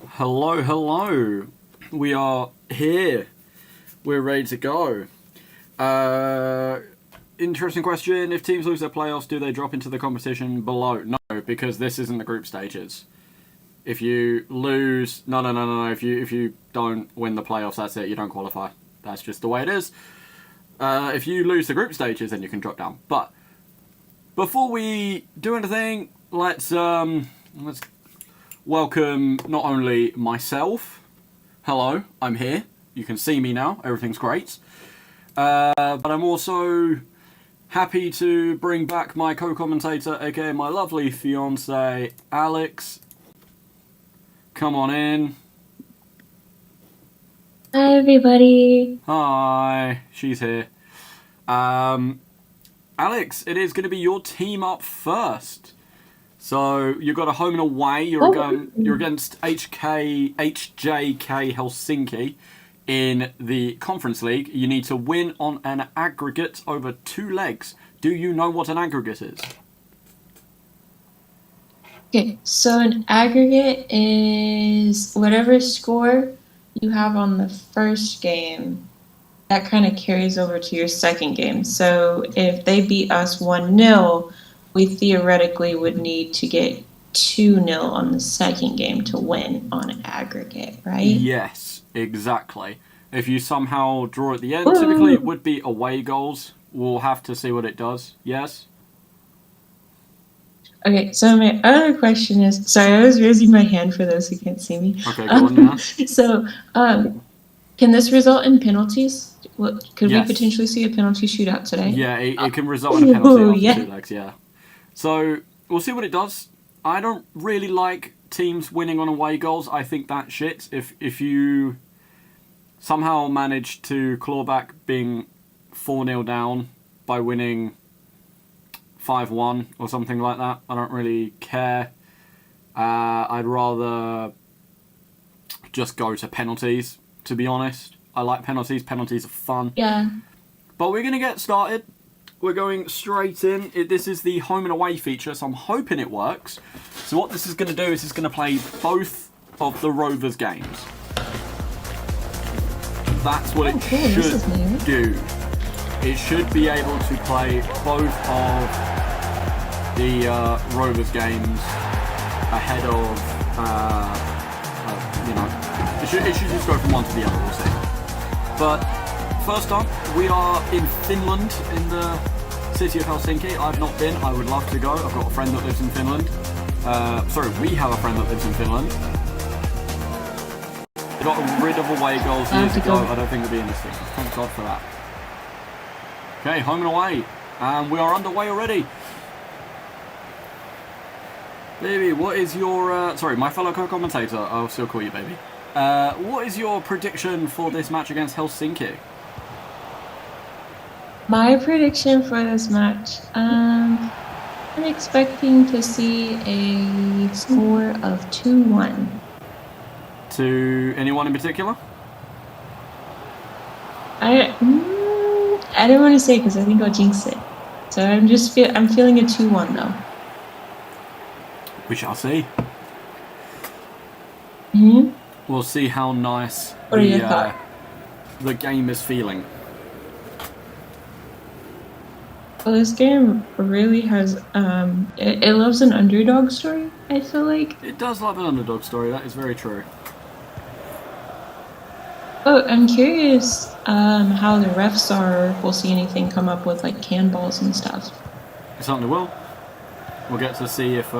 Hello, hello. We are here. We're ready to go. Interesting question. If teams lose their playoffs, do they drop into the competition below? No, because this isn't the group stages. If you lose, no. If you don't win the playoffs, that's it. You don't qualify. That's just the way it is. If you lose the group stages, then you can drop down. But before we do anything, let's welcome not only myself. Hello, I'm here. You can see me now. Everything's great. But I'm also happy to bring back my co-commentator, aka my lovely fiance, Alex. Come on in. Hi, everybody. Hi, she's here. Alex, it is going to be your team up first. So you've got a home and away. You're against HJK Helsinki in the Conference League. You need to win on an aggregate over 2 legs. Do you know what an aggregate is? Okay, so an aggregate is whatever score you have on the first game, that kind of carries over to your second game. So if they beat us 1-0, we theoretically would need to get 2-0 on the second game to win on aggregate, right? Yes, exactly. If you somehow draw at the end, typically it would be away goals. We'll have to see what it does. Yes? Okay, so my other question is, sorry, I was raising my hand for those who can't see me. Okay, go on now. So, can this result in penalties? Could Yes. we potentially see a penalty shootout today? Yeah, it can result in a penalty after yeah. 2 legs, yeah. So, we'll see what it does. I don't really like teams winning on away goals. I think that's shit. If you somehow manage to claw back being 4-0 down by winning 5-1 or something like that, I don't really care. I'd rather just go to penalties, to be honest. I like penalties. Penalties are fun. Yeah. But we're going to get started. We're going straight in. This is the home and away feature, so I'm hoping it works. So what this is going to do is it's going to play both of the Rovers games. That's what it should do. It should be able to play both of the Rovers games ahead of, it should just go from one to the other, we'll see. But first up, we are in Finland, in the city of Helsinki. I've not been. I would love to go. I've got a friend that lives in Finland. We have a friend that lives in Finland. They got rid of away goals years ago. I don't think it'll be in this thing. Thank God for that. Okay, home and away. And we are underway already. Baby, what is your... sorry, my fellow co-commentator. I'll still call you baby. What is your prediction for this match against Helsinki? My prediction for this match, I'm expecting to see a score of 2-1. To anyone in particular? I didn't want to say because I think I'll jinx it. So I'm feeling a 2-1 though. We shall see. Mm-hmm. We'll see how nice What are your thoughts? The game is feeling. Well, this game really has, it loves an underdog story, I feel like. It does love an underdog story, that is very true. Oh, I'm curious how the refs are, if we'll see anything come up with like can balls and stuff. It certainly will. We'll get to see if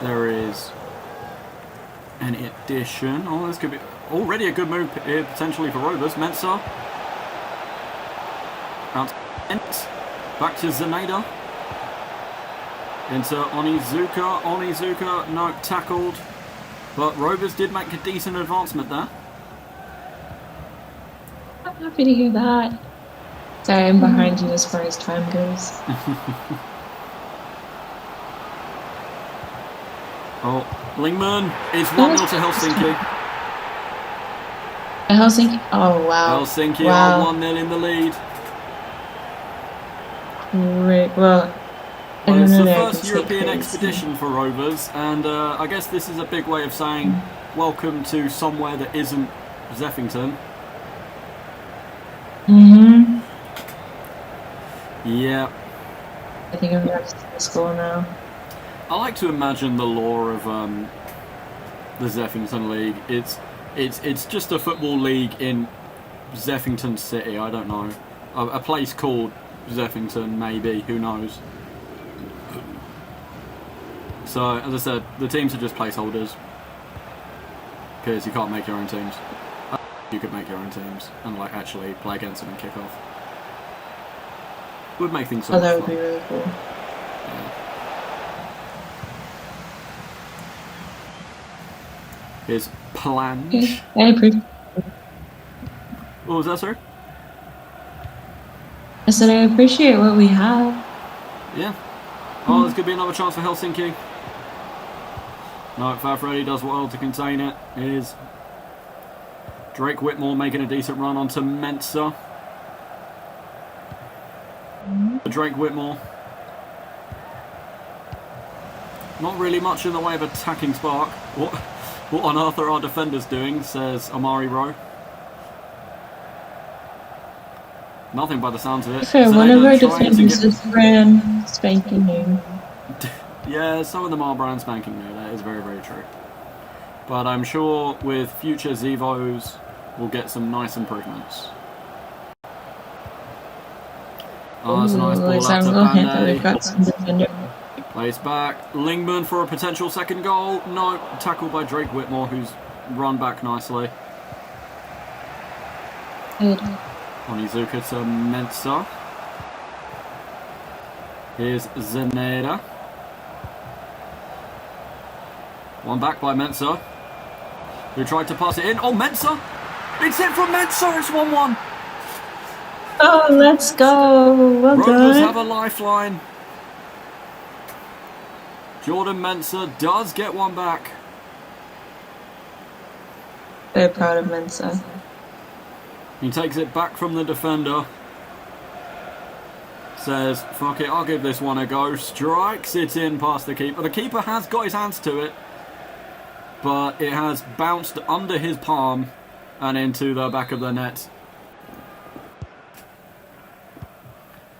there is any addition. Oh, this could be already a good move here potentially for Rovers. Mensah. Out back to Zaneda. Into Onizuka. Onizuka, no, tackled. But Rovers did make a decent advancement there. I'm happy to hear that. Sorry, I'm behind you as far as time goes. Oh, Lingman. It's 1-0 to Helsinki. Helsinki? Oh, wow. Helsinki are 1-0 in the lead. Great. Well, I Let's don't a that I could first say European crazy. expedition for Rovers, and I guess this is a big way of saying welcome to somewhere that isn't Zeffington. Mm-hmm. Yeah. I think I'm back to school now. I like to imagine the lore of the Zeffington League. It's just a football league in Zeffington City. I don't know, a place called Zeffington, maybe. Who knows? So as I said, the teams are just placeholders because you can't make your own teams. You could make your own teams and like actually play against them and kick off. Would make things so Oh, much that would fun. be really cool. Yeah. Here's Plange. I appreciate. What was that, sir? I said I appreciate what we have. Yeah. Oh, there's going to be another chance for Helsinki. No, Fafreddy does well to contain it. Here's Drake Whitmore making a decent run onto Mensa. Drake Whitmore. Not really much in the way of attacking spark. What on earth are our defenders doing, says Amari Rowe. Nothing by the sounds of it. Fair, one of Zeneda our trying to defenders get- is brand spanking new. Yeah, some of them are brand spanking new. That is very, very true. But I'm sure with future Zevos, we'll get some nice improvements. Oh, that's a nice ball out to Band-Aid. Plays back. Lingman for a potential second goal. No, tackled by Drake Whitmore, who's run back nicely. Good. Onizuka to Mensa. Here's Zeneda. One back by Mensa, who tried to pass it in. Oh, Mensa! It's in from Mensa! It's 1-1! Oh, let's go! Well Rovers done. have a lifeline. Jordan Mensa does get one back. Very proud of Mensa. He takes it back from the defender. Says, fuck it, I'll give this one a go. Strikes it in past the keeper. The keeper has got his hands to it, but it has bounced under his palm and into the back of the net.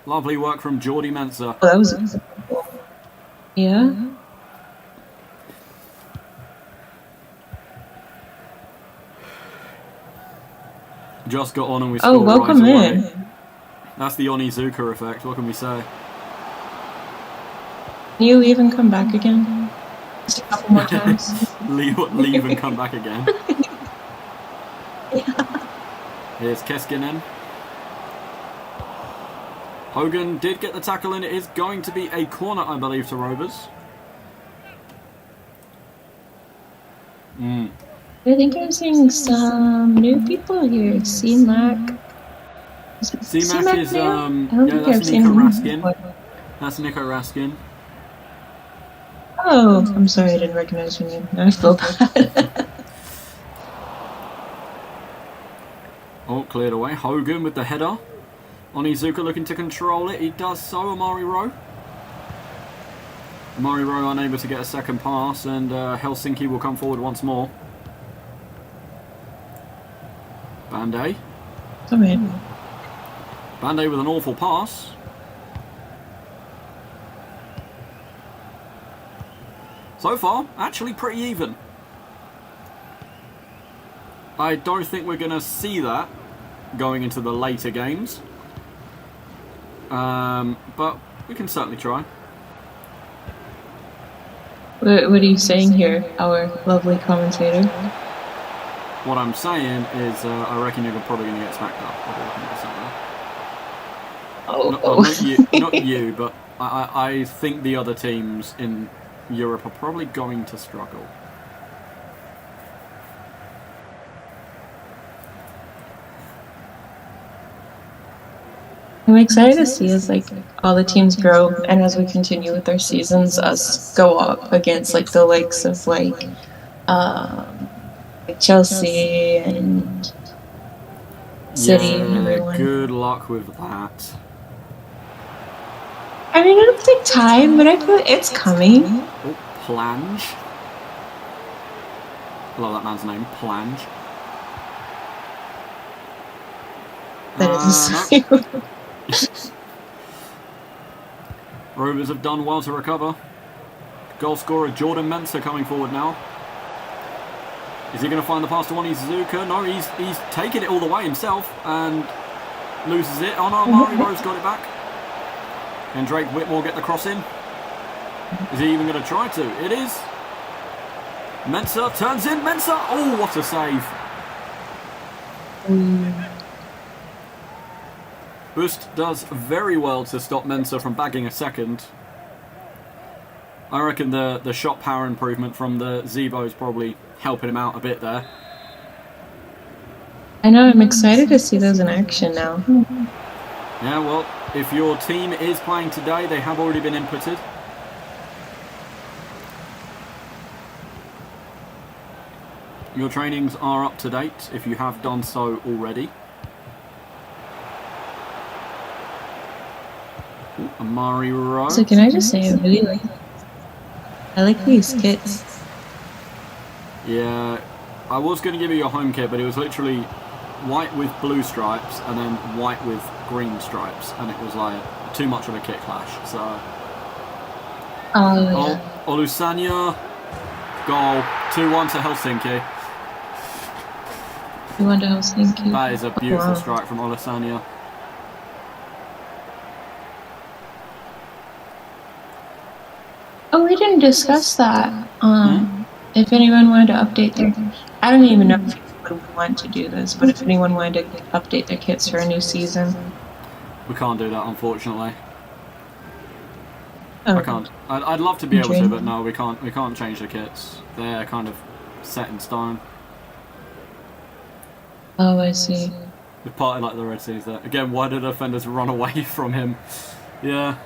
Lovely work from Jordi Mensa. Oh, that was... Yeah? Just got on and we Oh, scored welcome right away. in. That's the Onizuka effect, what can we say? Can you leave and come back again? Just a couple more times. leave and come back again. Here's Keskinen. Hogan did get the tackle in. It is going to be a corner, I believe, to Rovers. I think I'm seeing some new people here. C-Mac. C-Mac is, new? I yeah, don't think that's I've seen Nico him Raskin. before. That's Nico Raskin. Oh, I'm sorry I didn't recognize your name. I feel bad. Oh, cleared away. Hogan with the header. Onizuka looking to control it. He does so, Amari Rowe. Amari Rowe unable to get a second pass, and Helsinki will come forward once more. Band-Aid. Sorry. Band-Aid with an awful pass. So far, actually pretty even. I don't think we're going to see that going into the later games. But we can certainly try. What are you saying here, our lovely commentator? What I'm saying is I reckon you're probably going to get smacked up. Not you, but I think the other teams in Europe are probably going to struggle. I'm excited to see as like all the teams grow, and as we continue with our seasons, us go up against like the likes of like Chelsea and City and everyone. Good luck with that. I mean, it'll take time, but I feel it's coming. Oh, Plange. Love that man's name, Plange. That is No. Rovers have done well to recover. Goal scorer Jordan Mensah coming forward now. Is he going to find the pass to Onizuka? No, he's taking it all the way himself and loses it. Oh no, Mari Rose got it back. Can Drake Whitmore get the cross in? Is he even going to try to? It is. Mensah turns in. Mensah! Oh, what a save. Boost does very well to stop Mensah from bagging a second. I reckon the shot power improvement from the Zebo is probably helping him out a bit there. I know, I'm excited to see those in action now. Yeah, well, if your team is playing today, they have already been inputted. Your trainings are up to date if you have done so already. Ooh, Amari Rose. So can I just say I like these kits. Yeah, I was going to give you your home kit, but it was literally white with blue stripes and then white with green stripes, and it was like too much of a kit clash. So, Olusanya, goal, 2-1 to Helsinki. 2-1 to Helsinki. That is a beautiful strike from Olusanya. Oh, we didn't discuss that. If anyone wanted to update their, I don't even know if anyone would want to do this, but if anyone wanted to update their kits for a new season, We can't do that, unfortunately. oh, I can't. I'd love to be able to, but no, we can't. We can't change the kits. They're kind of set in stone. Oh, I see. It's partly like the Red Seas there. Again, why did defenders run away from him? Yeah.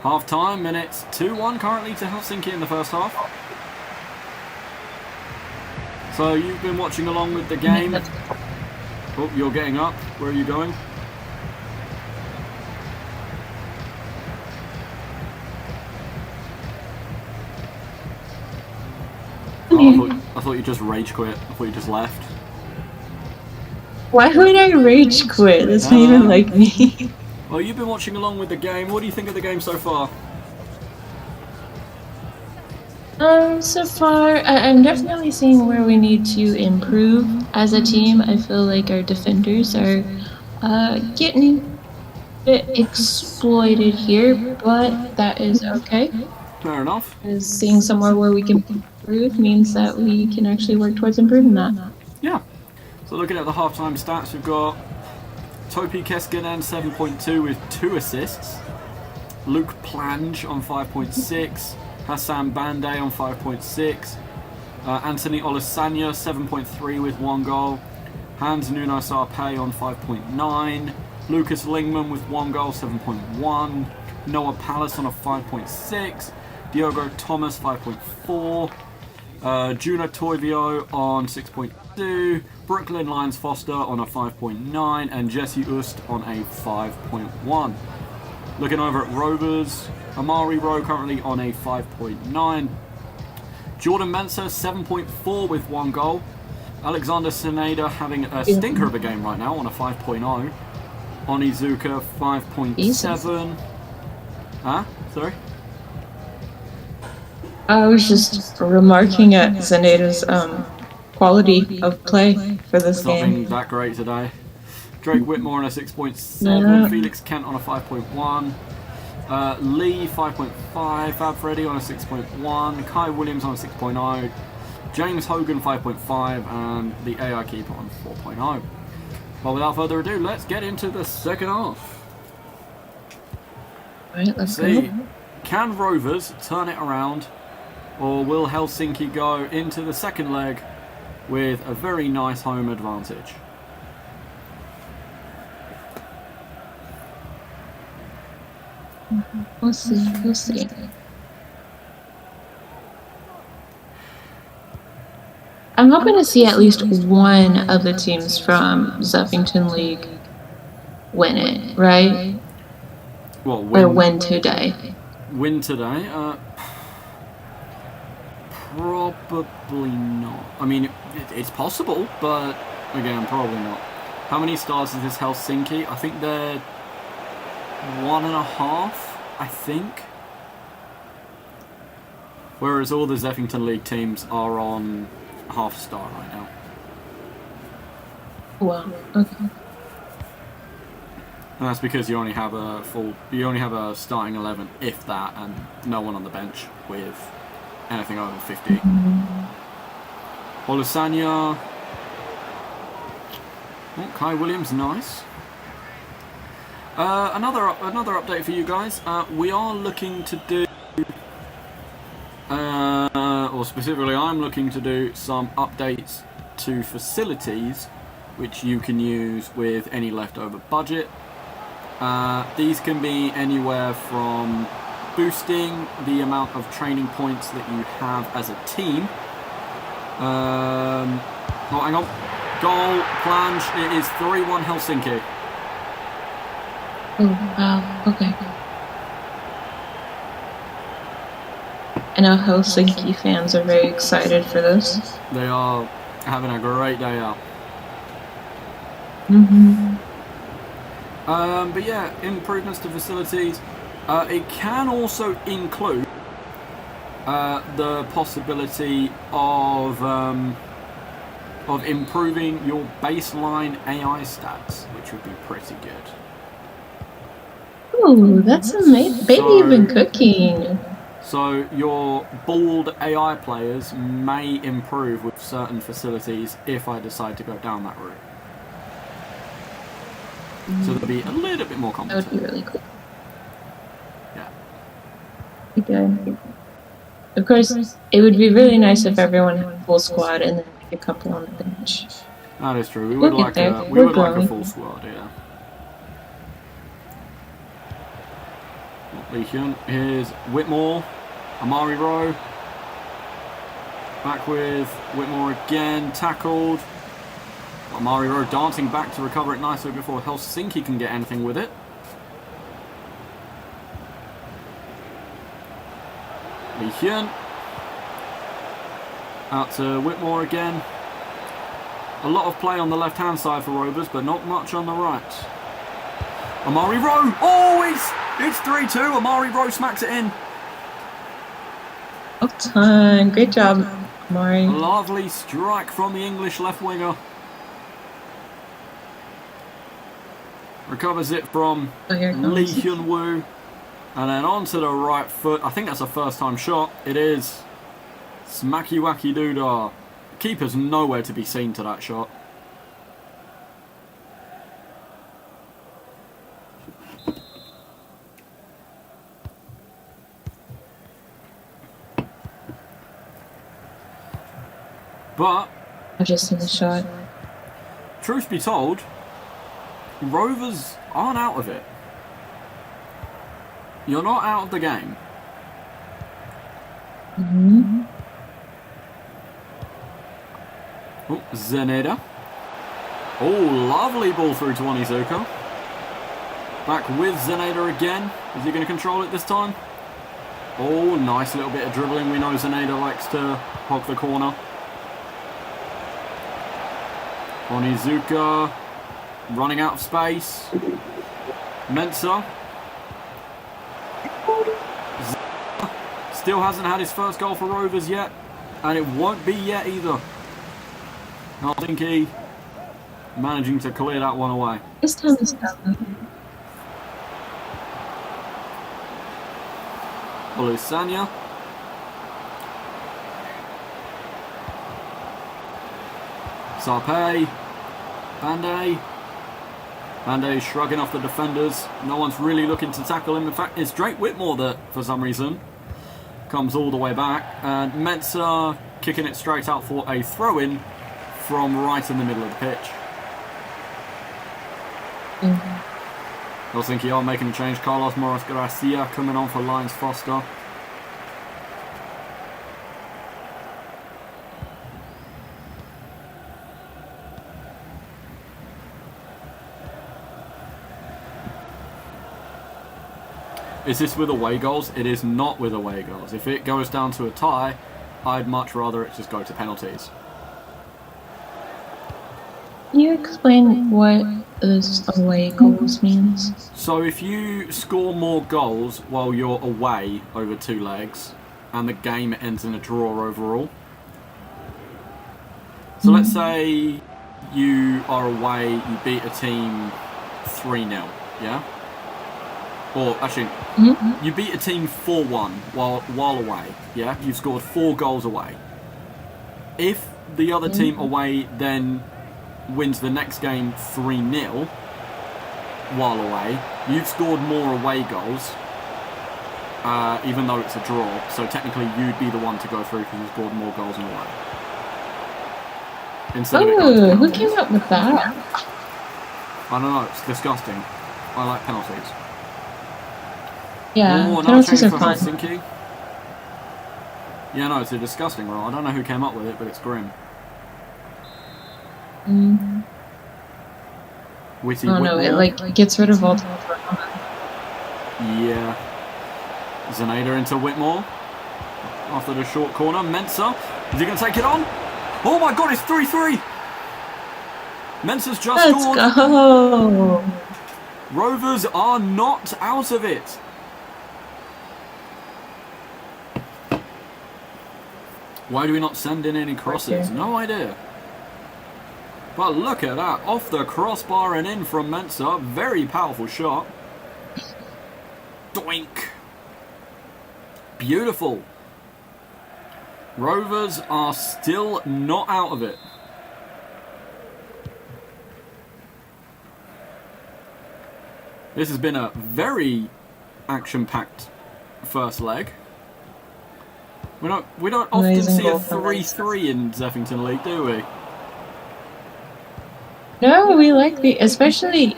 Half time, and it's 2-1 currently to Helsinki in the first half. So you've been watching along with the game. Oh, you're getting up. Where are you going? Oh, I thought you just rage quit. I thought you just left. Why would I rage quit? That's not even like me. Well, you've been watching along with the game. What do you think of the game so far? So far, I'm definitely seeing where we need to improve as a team. I feel like our defenders are getting a bit exploited here, but that is okay. Fair enough. Because seeing somewhere where we can improve means that we can actually work towards improving that. Yeah. So looking at the halftime stats, we've got Topi Keskinen 7.2 with 2 assists. Luke Plange on 5.6. Hassan Bandé on 5.6. Anthony Olusanya 7.3 with 1 goal. Hans Nuno Sarpei on 5.9. Lucas Lingman with 1 goal, 7.1. Noah Palace on a 5.6. Diogo Thomas 5.4. Juno Toivio on 6.2. Brooklyn Lions Foster on a 5.9. And Jesse Ust on a 5.1. Looking over at Rovers, Amari Rowe currently on a 5.9. Jordan Mensah 7.4 with 1 goal. Alexander Seneda having a stinker of a game right now on a 5.0. Onizuka 5.7. Huh? Sorry? I was just remarking at Zeneda's quality of play for this Something game. that great today. Drake Whitmore on a 6.7. Yeah. Felix Kent on a 5.1. Lee 5.5. Fab Freddy on a 6.1. Kai Williams on a 6.0. James Hogan 5.5. And the AI Keeper on 4.0. But without further ado, let's get into the second half. Alright, let's See, go. can Rovers turn it around, or will Helsinki go into the second leg with a very nice home advantage? We'll see, we'll see. I'm hoping to see at least one of the teams from Zeffington League win it, right? Well, Or win today. Win today? Probably not. I mean, it's possible, but again, probably not. How many stars is this Helsinki? I think they're 1.5, I think. Whereas all the Zeffington League teams are on half a star right now. Wow. Okay. And that's because you only have a starting 11, if that, and no one on the bench with anything over 50. Olusanya. Oh, Kai Williams, nice. Another update for you guys. We are looking to do, or specifically, I'm looking to do some updates to facilities, which you can use with any leftover budget. These can be anywhere from boosting the amount of training points that you have as a team. Oh, hang on. Goal, plunge. It is 3-1 Helsinki. Oh, wow. Okay. I know Helsinki fans are very excited for this. They are having a great day out. But yeah, improvements to facilities. It can also include the possibility of improving your baseline AI stats, which would be pretty good. Ooh, that's amazing. Baby, you've been cooking. So your bald AI players may improve with certain facilities if I decide to go down that route. So they'll be a little bit more competent. That would be really cool. Yeah. Okay. Of course, it would be really nice if everyone had a full squad and then a couple on the bench. That is true. We would like a full squad, yeah. Lee Hyun. Here's Whitmore. Amari Rowe. Back with Whitmore again. Tackled. Amari Rowe dancing back to recover it nicely before Helsinki can get anything with it. Lee Hyun. Out to Whitmore again. A lot of play on the left-hand side for Rovers, but not much on the right. Amari Rowe! Oh, it's 3-2. Amari Rowe smacks it in. Well done. Great job, Amari. A lovely strike from the English left winger. Recovers it from Lee Hyun-woo. And then onto the right foot. I think that's a first-time shot. It is. Smacky wacky doodah. Keeper's nowhere to be seen to that shot. But I've just seen the shot. Truth be told, Rovers aren't out of it. You're not out of the game. Oh, Zeneda. Oh, lovely ball through to Onizuka. Back with Zeneda again. Is he going to control it this time? Oh, nice little bit of dribbling. We know Zeneda likes to hog the corner. Onizuka running out of space. Mensah. Still hasn't had his first goal for Rovers yet. And it won't be yet either. Helsinki managing to clear that one away. This time is coming. Olusanya. Sarpei. Bandai. Bandai shrugging off the defenders. No one's really looking to tackle him. In fact, it's Drake Whitmore that, for some reason, comes all the way back. And Mensah kicking it straight out for a throw-in from right in the middle of the pitch. Helsinki are making a change. Carlos Morris Garcia coming on for Lyons Foster. Is this with away goals? It is not with away goals. If it goes down to a tie, I'd much rather it just go to penalties. Can you explain what this away goals means? So if you score more goals while you're away over 2 legs, and the game ends in a draw overall. So let's say you are away, you beat a team 3-0, yeah? Or actually, you beat a team 4-1 while away, yeah? You've scored 4 goals away. If the other team away then wins the next game 3-0 while away, you've scored more away goals, even though it's a draw. So technically you'd be the one to go through because you scored more goals in away. Instead of it going to Oh, who penalties. came up with that? I don't know, it's disgusting. I like penalties. Yeah, Oh, another penalties change are for fun. Helsinki. Yeah, no, it's a disgusting rule. I don't know who came up with it, but it's grim. Witty Oh no, it Whitmore. like gets rid of all. Yeah. Zaneda into Whitmore. After the short corner. Mensah. Is he going to take it on? Oh my god, it's 3-3! Mensah's just Let's scored. go! Rovers are not out of it. Why do we not send in any crosses? No idea. But look at that. Off the crossbar and in from Mensah. Very powerful shot. Doink. Beautiful. Rovers are still not out of it. This has been a very action-packed first leg. We don't often Amazing see a goal from 3-3 in Zeffington League, do we? No, we like the, especially.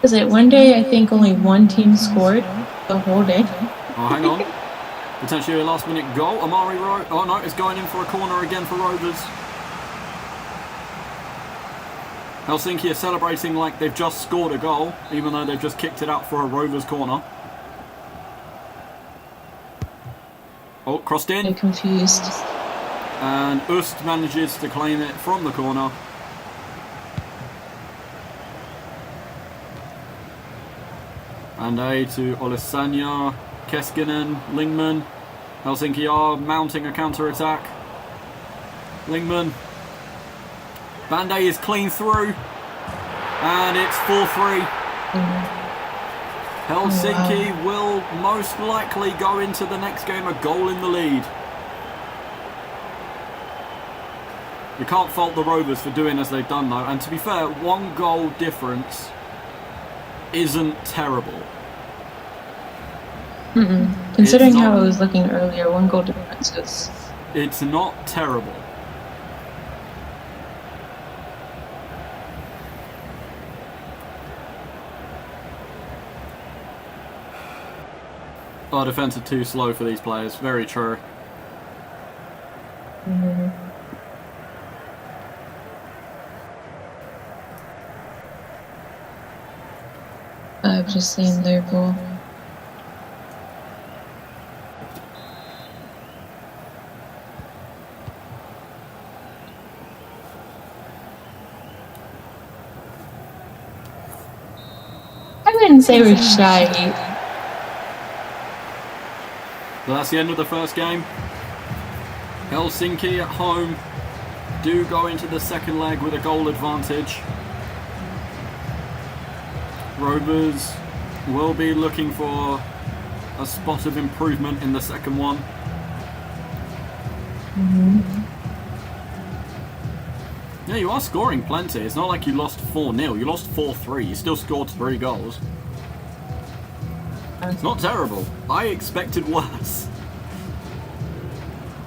Was it one day? I think only one team scored the whole day. Oh, hang on. Potentially a last-minute goal. Amari Rowe. Oh no, it's going in for a corner again for Rovers. Helsinki are celebrating like they've just scored a goal, even though they've just kicked it out for a Rovers corner. Oh, crossed in. I'm confused. And Ust manages to claim it from the corner. And A to Olisanya, Keskinen, Lingman. Helsinki are mounting a counter-attack. Lingman. Bande is clean through. And it's 4-3. Helsinki will most likely go into the next game a goal in the lead. You can't fault the Rovers for doing as they've done though. And to be fair, 1 goal difference isn't terrible. Considering how it was looking earlier, 1 goal difference is. It's not terrible. Our defence are too slow for these players. Very true. I've just seen their goal. I wouldn't say we're shy. But that's the end of the first game. Helsinki at home do go into the second leg with a goal advantage. Rovers will be looking for a spot of improvement in the second one. Yeah, you are scoring plenty. It's not like you lost 4-0. You lost 4-3. You still scored 3 goals. It's not terrible. I expected worse.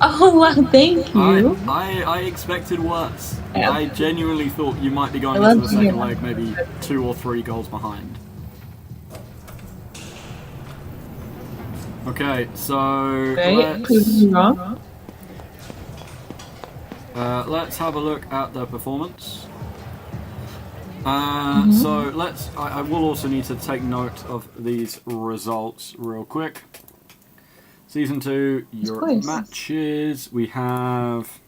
Oh wow, thank you. I expected worse. Yeah. I genuinely thought you might be going I into love the second you. leg maybe 2 or 3 goals behind. Okay, so Right? Prove me wrong. let's have a look at the performance. So let's. I will also need to take note of these results real quick. Season 2 Europe matches. We have.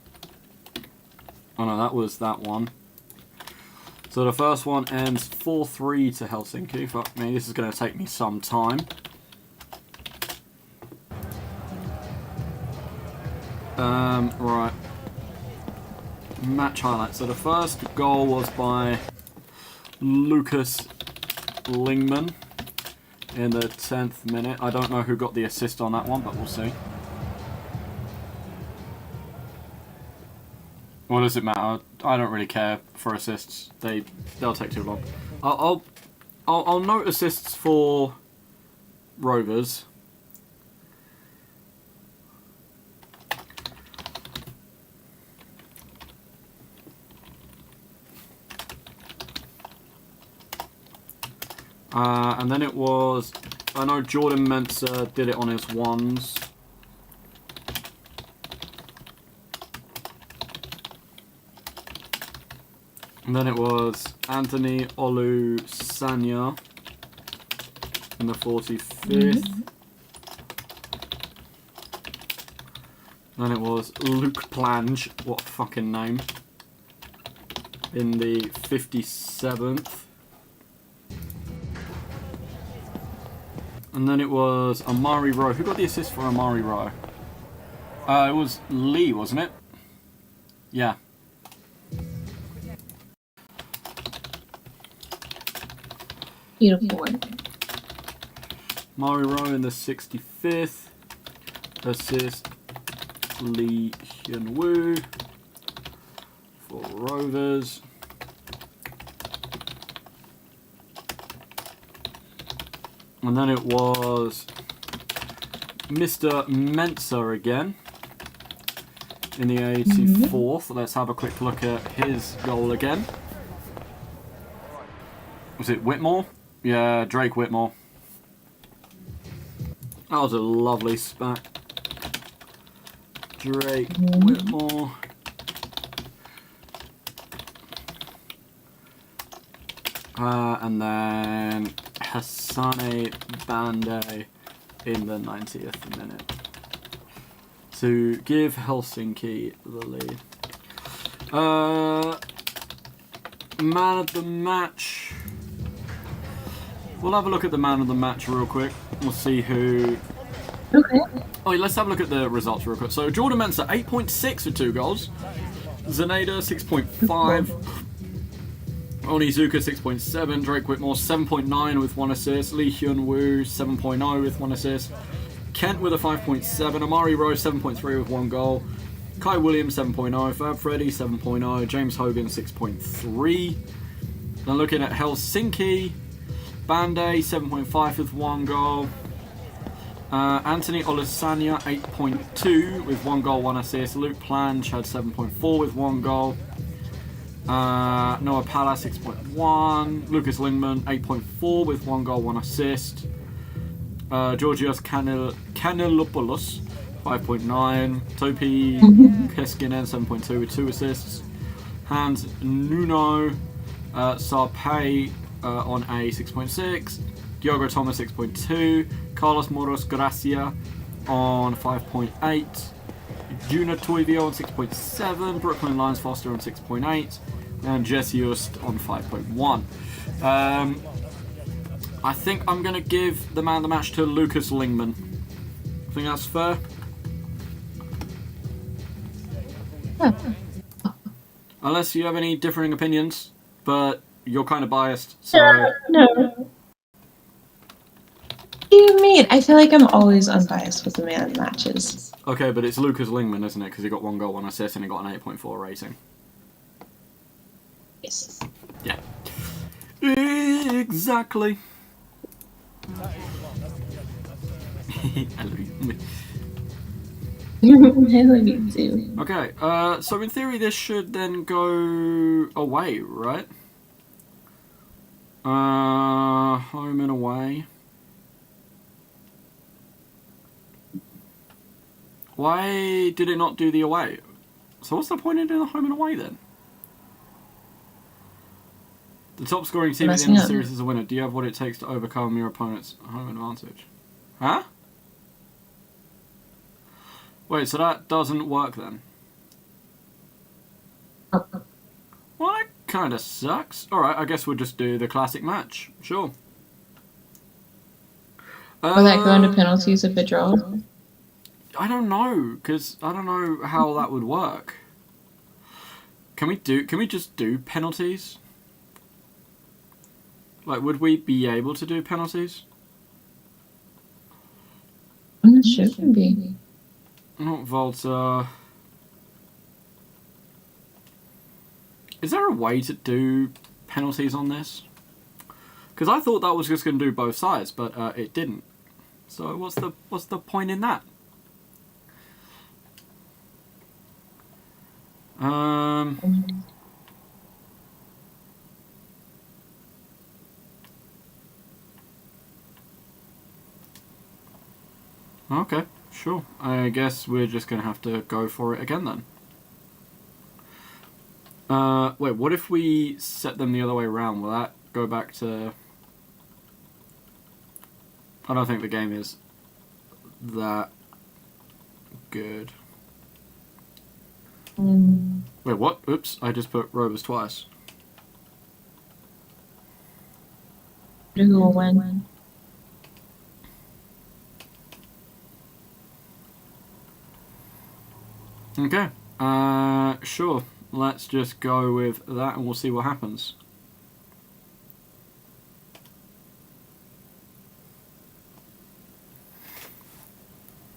Oh no, that was that one. So the first one ends 4-3 to Helsinki. Fuck me, this is going to take me some time. Right. Match highlights. So the first goal was by Lucas Lingman in the 10th minute. I don't know who got the assist on that one, but we'll see. What does it matter? I don't really care for assists. They'll take too long. I'll note assists for Rovers. And then it was, I know Jordan Mensah did it on his ones. And then it was Anthony Olusanya in the 45th. Then it was Luke Plange, what a fucking name, in the 57th. And then it was Amari Rowe. Who got the assist for Amari Rowe? It was Lee, wasn't it? Yeah. Beautiful. Amari Rowe in the 65th. Assist Lee Hyun Woo for Rovers. And then it was Mr. Mensah again in the 84th. Let's have a quick look at his goal again. Was it Whitmore? Yeah, Drake Whitmore. That was a lovely spat. Drake Whitmore. And then Hassane Bande in the 90th minute to give Helsinki the lead. Man of the match. We'll have a look at the man of the match real quick. We'll see who. Okay. Oh, let's have a look at the results real quick. So Jordan Mensah 8.6 with 2 goals. Zaneda 6.5. Onizuka 6.7, Drake Whitmore 7.9 with 1 assist, Lee Hyun Woo 7.0 with 1 assist, Kent with a 5.7, Amari Rowe 7.3 with 1 goal, Kai Williams 7.0, Fab Freddy 7.0, James Hogan 6.3. Then looking at Helsinki, Bande 7.5 with 1 goal, Anthony Olusanya 8.2 with 1 goal, 1 assist, Luke Plange had 7.4 with 1 goal. Noah Pala 6.1, Lucas Lingman 8.4 with 1 goal, 1 assist, Georgios Kanelopoulos 5.9, Topi Keskinen 7.2 with 2 assists, Hans Nuno Sarpei on a 6.6, Diogo Thomas 6.2, Carlos Moros Gracia on 5.8, Juna Toivio on 6.7, Brooklyn Lions Foster on 6.8, and Jesse Ust on 5.1. I think I'm going to give the man of the match to Lucas Lingman. I think that's fair. Unless you have any differing opinions, but you're kind of biased, so... No. What do you mean? I feel like I'm always unbiased with the man of the matches. Okay, but it's Lucas Lingman, isn't it? Because he got 1 goal, 1 assist, and he got an 8.4 rating. Yes. Yeah. Exactly. I love you. I love you too. Okay, so in theory this should then go away, right? Home and away. Why did it not do the away? So what's the point in doing the home and away then? The top scoring team at the end of the series is a winner. Do you have what it takes to overcome your opponent's home advantage? Huh? Wait, so that doesn't work then? Well, that kind of sucks. Alright, I guess we'll just do the classic match. Sure. Will that go into penalties if it draws? I don't know, because I don't know how that would work. Can we just do penalties? Like, would we be able to do penalties? I'm not sure it would be. Not Volta. Is there a way to do penalties on this? Because I thought that was just going to do both sides, but it didn't. So what's the point in that? Okay, sure. I guess we're just going to have to go for it again then. Wait, what if we set them the other way around? Will that go back to... I don't think the game is that good. Wait, what? Oops, I just put Rovers twice. Who will win? Okay, sure. Let's just go with that and we'll see what happens.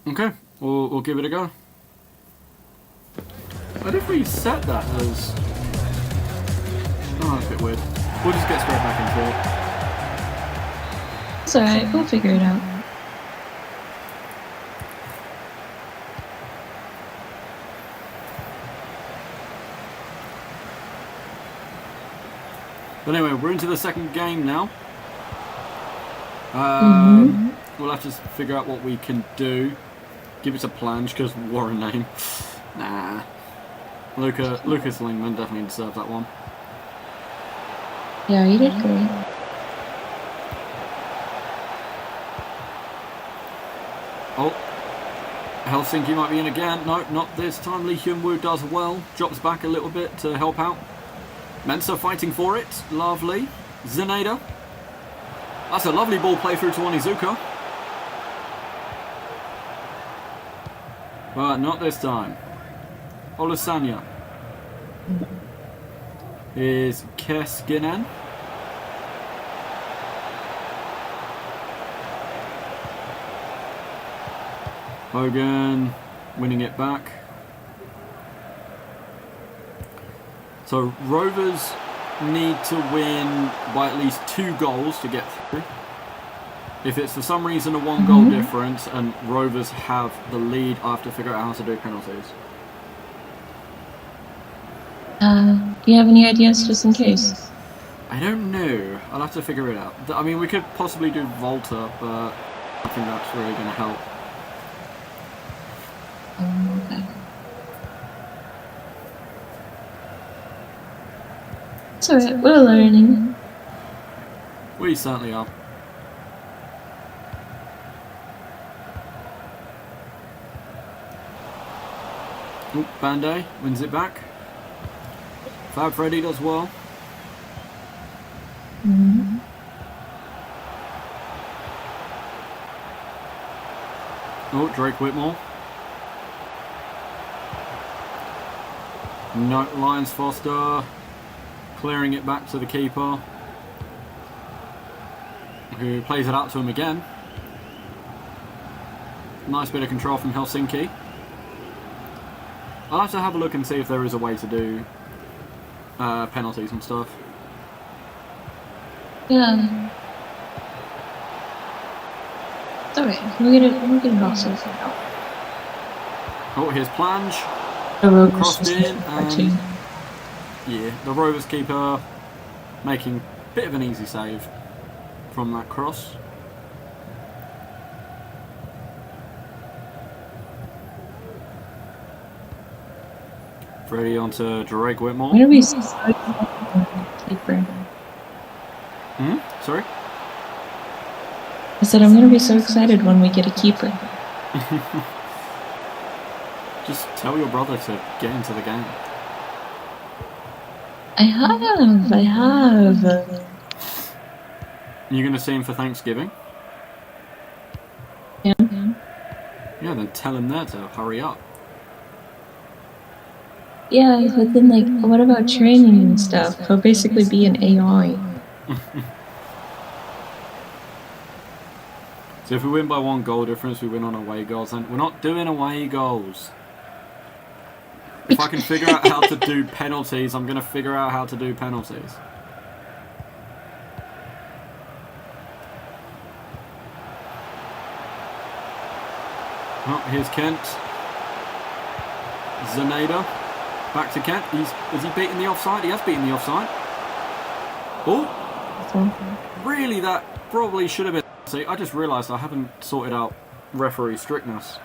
Okay, we'll give it a go. What if we set that as... Oh, that's a bit weird. We'll just get straight back into it. It's alright, we'll figure it out. But anyway, we're into the second game now. We'll have to figure out what we can do. Give it a plunge, because what a name. Nah. Lucas Lingman definitely deserved that one. Yeah, you did great. Oh. Helsinki might be in again. No, not this time. Lee Hyun-woo does well. Drops back a little bit to help out. Mensa fighting for it. Lovely. Zeneda. That's a lovely ball play through to Onizuka. But not this time. Olusanya is Keskinen. Hogan winning it back. So Rovers need to win by at least 2 goals to get through. If it's for some reason a 1 goal difference and Rovers have the lead, I have to figure out how to do penalties. Do you have any ideas just in case? I don't know. I'll have to figure it out. I mean, we could possibly do Volta, but I think that's really going to help. Okay. It's alright, we're learning. We certainly are. Oop, Bandai wins it back. Fab Freddy does well. Oh, Drake Whitmore. No, Lyons Foster clearing it back to the keeper, who plays it out to him again. Nice bit of control from Helsinki. I'll have to have a look and see if there is a way to do penalties and stuff. Yeah. It's alright, we'll get it all sorted out. Oh, here's Plange. Crossed in, and yeah, the Rovers keeper making a bit of an easy save from that cross. Freddie onto Drake Whitmore. Where do we start keeper? Sorry? I said I'm going to be so excited when we get a keeper. Just tell your brother to get into the game. I have. You're going to see him for Thanksgiving? Yeah. Yeah, then tell him there to hurry up. Yeah, but then, like, what about training and stuff? He'll basically be an AI. So if we win by 1 goal difference, we win on away goals. And we're not doing away goals. If I can figure out how to do penalties, I'm going to figure out how to do penalties. Oh, here's Kent. Zaneda. Back to Kent. Is he beating the offside? He has beaten the offside. Oh! Really, that probably should have been... See, I just realised I haven't sorted out referee strictness.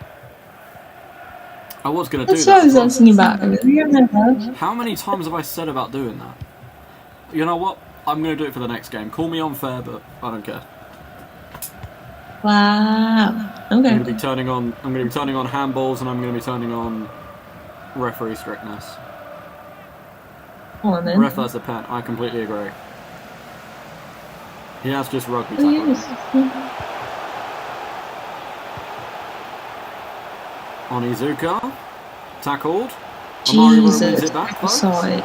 I was going to do that. That's what I was asking about. How many times have I said about doing that? You know what? I'm going to do it for the next game. Call me unfair, but I don't care. Wow. Okay. I'm going to be turning on handballs, and I'm going to be turning on referee strictness. Come on, then. Ref, that's a pen. I completely agree. He has just rugby tackled. Onizuka. Tackled. Amari wins it back, I saw it.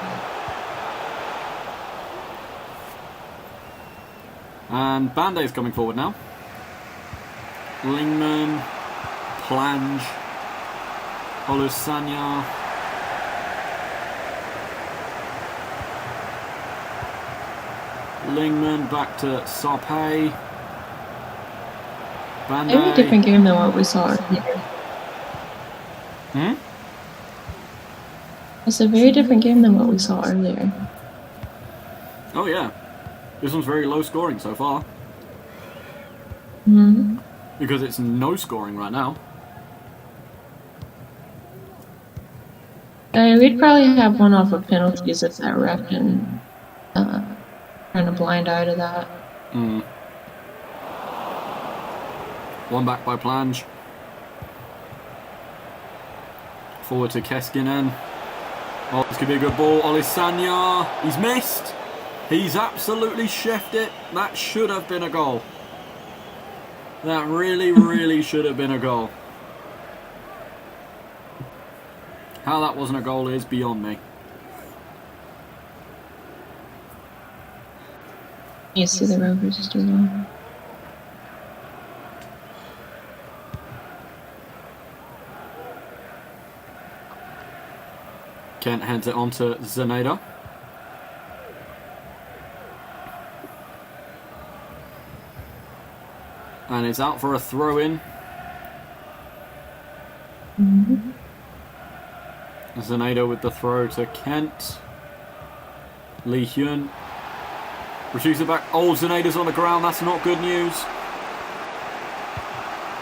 And Bandai's coming forward now. Lingman. Plange. Olusanya. Lingman back to Sarpay. Bandai. Very different game than what we saw earlier. Hmm? It's a very different game than what we saw earlier. Oh yeah. This one's very low scoring so far. Hmm. Because it's no scoring right now. We'd probably have one off of penalties if that ref can turn a blind eye to that. Mm. One back by Plange. Forward to Keskinen. Oh, this could be a good ball. Olisanya. He's missed. He's absolutely chefed it. That should have been a goal. That really, really should have been a goal. How that wasn't a goal is beyond me. You see the Rovers just do well. Kent heads it on to Zaneda. And it's out for a throw-in. Mm-hmm. Zaneda with the throw to Kent. Lee Hyun. Retrieves it back. Oh, Zaneda's on the ground. That's not good news.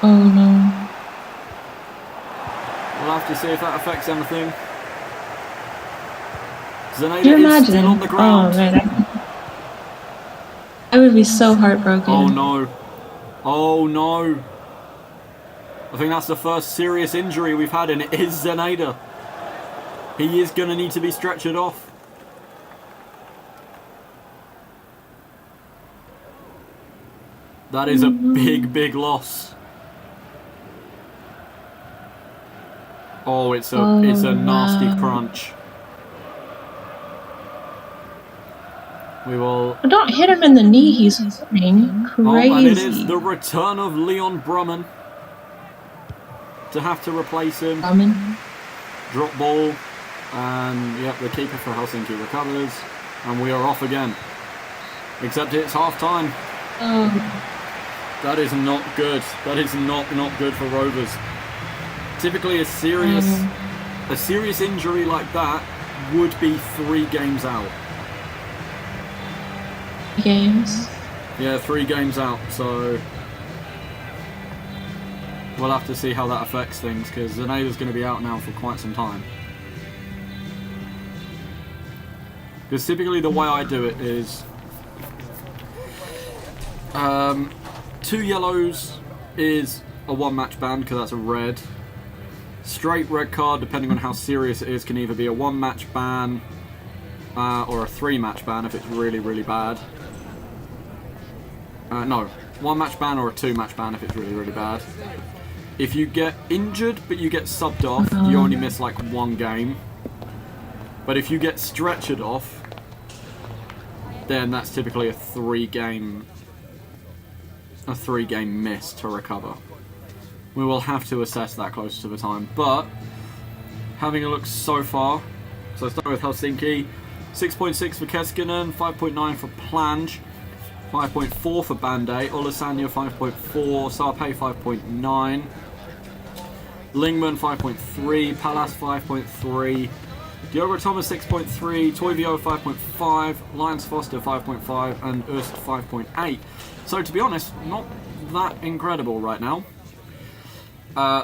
Oh no. We'll have to see if that affects anything. Can you Zaneda is imagine? still on the ground. Oh man, I would be so heartbroken. Oh no. Oh no. I think that's the first serious injury we've had, and it is Zaneda. He is going to need to be stretchered off. That is a big, big loss. Oh, it's a nasty crunch. We will. Don't hit him in the knee. He's running crazy. Oh, and it is the return of Leon Brumman to have to replace him. Brumman. Drop ball, and yep, the keeper for Helsinki recovers, and we are off again. Except it's half time. Oh. That is not good. That is not good for Rovers. Typically, a serious injury like that would be 3 games out. Games. Yeah, 3 games out. So we'll have to see how that affects things, because Zaneda's going to be out now for quite some time. Because typically the way I do it is 2 yellows is a 1-match ban because that's a red. Straight red card, depending on how serious it is, can either be a 1-match ban or a 3-match ban if it's really, really bad. No, 1-match ban or a 2-match ban if it's really, really bad. If you get injured but you get subbed off, you only miss like 1 game. But if you get stretchered off, then that's typically a 3-game miss to recover. We will have to assess that closer to the time. But having a look so far, so I start with Helsinki, 6.6 for Keskinen, 5.9 for Plange, 5.4 for Bandai, Olisanya 5.4, Sarpei 5.9, Lingman 5.3, Palas 5.3, Diogo Thomas 6.3, Toivio 5.5, Lions Foster 5.5, and Ust 5.8. So to be honest, not that incredible right now.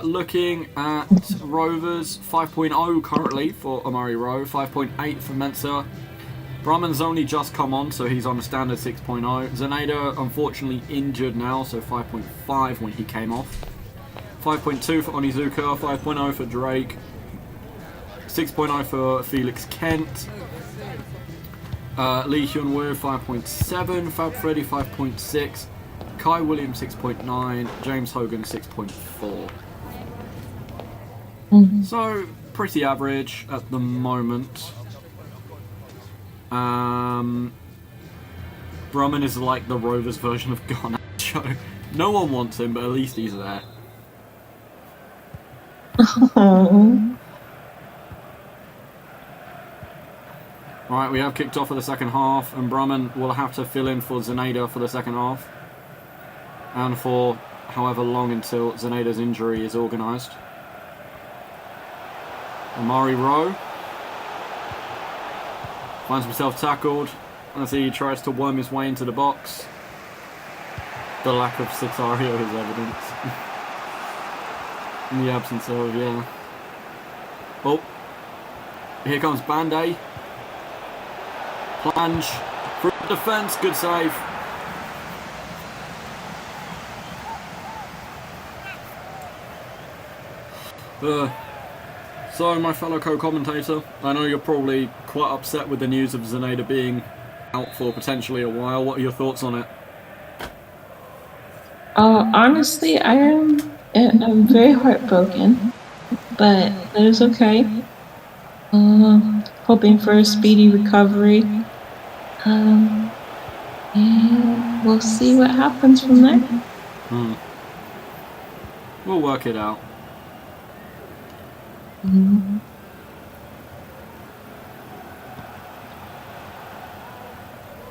Looking at Rovers, 5.0 currently for Amari Rowe, 5.8 for Mensa. Brahman's only just come on, so he's on a standard 6.0. Zaneda, unfortunately, injured now, so 5.5 when he came off. 5.2 for Onizuka, 5.0 for Drake, 6.0 for Felix Kent. Lee Hyun-woo, 5.7, Fab Freddy, 5.6, Kai Williams, 6.9, James Hogan, 6.4. So, pretty average at the moment. Brumman is like the Rovers version of Garnacho. No one wants him, but at least he's there. Alright, we have kicked off for the second half, and Brumman will have to fill in for Zaneda for the second half. And for however long until Zaneda's injury is organised. Amari Rowe finds himself tackled as he tries to worm his way into the box. The lack of Sitario is evident. In the absence of, yeah. Oh, here comes Bandai. Plunge for defence, good save. So, my fellow co-commentator, I know you're probably quite upset with the news of Zaneda being out for potentially a while. What are your thoughts on it? Honestly, I'm very heartbroken, but that is okay. Hoping for a speedy recovery. And we'll see what happens from there. We'll work it out.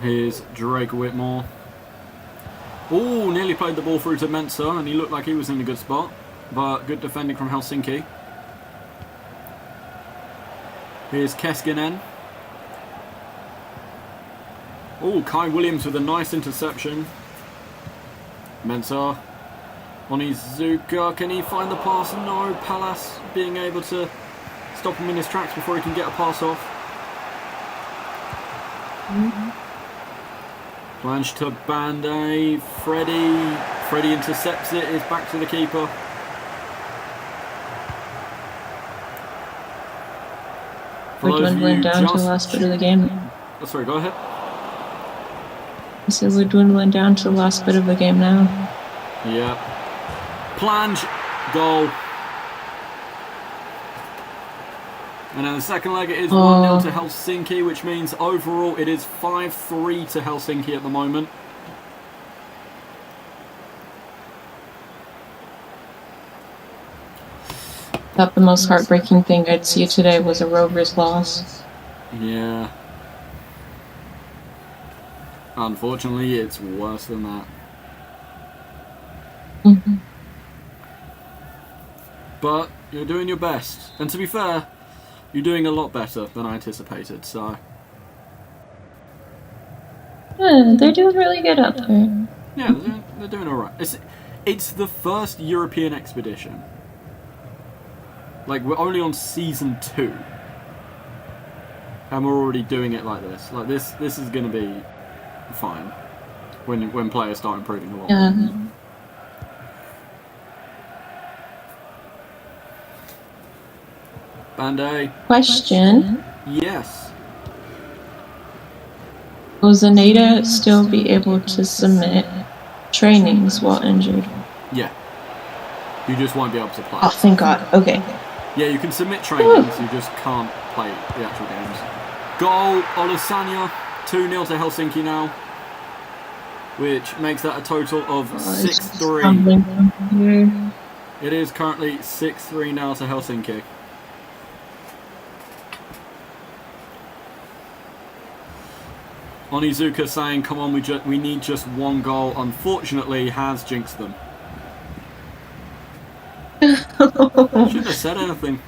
Here's Drake Whitmore. Oh, nearly played the ball through to Mensa, and he looked like he was in a good spot. But good defending from Helsinki. Here's Keskinen. Oh, Kai Williams with a nice interception. Mensa. Onizuka, can he find the pass? No, Palas being able to stop him in his tracks before he can get a pass off. Plunge to Bandai. Freddy intercepts it, is back to the keeper. We're dwindling down to the last bit of the game. Oh, sorry, go ahead. I said we're dwindling down to the last bit of the game now. Yeah. Plunge, goal. And then the second leg it is 1-0 to Helsinki, which means overall it is 5-3 to Helsinki at the moment. Thought the most heartbreaking thing I'd see today was a Rovers loss. Yeah. Unfortunately, it's worse than that. But you're doing your best. And to be fair, you're doing a lot better than I anticipated, so... Yeah, they're doing really good out there. Yeah, they're doing alright. It's the first European expedition. Like, we're only on season 2. And we're already doing it like this. Like, this is gonna be fine. when players start improving a lot. Yeah. Band-Aid. Question. Yes. Will Zaneta still be able to submit trainings while injured? Yeah. You just won't be able to play. Oh, thank God. Okay. Yeah, you can submit trainings, you just can't play the actual games. Goal, Olusanya, 2-0 to Helsinki now, which makes that a total of 6-3. It is currently 6-3 now to Helsinki. Onizuka saying, come on, we need just one goal. Unfortunately, has jinxed them. Shouldn't have said anything.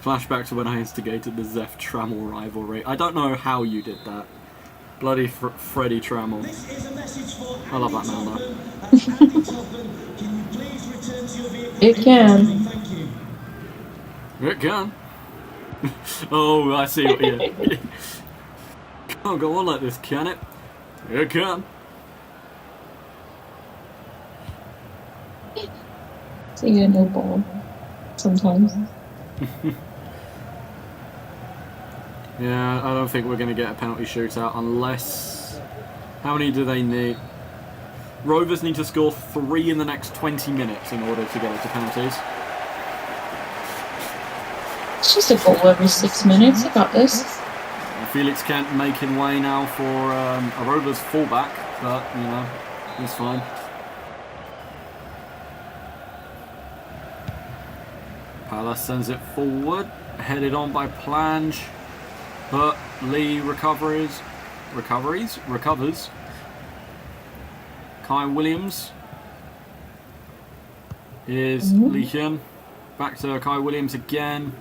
Flashback to when I instigated the Zef Trammell rivalry. I don't know how you did that. Bloody Freddie Trammell. I love that man though. It can. It can. Oh, I see what you... Can't go on like this, can it? It can. So you get no ball sometimes. Yeah, I don't think we're going to get a penalty shootout unless... How many do they need? Rovers need to score 3 in the next 20 minutes in order to get it to penalties. It's just a goal every 6 minutes. I got this. Felix Kent making way now for a Rovers fullback, but, you know, it's fine. Palace sends it forward, headed on by Plange, but Lee recovers. Kai Williams is Lee Hyun. Back to Kai Williams again.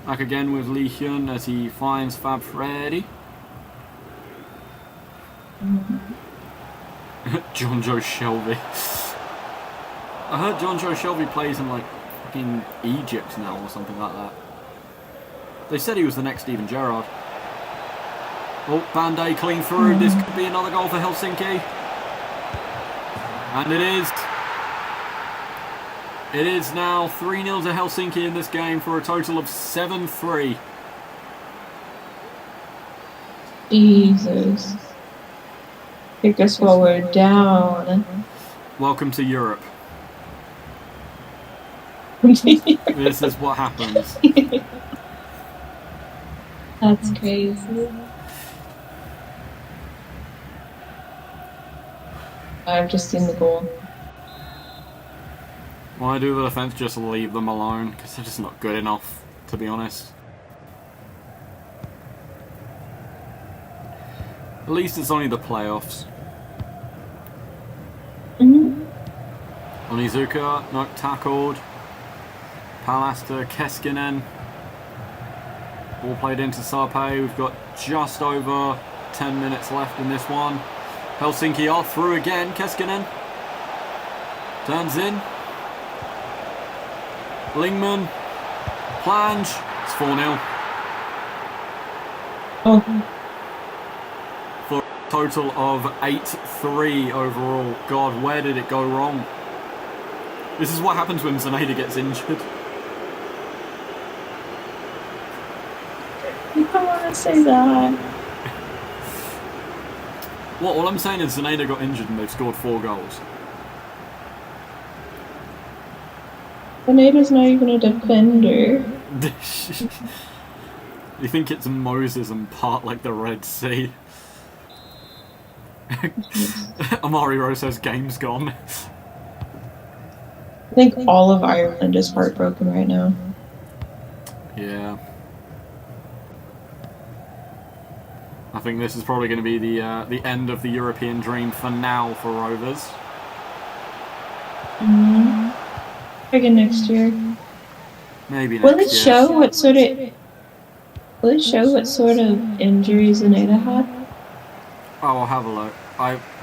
Back again with Lee Hyun as he finds Fab Freddy. John Joe Shelby. I heard John Joe Shelby plays in like fucking Egypt now or something like that. They said he was the next Steven Gerrard. Oh, Band-Aid clean through. This could be another goal for Helsinki. And it is. It is now 3-0 to Helsinki in this game for a total of 7-3. Jesus. I guess while we're down. Welcome to Europe. This is what happens. That's crazy. I've just seen the goal. Why do the defence just leave them alone? Because they're just not good enough, to be honest. At least it's only the playoffs. Onizuka, not tackled. Pallas to Keskinen. Ball played into Sarpei. We've got just over 10 minutes left in this one. Helsinki are through again. Keskinen turns in. Lingman. Plange. It's 4-0. Oh. For a total of 8-3 overall. God, where did it go wrong? This is what happens when Zaneta gets injured. You don't want to say that. What? All I'm saying is Zaneta got injured and they've scored 4 goals. Zaneta's not even a defender. You think it's Moses and part like the Red Sea? Amari Rose says game's gone. I think all of Ireland is heartbroken right now. Yeah. I think this is probably going to be the end of the European dream for now for Rovers. Again next year. Maybe next year. Will it show what sort of injuries Zaneta had? Oh, I'll have a look.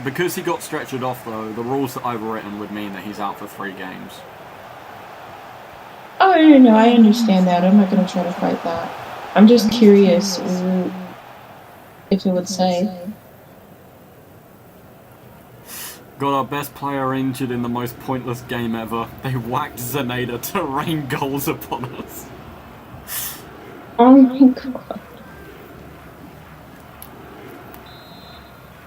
Because he got stretchered off though, the rules that I've written would mean that he's out for 3 games. Oh no, I understand that. I'm not gonna try to fight that. I'm just curious if it would say. Got our best player injured in the most pointless game ever. They whacked Zeneda to rain goals upon us. Oh my god.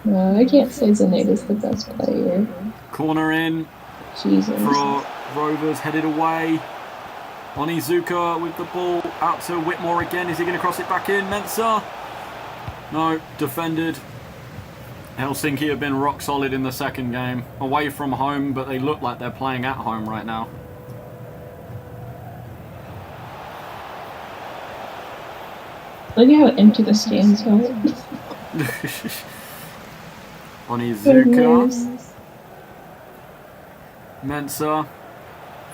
No, I can't say Zaneda's the best player. Corner in Jesus. for Rovers, headed away. Onizuka with the ball, out to Whitmore again. Is he going to cross it back in? Mensah? No, defended. Helsinki have been rock solid in the second game. Away from home, but they look like they're playing at home right now. Look at how empty the stands are. Onizuka. Mensah.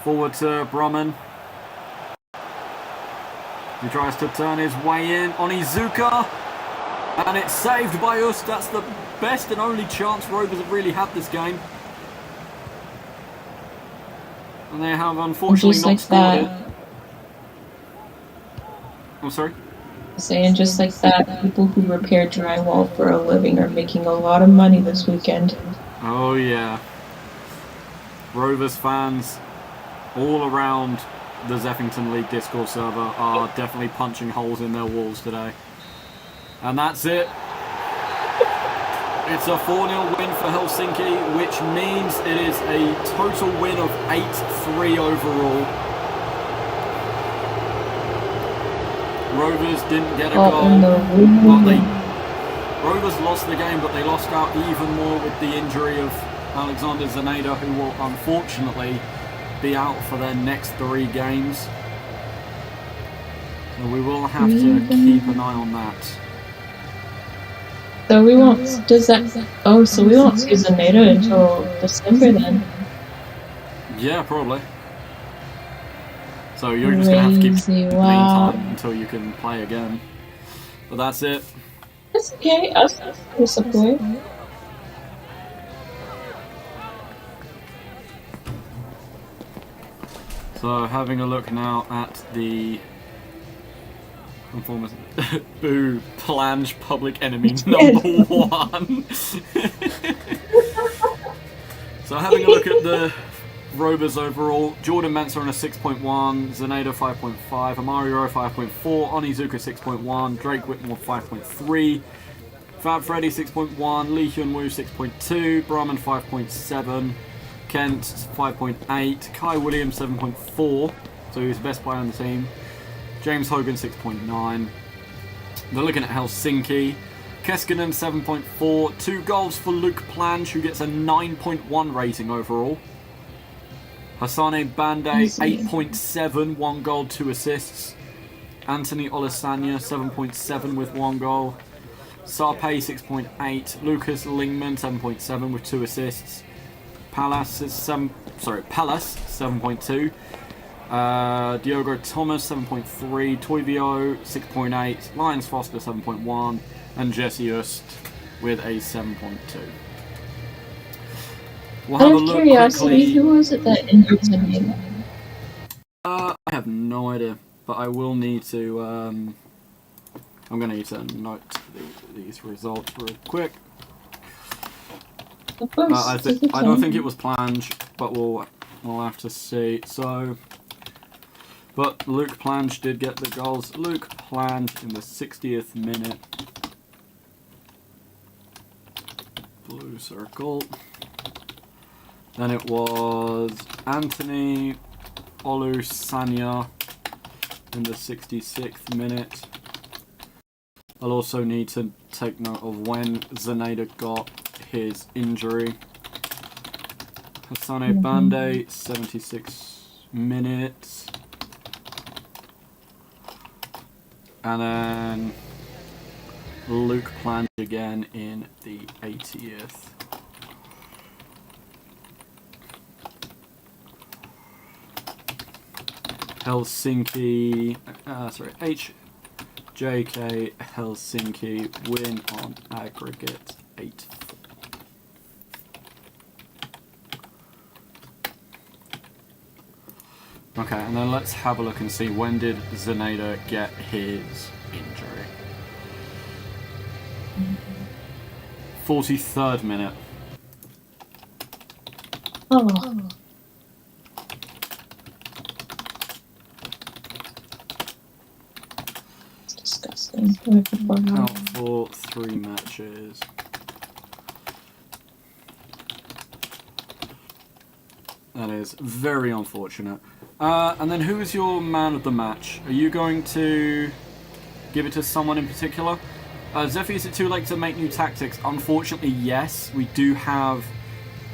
Forward to Brumman. He tries to turn his way in. Onizuka. And it's saved by us. That's the best and only chance Rovers have really had this game. And they have unfortunately not scored it. I'm sorry? Saying just like that, people who repair drywall for a living are making a lot of money this weekend. Oh yeah. Rovers fans all around the Zeffington League Discord server are definitely punching holes in their walls today. And that's it. It's a 4-0 win for Helsinki, which means it is a total win of 8-3 overall. Rovers didn't get a goal. Rovers lost the game, but they lost out even more with the injury of Alexander Zeneda, who will unfortunately be out for their next 3 games. So we will have to keep an eye on that. So we won't. So we won't see Zeneda until December then. Yeah, probably. So you're just going to have to keep in the meantime until you can play again. But that's it. That's okay. I'll support. So having a look now at the Boo Plange Public Enemy number 1. So having a look at the Rovers overall, Jordan Mensah on a 6.1, Zeneda 5.5, Amario 5.4, Onizuka 6.1, Drake Whitmore 5.3, Fab Freddy 6.1, Lee Hyun Woo 6.2, Brahman 5.7, Kent 5.8, Kai Williams 7.4, so he's the best player on the team, James Hogan 6.9. They're looking at Helsinki. Keskinen 7.4, 2 goals for Luke Plange, who gets a 9.1 rating overall. Hassane Bande 8.7, 1 goal, 2 assists. Anthony Olasanya 7.7 with 1 goal. Sarpe 6.8, Lucas Lingman 7.7 with 2 assists. Palace 7.2. Diogo Thomas 7.3, Toivio 6.8, Lions Foster 7.1, and Jesse Ust with a 7.2. We'll have a look quickly. Who was it that injured Zeneda? I have no idea, but I will need to. I'm going to need to note these results real quick. Of course. I don't think it was Plange, but we'll have to see. So. But Luke Plange did get the goals. Luke Plange in the 60th minute. Blue circle. Then it was Anthony Olusanya in the 66th minute. I'll also need to take note of when Zeneda got his injury. Hassane Bande, 76 minutes. And then Luke Plange again in the 80th. Helsinki, HJK Helsinki win on aggregate 8. Okay, and then let's have a look and see when did Zeneda get his injury. 43rd minute. Oh. It's disgusting. Out for 3 matches. That is very unfortunate. And then who is your man of the match? Are you going to give it to someone in particular? Zephy, is it too late to make new tactics? Unfortunately, yes. We do have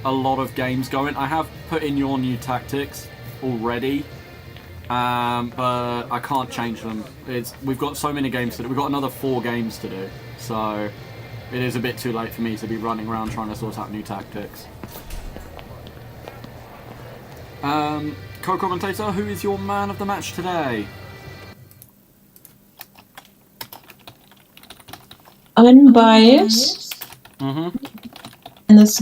a lot of games going. I have put in your new tactics already, but I can't change them. We've got so many games to do. We've got another 4 games to do, so it is a bit too late for me to be running around trying to sort out new tactics. Co-commentator, who is your man of the match today? Unbiased. Mm-hmm. And this,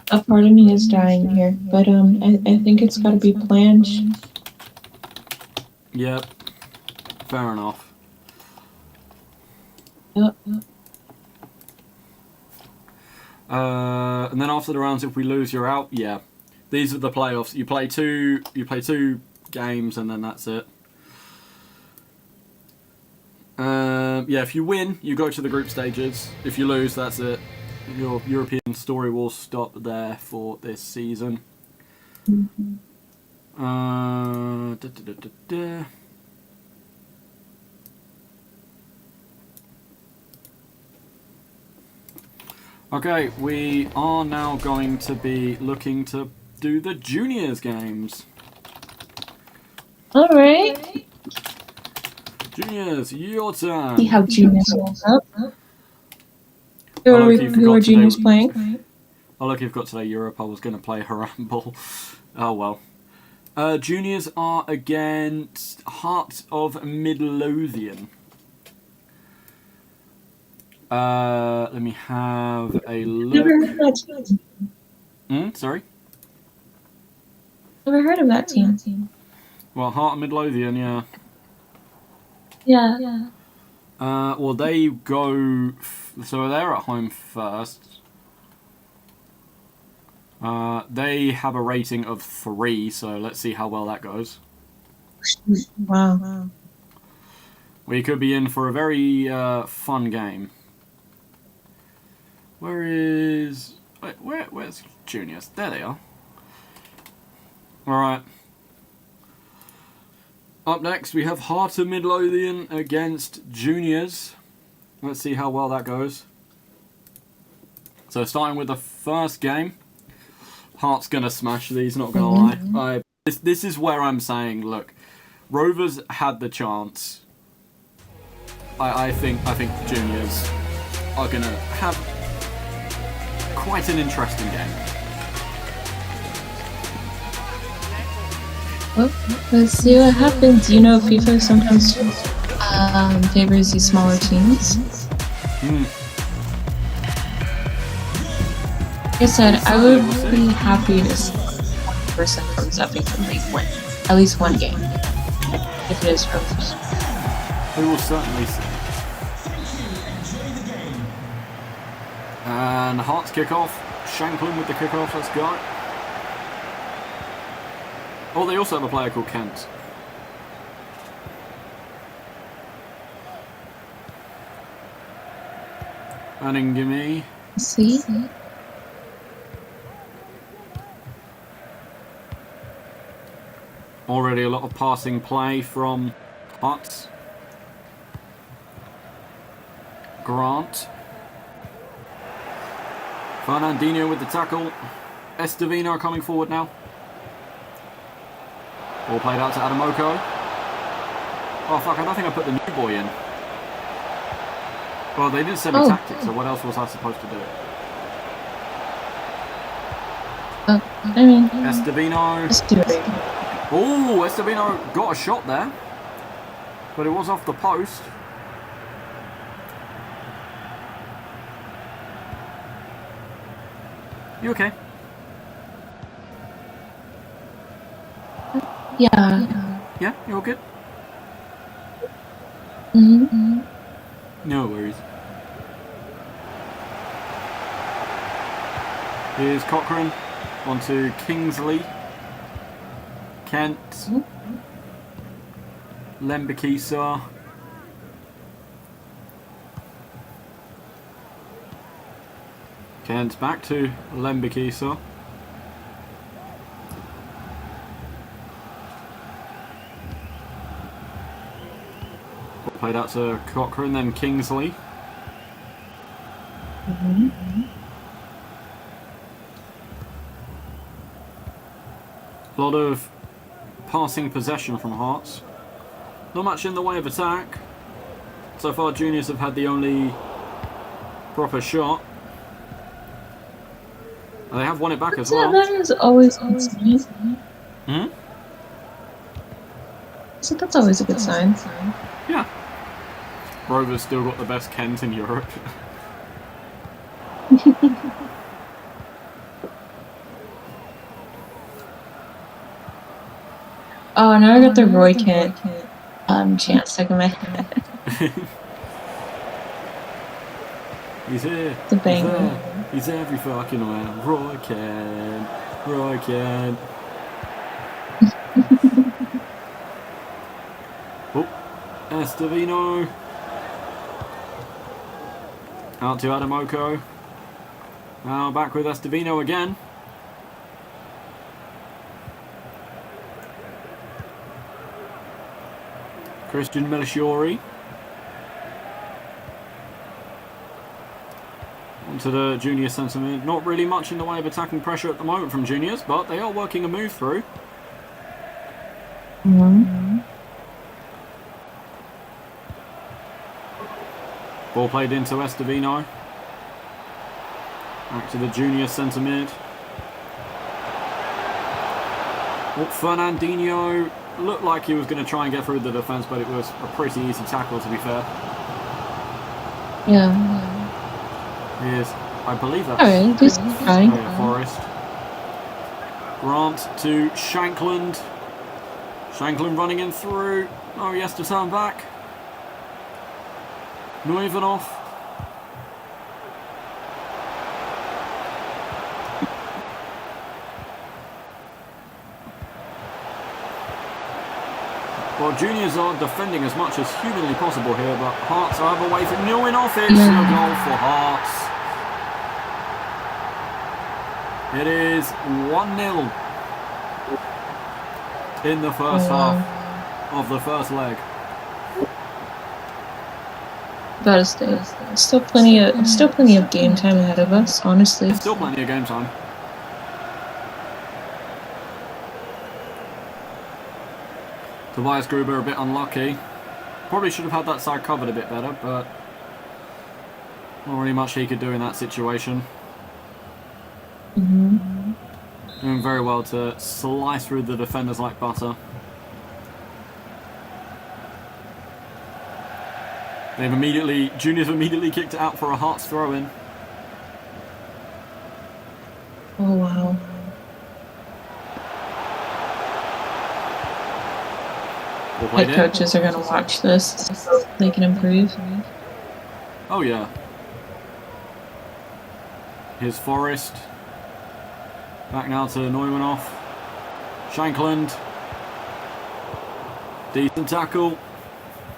a part of me is dying here, but I think it's got to be planned. Yep. Fair enough. Yep. And then after the rounds, if we lose, you're out. Yeah. These are the playoffs. You play two games, and then that's it. Yeah, if you win, you go to the group stages. If you lose, that's it. Your European story will stop there for this season. Okay, we are now going to be looking to do the juniors games. Alright. Juniors, your turn. See how juniors holds up. Who are juniors playing? Oh, look, you've got today Europe. I was going to play Haramble. Oh, well. Juniors are against Heart of Midlothian. Let me have a look. Never heard of that team. Sorry? Never heard of that team. Well, Heart of Midlothian, yeah. Yeah. Well, they go... So they're at home first. They have a rating of 3, so let's see how well that goes. Wow. We could be in for a very fun game. Where's juniors? There they are. Alright. Up next, we have Heart of Midlothian against juniors. Let's see how well that goes. So starting with the first game. Heart's gonna smash these, not gonna lie. This is where I'm saying, look, Rovers had the chance. I think juniors are gonna have quite an interesting game. Well, let's see what happens. You know, FIFA sometimes favors these smaller teams. Like I said, I would be happy to see one person from Zeffington League win at least one game, if it is Rovers. We will certainly see. And Hearts kickoff. Shanklin with the kickoff. Let's go. Oh, they also have a player called Kent. Running gimme. See? Already a lot of passing play from Hearts. Grant. Fernandinho with the tackle. Estevino coming forward now. Ball played out to Adamoko. Oh fuck, I don't think I put the new boy in. Well, they didn't send me tactics, so what else was I supposed to do? Estevino. Oh, Estevino got a shot there. But it was off the post. You okay? Yeah. Yeah, you all good? Mm-hmm. No worries. Here's Cochrane. On to Kingsley. Kent. Lembikisa. Kent back to Lembikisa. Played out to Cochrane, then Kingsley. A lot of passing possession from Hearts. Not much in the way of attack. So far, Juniors have had the only proper shot. And they have won it back as well. That is always a good sign. So that's always a good sign. Yeah. Rover's still got the best Kent in Europe. Oh, now I got the Roy Kent chant stuck in my head. He's here. It's a banger. He's every fucking where. Roy Kent. Roy Kent. Oh, Estevino. Out to Adamoko. Now back with Estevino again. Christian Melchiori. Onto the junior centre mid. Not really much in the way of attacking pressure at the moment from juniors, but they are working a move through. Ball played into Estevino. Back to the junior centre mid. Oh, Fernandinho looked like he was going to try and get through the defence, but it was a pretty easy tackle, to be fair. Yeah. Here's, I believe that's... Alright, just trying. Forest. Grant to Shankland. Shankland running in through. Oh, he has to turn back. Neuvenhoff. Well, juniors are defending as much as humanly possible here, but Hearts are away from Neuvenhoff. It's a goal for Hearts. It is 1-0 in the first half of the first leg. Gotta stay. Still plenty of game time ahead of us, honestly. Still plenty of game time. Tobias Gruber a bit unlucky. Probably should have had that side covered a bit better, but not really much he could do in that situation. Doing very well to slice through the defenders like butter. Juniors immediately kicked it out for a Hearts throw-in. Oh wow. Head coaches are going to watch this so they can improve. Oh yeah. Here's Forest. Back now to Neumannoff. Shankland. Decent tackle.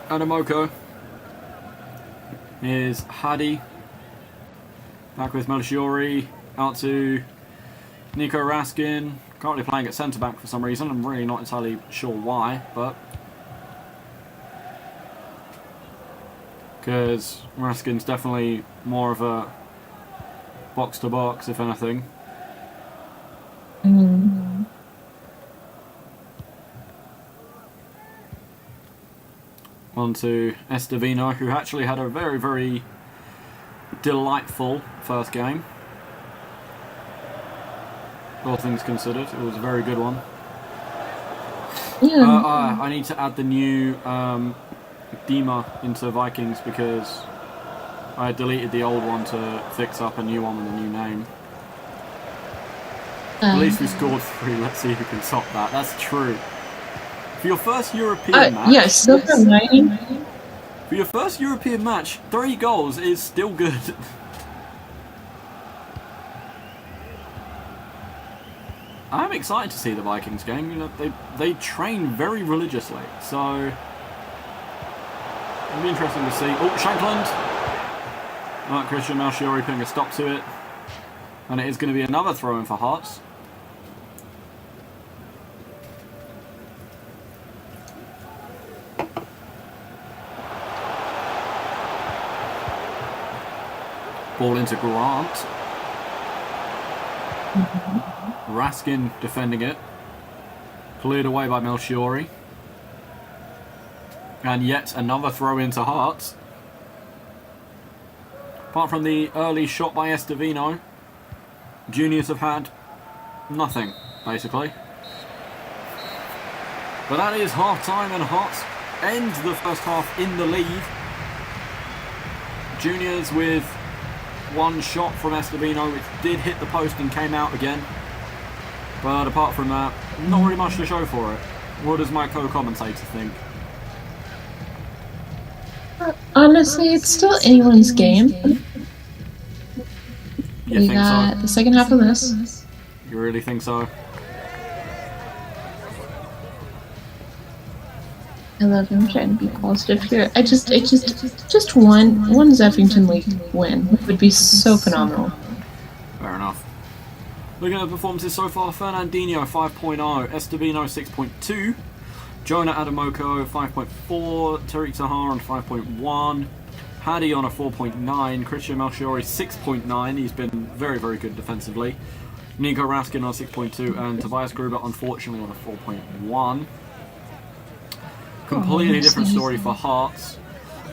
Adamoko. Here's Hadi. Back with Melchiori. Out to Nico Raskin. Currently playing at centre back for some reason. I'm really not entirely sure why, but because Raskin's definitely more of a box to box, if anything. On to Estevino, who actually had a very, very delightful first game. All things considered, it was a very good one. Yeah. I need to add the new Dima into Vikings because I deleted the old one to fix up a new one with a new name. At least we scored 3. Let's see who can top that. That's true. For your first European match... Yeah, still reminding. For your first European match, 3 goals is still good. I'm excited to see the Vikings game. You know, they train very religiously, so it'll be interesting to see. Oh, Shankland! Right, Christian Malchiori putting a stop to it, and it is going to be another throw-in for Hearts. Ball into Grant. Raskin defending it. Cleared away by Malchiori. And yet another throw into Hearts. Apart from the early shot by Estevino, juniors have had nothing, basically. But that is half-time, and Hearts end the first half in the lead. Juniors with one shot from Estevino, which did hit the post and came out again. But apart from that, not really much to show for it. What does my co-commentator think? Honestly, it's still anyone's game. You We think got so? the second half of this. You really think so? I love him trying to be positive here. Just one Zeffington League win would be so phenomenal. Fair enough. Looking at the performances so far, Fernandinho 5.0, Estevino 6.2, Jonah Adamoko 5.4, Tariq Tahar on 5.1, Hadi on a 4.9, Christian Malchiori 6.9, he's been very, very good defensively, Nico Raskin on 6.2, and Tobias Gruber unfortunately on a 4.1. Completely different story for Hearts.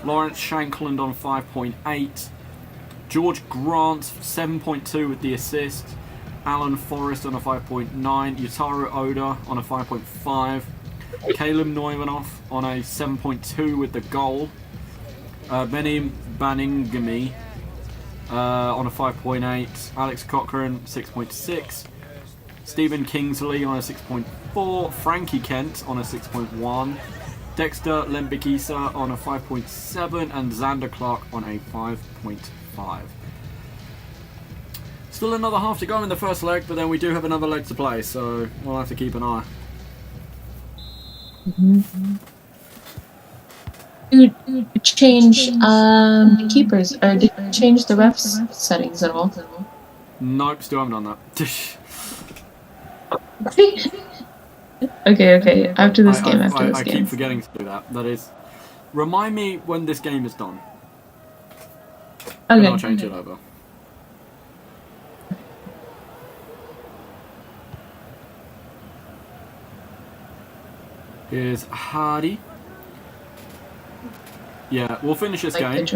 Lawrence Shankland on 5.8, George Grant 7.2 with the assist, Alan Forrest on a 5.9, Yutaru Oda on a 5.5, Caleb Neumannoff on a 7.2 with the goal, Benny Baningami on a 5.8, Alex Cochran 6.6, Stephen Kingsley on a 6.4, Frankie Kent on a 6.1, Dexter Lembikisa on a 5.7, and Xander Clark on a 5.5. Still another half to go in the first leg, but then we do have another leg to play, so we'll have to keep an eye. Did you change keepers, or did you change the refs settings at all? Nope, still haven't done that. Okay. After this game. I keep forgetting to do that. That is, remind me when this game is done. And I'll change it over. Here's Hardy. Yeah, we'll finish this game.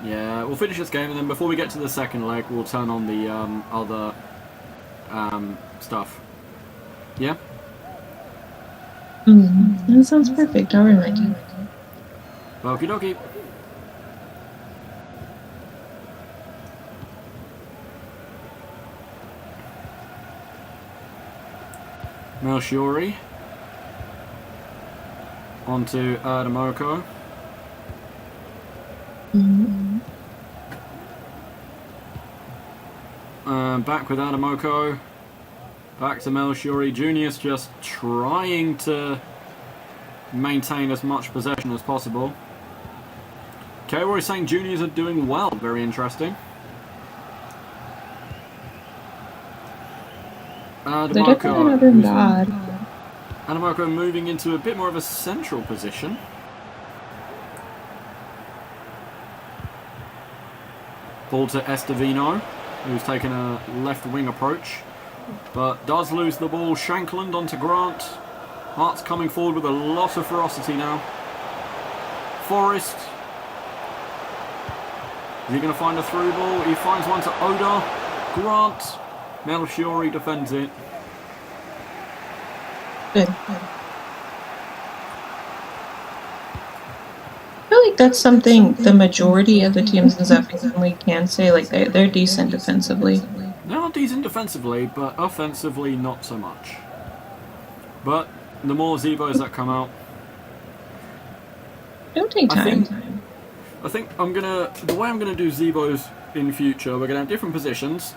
Yeah, we'll finish this game, and then before we get to the second leg, we'll turn on the other stuff. Yeah? That sounds perfect. I'll remind you. Okie dokie. Malchiori. Onto Adamoko. Back with Adamoko. Back to Malchiori. Junior's just trying to maintain as much possession as possible. K-Roy saying juniors are doing well. Very interesting. They're definitely not doing bad. Adamoko moving into a bit more of a central position. Ball to Estevino, who's taken a left wing approach, but does lose the ball. Shankland onto Grant. Hearts coming forward with a lot of ferocity now. Forrest. Is he going to find a through ball? He finds one to Oda. Grant. Malchiori defends it. Good. I feel like that's something the majority of the teams in Zeffington League can say. Like they're decent defensively. They are decent defensively, but offensively not so much. But the more Zevos that come out, It'll take time. I think the way I'm gonna do Zevos in future, we're gonna have different positions,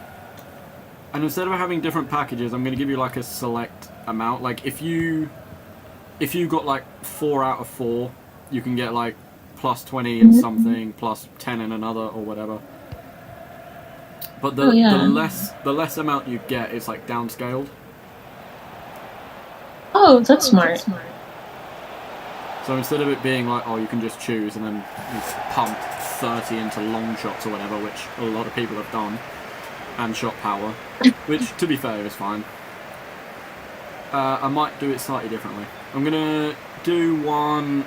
and instead of having different packages, I'm gonna give you like a select amount. Like if you got like 4 out of 4, you can get like plus 20 in something, plus 10 in another, or whatever. But the less amount you get, it's like downscaled. Oh, that's smart. So instead of it being like, oh, you can just choose and then you pump 30 into long shots or whatever, which a lot of people have done, and shot power, which, to be fair, is fine. I might do it slightly differently. I'm going to do one...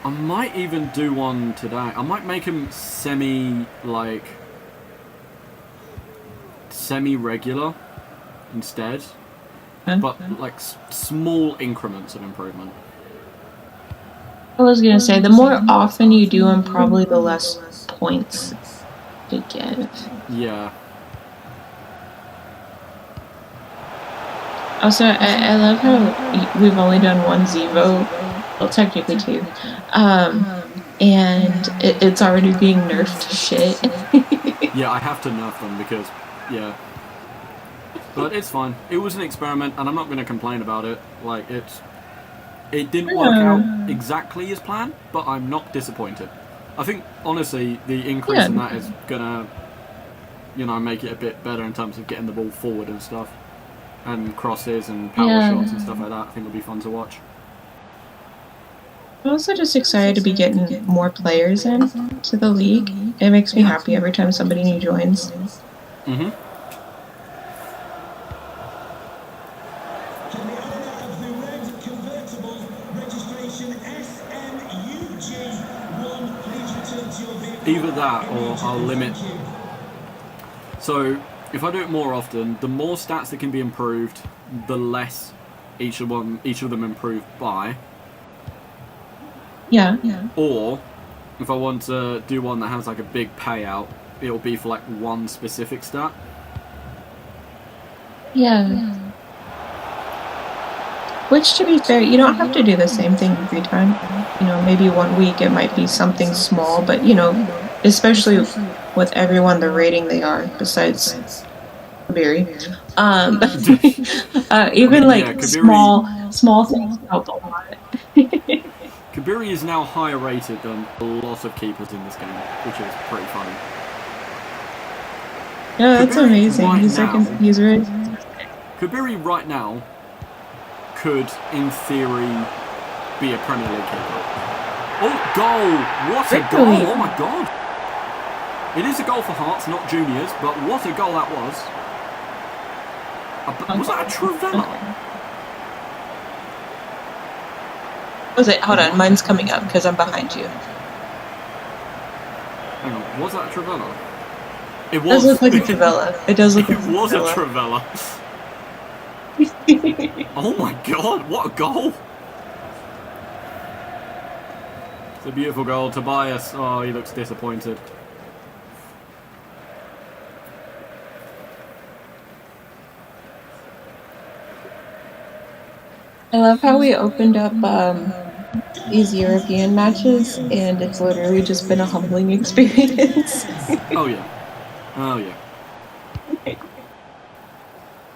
I might even do one today. I might make him semi-regular instead. But, like, small increments of improvement. I was going to say, the more often you do them, probably the less points you get. Yeah. Also, I love how we've only done one Zevo, well, technically 2, and it's already being nerfed to shit. Yeah, I have to nerf them because, yeah. But it's fine. It was an experiment, and I'm not going to complain about it. Like, it didn't work out exactly as planned, but I'm not disappointed. I think, honestly, the increase in that is going to, you know, make it a bit better in terms of getting the ball forward and stuff. And crosses and power shots and stuff like that. I think it'll be fun to watch. I'm also just excited to be getting more players in to the league. It makes me happy every time somebody new joins. Mm-hmm. Either that or I'll limit. So if I do it more often, the more stats that can be improved, the less each of them improved by. Yeah. Or if I want to do one that has like a big payout, it'll be for like one specific stat. Yeah. Which, to be fair, you don't have to do the same thing every time. You know, maybe one week it might be something small, but, you know, especially with everyone the rating they are, besides Kabiri. Even like Kabiri, small things help a lot. Kabiri is now higher rated than a lot of keepers in this game, which is pretty funny. Yeah, that's Kabiri amazing. He's right. Kabiri right now could, in theory, be a Premier League keeper. Oh, goal! What a goal! Oh my god! It is a goal for Hearts, not juniors, but what a goal that was. Was that a Trivela? Was it? Hold on, mine's coming up because I'm behind you. Hang on, was that a Trivela? It does look like a Trivela. It does look like a Trivela. Oh my god, what a goal! It's a beautiful goal. Tobias, oh, he looks disappointed. I love how we opened up these European matches, and it's literally just been a humbling experience. Oh yeah. Oh yeah.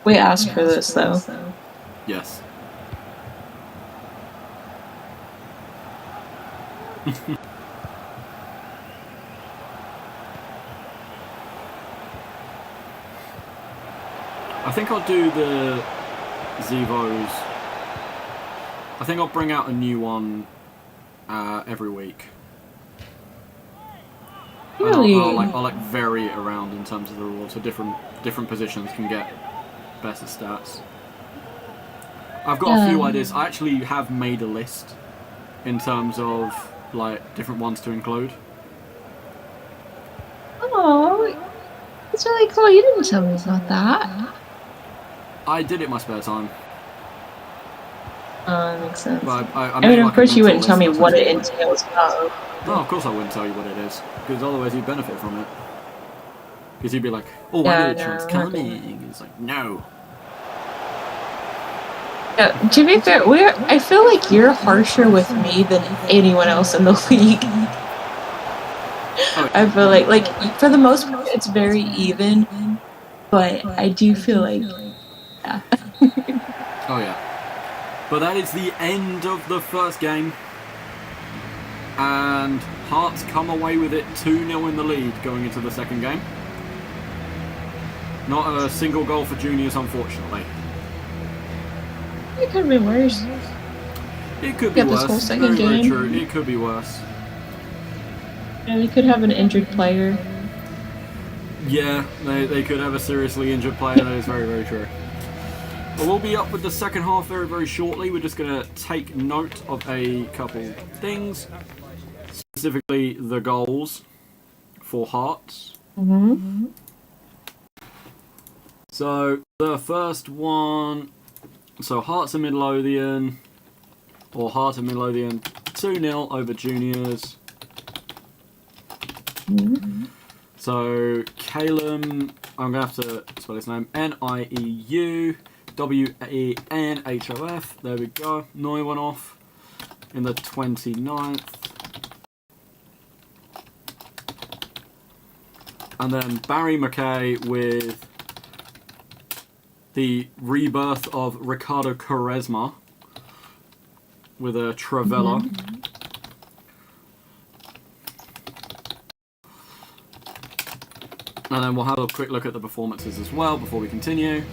We asked for this, though. Yes. I think I'll do the Zevos. I think I'll bring out a new one every week. Really? I'll vary it around in terms of the rules, so different positions can get better stats. I've got a few ideas. I actually have made a list in terms of like different ones to include. Oh, it's really cool. You didn't tell me about that. I did it in my spare time. That makes sense. But I mean, of course you wouldn't tell me what it entails. No, of course I wouldn't tell you what it is, because otherwise you'd benefit from it. Because you'd be like, oh, I know which one's coming. It's like, no. To be fair, I feel like you're harsher with me than anyone else in the league. Oh, I feel like for the most part, it's very even, but I do feel like, yeah. oh yeah. But that is the end of the first game. And Hearts come away with it 2-0 in the lead going into the second game. Not a single goal for juniors, unfortunately. It could have been worse. It could be worse. This whole second Very game. true. It could be worse. Yeah, we could have an injured player. Yeah, they could have a seriously injured player. That is very, very true. But we'll be up with the second half very, very shortly. We're just going to take note of a couple things. Specifically, the goals for Hearts. Mm-hmm. So, the first one... So, Hearts and Midlothian... Or Heart and Midlothian 2-0 over juniors. Mm-hmm. So, Calum... I'm going to have to spell his name. Nieuwenhof. There we go. Neuwenhof in the 29th. And then Barry McKay with the rebirth of Ricardo Quaresma with a Travella. Mm-hmm. And then we'll have a quick look at the performances as well before we continue.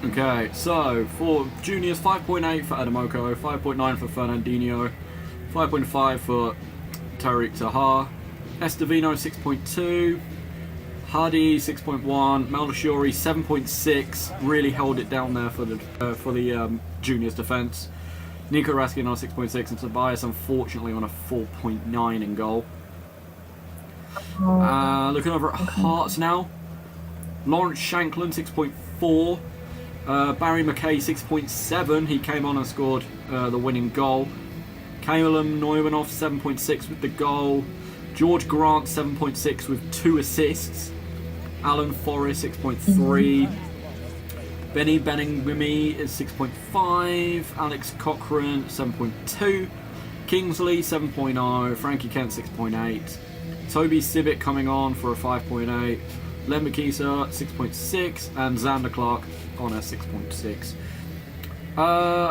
Okay, so for juniors, 5.8 for Adamoko, 5.9 for Fernandinho, 5.5 for Tariq Tahar, Estevino 6.2, Hardy 6.1, Maldashuri 7.6, really held it down there for the juniors defence. Nico Raskin on 6.6 and Tobias unfortunately on a 4.9 in goal. Looking over at Hearts now, Lawrence Shanklin 6.4, Barry McKay 6.7, he came on and scored the winning goal. Calum Neuwenhof 7.6 with the goal. George Grant 7.6 with 2 assists. Alan Forrest 6.3. Benny Benningham is 6.5. Alex Cochran 7.2. Kingsley 7.0. Frankie Kent 6.8. Toby Sibic coming on for a 5.8. Len McKeeser 6.6. And Xander Clark on a 6.6.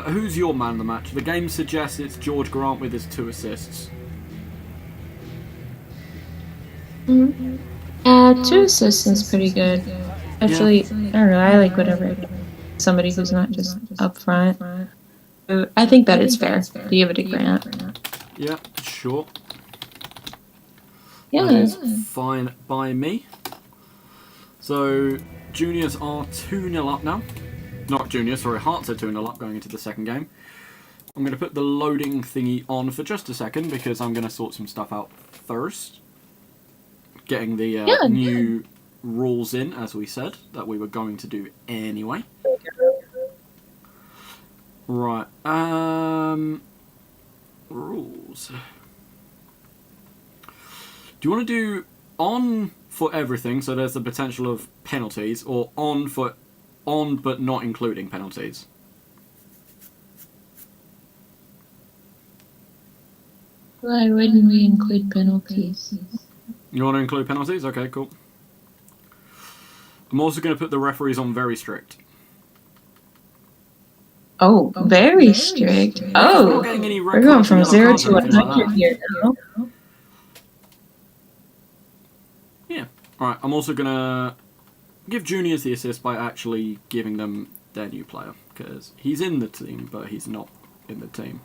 Who's your man of the match? The game suggests it's George Grant with his 2 assists. 2 assists is pretty good. Actually, yeah. I don't know. I like whatever. Somebody who's not just up front. I think that is fair to give it to Grant. Yeah, sure. Yeah. That is fine by me. So, juniors are 2-0 up now. Not juniors, sorry, Hearts are 2-0 up going into the second game. I'm going to put the loading thingy on for just a second because I'm going to sort some stuff out first. Getting the new rules in, as we said, that we were going to do anyway. Right, rules. Do you want to do on for everything, so there's the potential of penalties, or on but not including penalties? Why wouldn't we include penalties? You want to include penalties? Okay, cool. I'm also going to put the referees on very strict. Oh, very strict. Oh, we're not getting any red we're going cards from and yellow 0 cards to or anything 100 like here now. Yeah. Alright, I'm also going to give juniors the assist by actually giving them their new player, because he's in the team, but he's not in the team.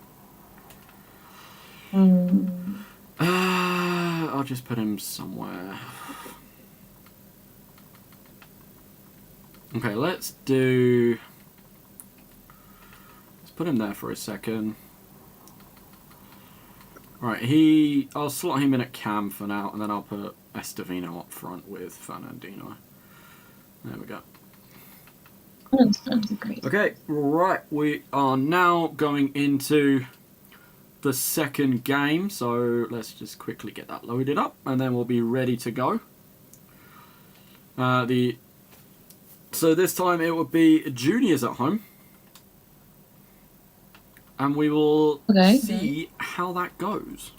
I'll just put him somewhere. Okay, let's put him there for a second. Right, I'll slot him in at cam for now, and then I'll put Estevino up front with Fernandino. There we go. Okay, right, we are now going into the second game, so let's just quickly get that loaded up, and then we'll be ready to go. The So this time it would be juniors at home. And we will see how that goes.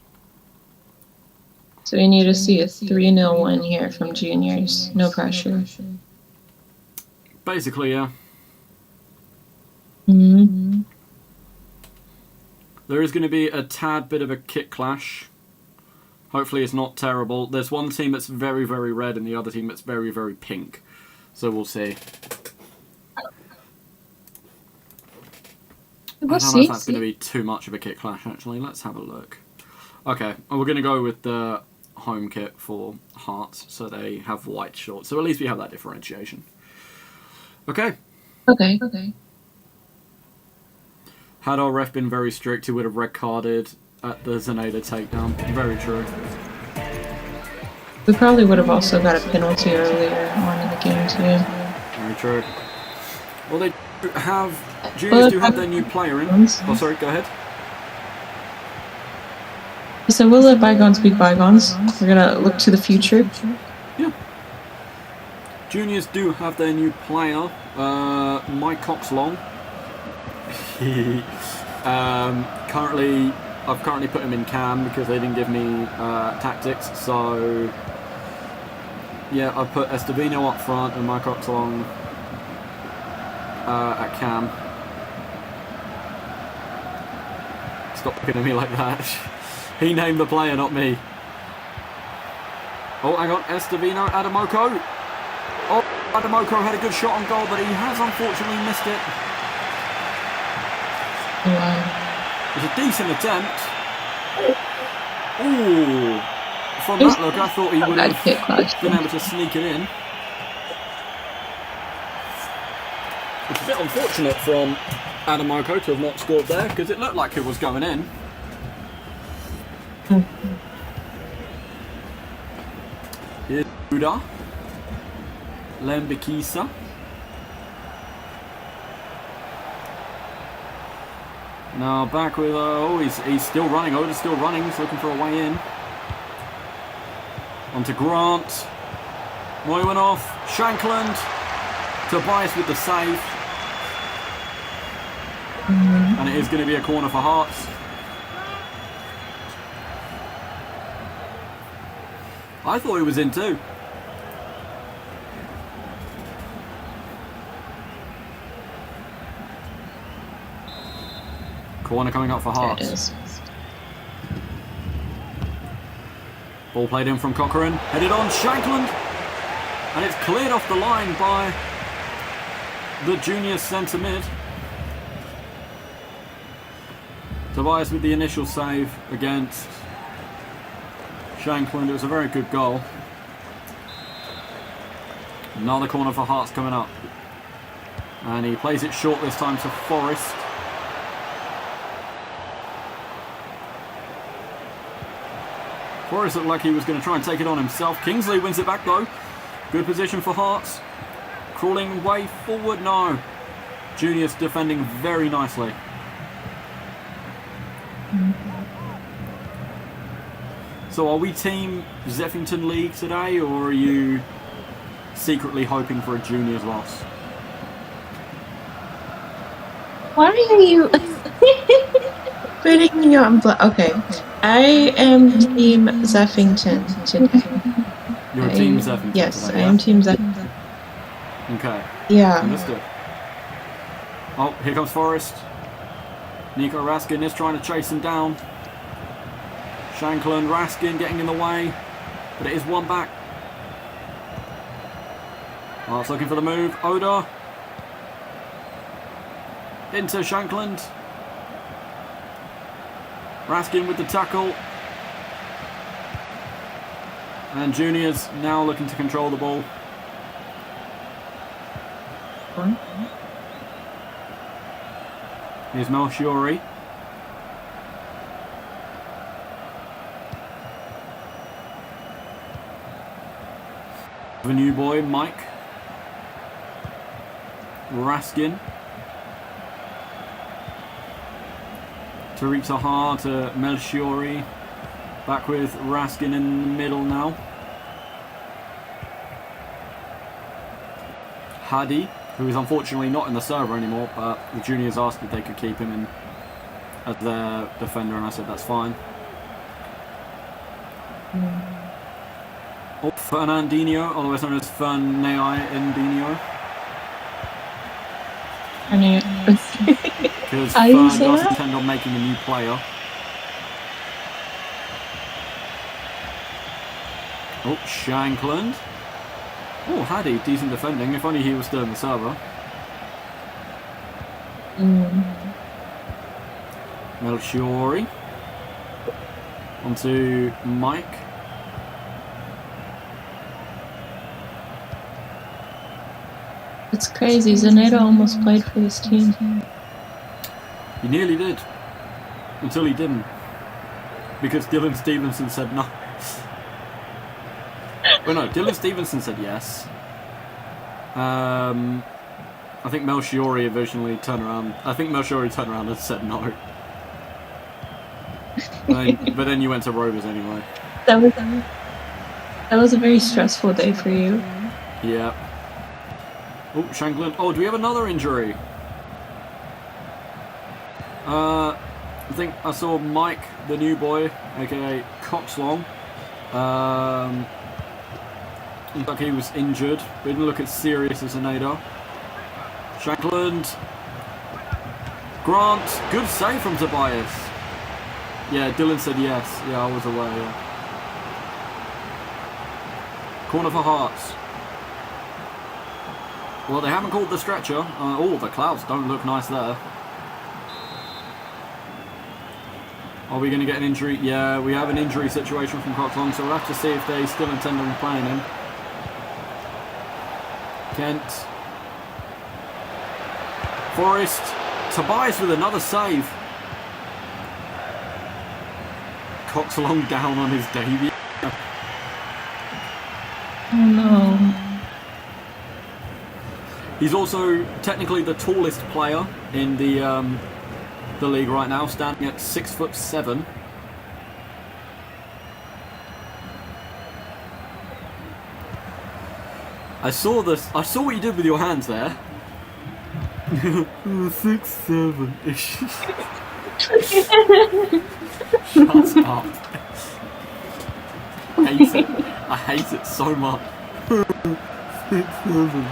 So we need to see a 3-0 win here from juniors. No pressure. Basically, yeah. Mm-hmm. There is going to be a tad bit of a kit clash. Hopefully it's not terrible. There's one team that's very, very red and the other team that's very, very pink. So we'll see. I don't know if that's going to be too much of a kit clash, actually. Let's have a look. Okay, well, we're going to go with the home kit for Hearts, so they have white shorts. So at least we have that differentiation. Okay. Okay. Had our ref been very strict, he would have red carded at the Zeneda takedown. Very true. We probably would have also got a penalty earlier on in the game, too. Very true. Well, they do have... Juniors do have their new player in. Oh, sorry, go ahead. So we'll let bygones be bygones. We're gonna look to the future. Yeah. Juniors do have their new player, Mike Coxlong. I've currently put him in cam because they didn't give me tactics. So yeah, I put Estevino up front and Mike Coxlong at cam. Stop looking at me like that. He named the player, not me. Oh, hang on, Estevino, Adamoko. Oh, Adamoko had a good shot on goal, but he has unfortunately missed it. Wow. It was a decent attempt. Ooh. From that look, I thought he would have been able to sneak it in. It's a bit unfortunate from Adamoko to have not scored there, because it looked like it was going in. Here's Buda. Lembikisa. Now back with, he's still running. Oda's still running. He's looking for a way in. On to Grant. Moymanov. Shankland. Tobias with the save. And it is going to be a corner for Hearts. I thought he was in too. Corner coming up for Hearts. Ball played in from Cochrane. Headed on, Shankland. And it's cleared off the line by the junior centre mid. Tobias with the initial save against Shankland. It was a very good goal. Another corner for Hearts coming up. And he plays it short this time to Forrest. Forrest looked like he was going to try and take it on himself. Kingsley wins it back though. Good position for Hearts. Crawling way forward. No. Juniors defending very nicely. So are we team Zeffington League today, or are you secretly hoping for a juniors loss? Why are you putting me on? Okay, I am team Zeffington today. You're team Zeffington yes, today, I am team Zeffington. Okay. Yeah. Understood. Oh, here comes Forrest. Nico Raskin is trying to chase him down. Shankland, Raskin getting in the way, but it is one back. Hearts looking for the move. Oda. Into Shankland. Raskin with the tackle. And Juniors now looking to control the ball. Here's Malchiori. The new boy, Mike. Raskin. Tariq Sahar to Melchiori. Back with Raskin in the middle now. Hadi, who is unfortunately not in the server anymore, but the juniors asked if they could keep him in as their defender, and I said that's fine. Oh, Fernandinho, otherwise known as Fernandinho. Because Fern does intend on making a new player. Oh, Shankland. Oh, Hadi, decent defending. If only he was still in the server. Melchiori. Onto Mike. It's crazy. Zaneta almost played for this team. He nearly did. Until he didn't. Because Dylan Stevenson said no. Well, no, Dylan Stevenson said yes. I think Melchiori originally turned around. I think Melchiori turned around and said no. But then you went to Rovers anyway. That was a very stressful day for you. Yeah. Oh, Shankland. Oh, do we have another injury? I think I saw Mike, the new boy, aka Coxlong. Looked like he was injured, but didn't look as serious as Aneda. Shankland. Grant. Good save from Tobias. Yeah, Dylan said yes. Yeah, I was aware, yeah. Corner for Hearts. Well, they haven't called the stretcher. Oh, the clouds don't look nice there. Are we going to get an injury? Yeah, we have an injury situation from Coxlong, so we'll have to see if they still intend on playing him. Kent. Forrest. Tobias with another save. Coxlong down on his debut. Oh no. He's also technically the tallest player in the league right now, standing at 6'7". I saw this. I saw what you did with your hands there. 6'7". Shut up. I hate it. I hate it so much. 6'7".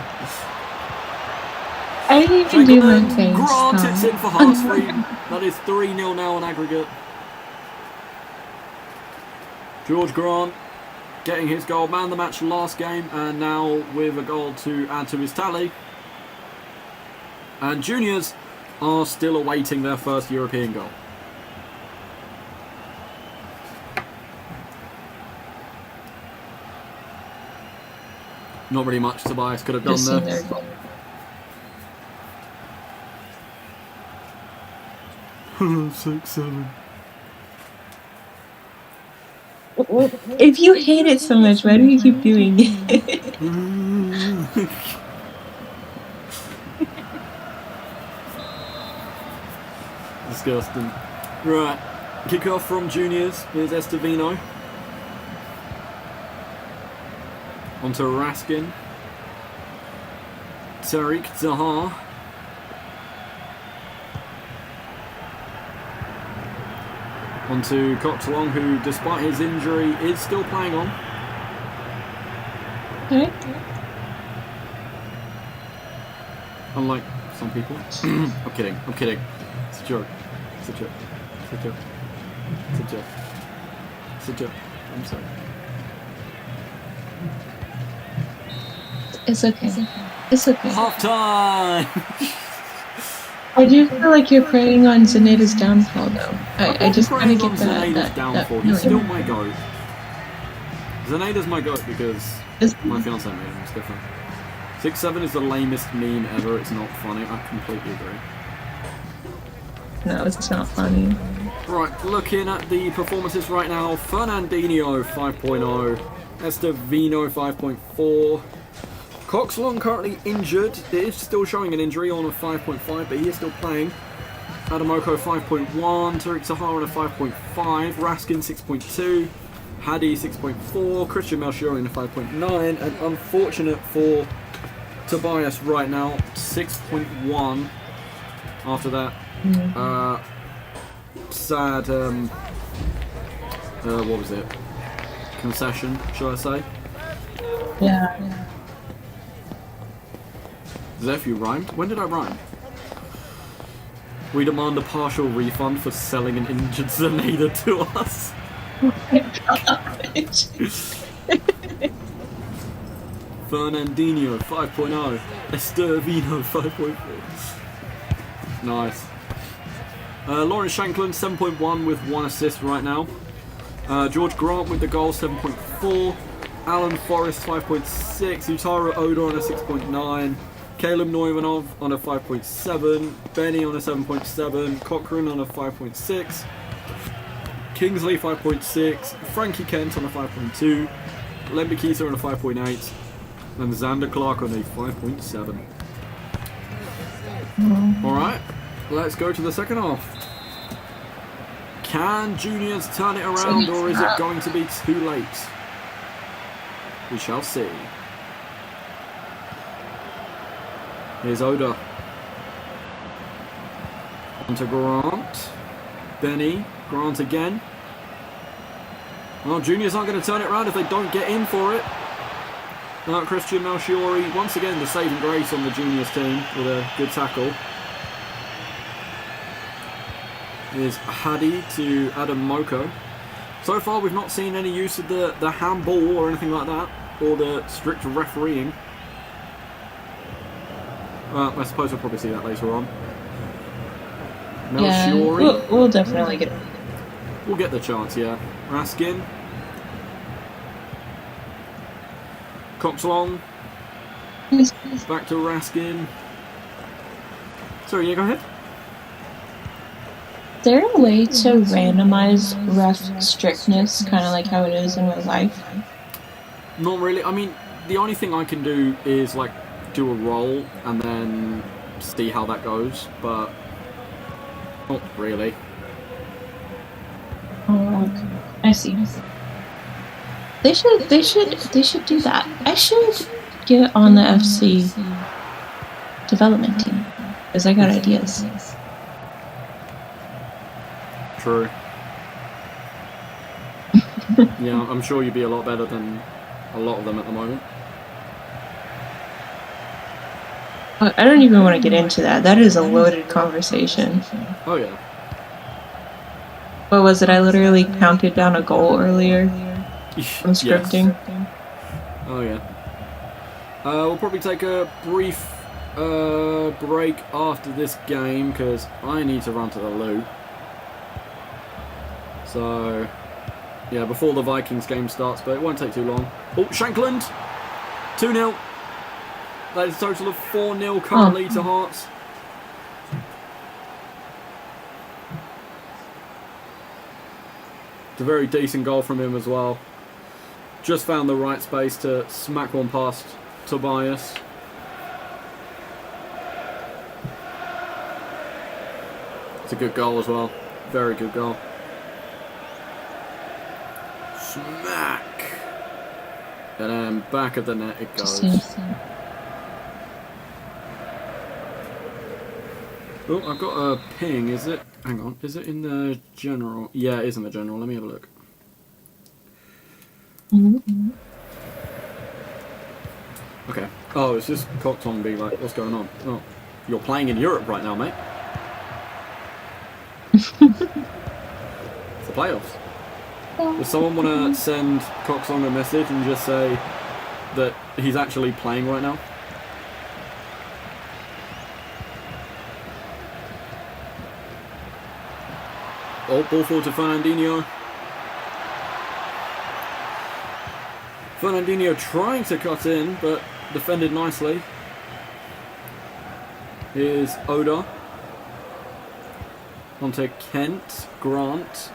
I didn't even do my face. Grant, it's in for Hearts 3. That is 3-0 now on aggregate. George Grant getting his goal, man of the match last game, and now with a goal to add to his tally. And juniors are still awaiting their first European goal. Not really much Tobias could have done there. 6'7". If you hate it so much, why do you keep doing it? Disgusting. Right, kick off from juniors. Here's Estevino. Onto Raskin. Tariq Zahar. Onto Coxlong, who, despite his injury, is still playing on. Okay. Unlike some people. I'm kidding. I'm kidding. It's a joke. It's a joke. It's a joke. It's a joke. It's a joke. I'm sorry. It's okay. It's okay. Half time. I do feel like you're preying on Zaneta's downfall, though. I just kind of get Zaneda's downfall. He's still my goat. Zaneda's my goat because my fiance made him. It's different. 6'7" is the lamest meme ever. It's not funny. I completely agree. No, it's not funny. Right, looking at the performances right now. Fernandinho 5.0, Estevino 5.4. Coxlong currently injured. It is still showing an injury on a 5.5, but he is still playing. Adamoko 5.1, Tariq Zahar on a 5.5, Raskin 6.2, Hadi 6.4, Christian Melchiori on a 5.9, and unfortunate for Tobias right now, 6.1 after that. Sad, what was it? Concession, shall I say? Yeah. Zeph, you rhymed? When did I rhyme? We demand a partial refund for selling an injured Zeneda to us. Fernandinho 5.0. Estervino 5.4. Nice. Lawrence Shanklin 7.1 with 1 assist right now. George Grant with the goal 7.4. Alan Forrest 5.6. Utara Oda on a 6.9. Caleb Neumanov on a 5.7. Benny on a 7.7. Cochrane on a 5.6. Kingsley 5.6. Frankie Kent on a 5.2. Lembikisa on a 5.8. And Xander Clark on a 5.7. Alright, let's go to the second half. Can juniors turn it around, or is it going to be too late? We shall see. Here's Oda. On to Grant. Benny. Grant again. Well, juniors aren't going to turn it around if they don't get in for it. Christian Malchiori, once again the saving grace on the juniors team with a good tackle. Here's Hadi to Adam Moko. So far we've not seen any use of the handball or anything like that, or the strict refereeing. I suppose we'll probably see that later on. Malchiori. Yeah, we'll definitely get it. We'll get the chance, yeah. Raskin. Coxlong. Back to Raskin. Sorry, yeah, go ahead. Is there a way to randomize ref strictness, kind of like how it is in real life? Not really. I mean, the only thing I can do is, like, do a roll and then see how that goes, but not really. Oh, okay. I see. They should do that. I should get on the FC development team because I got ideas. True. Yeah, I'm sure you'd be a lot better than a lot of them at the moment. I don't even want to get into that. That is a loaded conversation. Oh yeah. What was it? I literally counted down a goal earlier from scripting. Yes. Oh yeah. We'll probably take a brief break after this game because I need to run to the loo. So, yeah, before the Vikings game starts, but it won't take too long. Oh, Shankland! 2-0. That is a total of 4-0 currently to Hearts. It's a very decent goal from him as well. Just found the right space to smack one past Tobias. It's a good goal as well. Very good goal. Smack! And then back of the net it goes. Oh, I've got a ping, is it? Hang on, is it in the general? Yeah, it is in the general. Let me have a look. Okay. Oh, it's just Cockton being like, what's going on? Oh, you're playing in Europe right now, mate. It's the playoffs. Does someone want to send Coxon a message and just say that he's actually playing right now? Oh, ball forward to Fernandinho. Fernandinho trying to cut in, but defended nicely. Here's Oda. Onto Kent, Grant.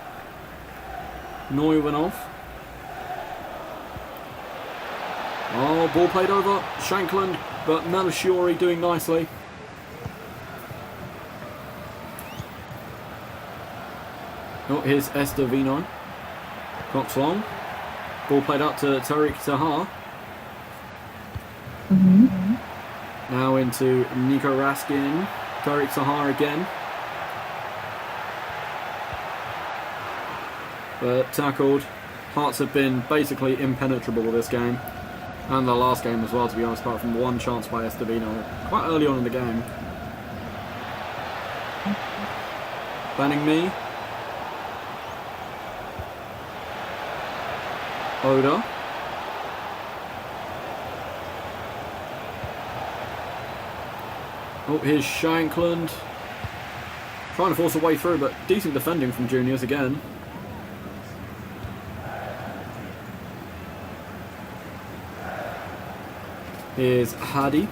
Neumanov. Oh, ball played over. Shankland, but Malchiori doing nicely. Oh, here's Estervino. Cox long. Ball played out to Tariq Tahar. Now into Nico Raskin. Tariq Sahar again. But tackled. Hearts have been basically impenetrable this game. And the last game as well, to be honest, apart from one chance by Estevino quite early on in the game. Banning me. Oda. Oh, here's Shankland. Trying to force a way through, but decent defending from Juniors again. Here's Hadi.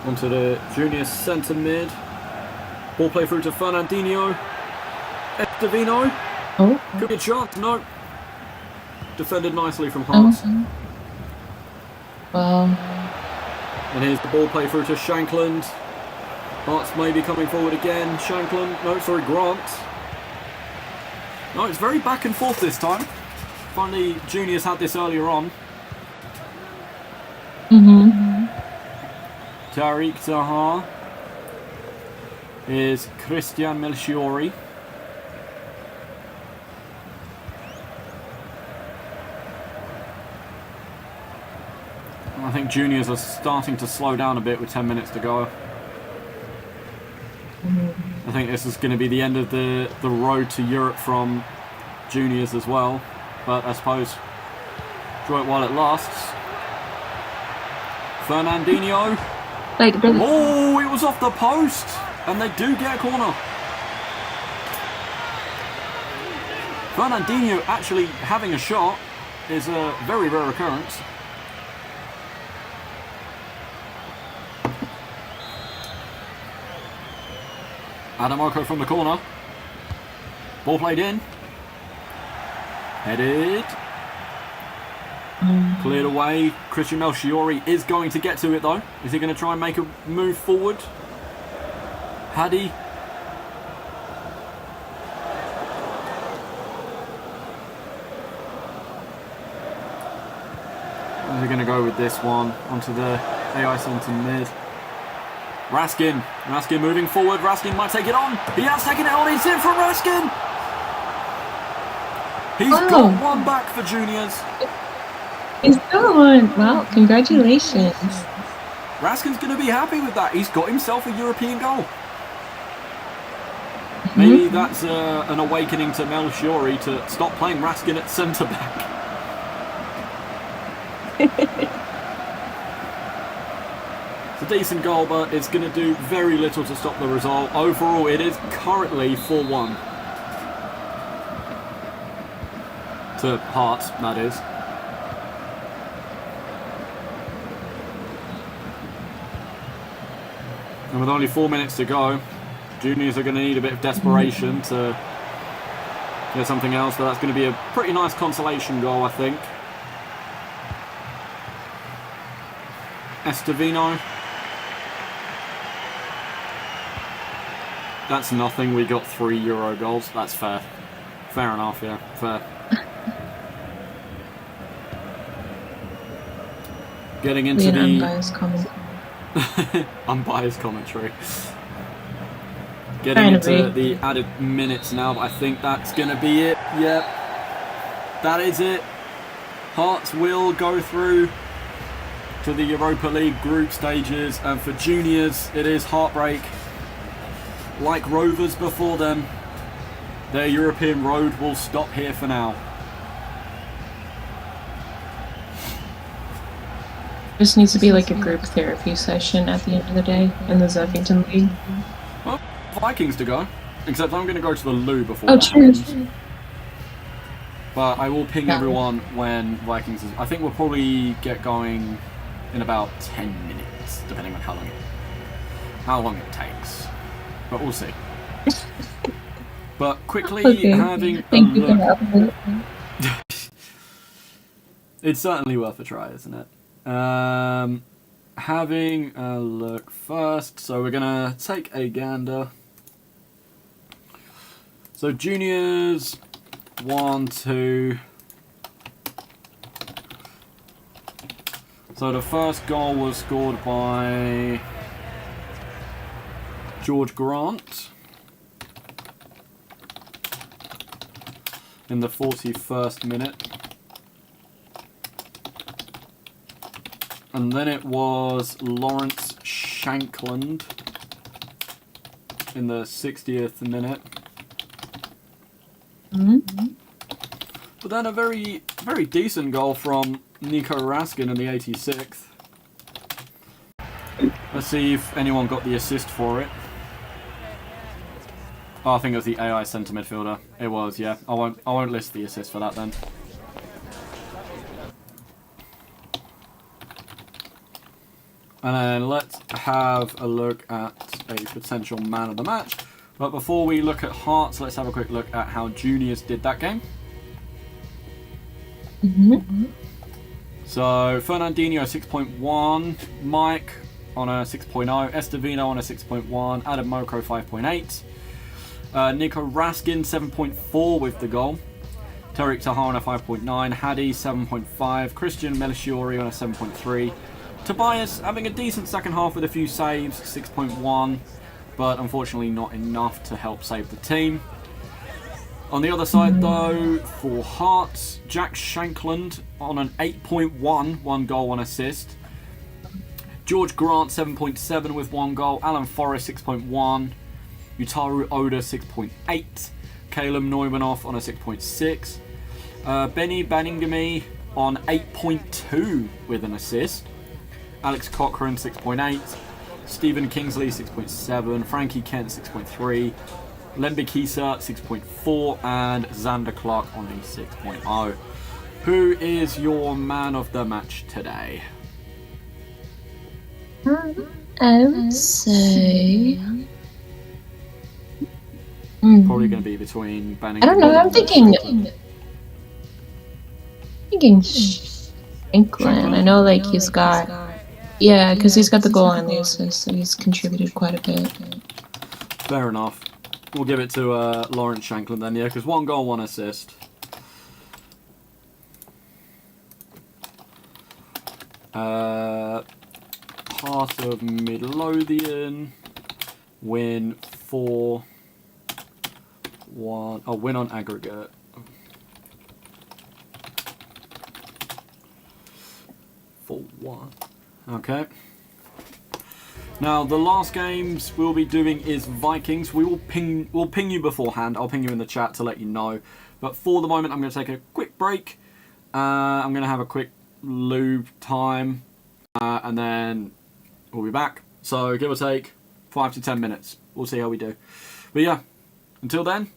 Onto the Junior centre mid. Ball play through to Fernandinho. Estevino. Oh. Could be a chance. No. Defended nicely from Hearts. Well. And here's the ball play through to Shankland. Hearts maybe coming forward again. Shankland. No, sorry, Grant. No, it's very back and forth this time. Finally, Juniors had this earlier on. Tariq Sahar. Is Christian Melchiori. I think Juniors are starting to slow down a bit with 10 minutes to go. I think this is going to be the end of the road to Europe from Juniors as well. But I suppose enjoy it while it lasts. Fernandinho. Oh, it was off the post. And they do get a corner. Fernandinho actually having a shot is a very rare occurrence. Adamoko from the corner. Ball played in. Headed. Cleared away. Christian Melchiori is going to get to it though. Is he going to try and make a move forward? Hadi. Where's he going to go with this one? Onto the AI centre mid. Raskin. Raskin moving forward. Raskin might take it on. He has taken it on. He's in from Raskin. He's got one back for Juniors. He's got one. Wow, congratulations. Raskin's going to be happy with that. He's got himself a European goal. Maybe that's an awakening to Melchiori to stop playing Raskin at centre-back. It's a decent goal, but it's going to do very little to stop the result. Overall, it is currently 4-1. To Hearts, that is. And with only 4 minutes to go, Juniors are going to need a bit of desperation to get something else, but that's going to be a pretty nice consolation goal, I think. Estevino. That's nothing. We got 3 Euro goals. That's fair. Fair enough, yeah. Fair. Getting into the unbiased commentary. Unbiased commentary. Getting into the added minutes now, but I think that's going to be it. Yep. That is it. Hearts will go through to the Europa League group stages, and for Juniors, it is heartbreak. Like Rovers before them, their European road will stop here for now. Just needs to be like a group therapy session at the end of the day in the Zeffington League. Well, Vikings to go, except I'm going to go to the loo before Oh, that true. happens. But I will ping everyone when Vikings is... I think we'll probably get going in about 10 minutes, depending on how long it takes. But we'll see. But quickly having Thank a you for look... helping. It's certainly worth a try, isn't it? Having a look first. So we're going to take a gander. So Juniors... 1, 2, So the first goal was scored by George Grant in the 41st minute. And then it was Lawrence Shankland in the 60th minute. Mm-hmm. But then a very, very decent goal from Nico Raskin in the 86th. Let's see if anyone got the assist for it. Oh, I think it was the AI centre midfielder. It was, yeah. I won't list the assist for that then. And then let's have a look at a potential man of the match. But before we look at Hearts, let's have a quick look at how Juniors did that game. Mm-hmm. So Fernandinho 6.1, Mike on a 6.0, Estevino on a 6.1, Adam Moko 5.8, Nico Raskin 7.4 with the goal, Tariq Tahar on a 5.9, Hadi 7.5, Christian Melishiori on a 7.3, Tobias having a decent second half with a few saves, 6.1, but unfortunately not enough to help save the team. On the other side though, for Hearts, Jack Shankland on an 8.1, 1 goal, 1 assist. George Grant 7.7 with 1 goal, Alan Forrest 6.1, Utaru Oda 6.8, Caleb Neumanoff on a 6.6, Benny Baningame on 8.2 with an assist, Alex Cochrane 6.8, Stephen Kingsley 6.7, Frankie Kent 6.3, Lembe Kisa 6.4 and Xander Clark on a 6.0. Who is your man of the match today? I would say... Probably going to be between Banning. I don't know, I'm thinking Shankland. I know like he's got... Yeah, because he's got the goal and the assist, so he's contributed quite a bit. Fair enough. We'll give it to Lawrence Shankland then, yeah, because 1 goal, 1 assist. Heart of Midlothian win 4-1. Oh, win on aggregate. For 1. Okay. Now the last games we'll be doing is Vikings. We'll ping you beforehand. I'll ping you in the chat to let you know. But for the moment, I'm going to take a quick break. I'm going to have a quick lube time, and then we'll be back. So give or take 5 to 10 minutes. We'll see how we do. But yeah, until then,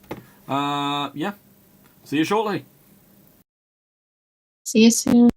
yeah, see you shortly. See you soon.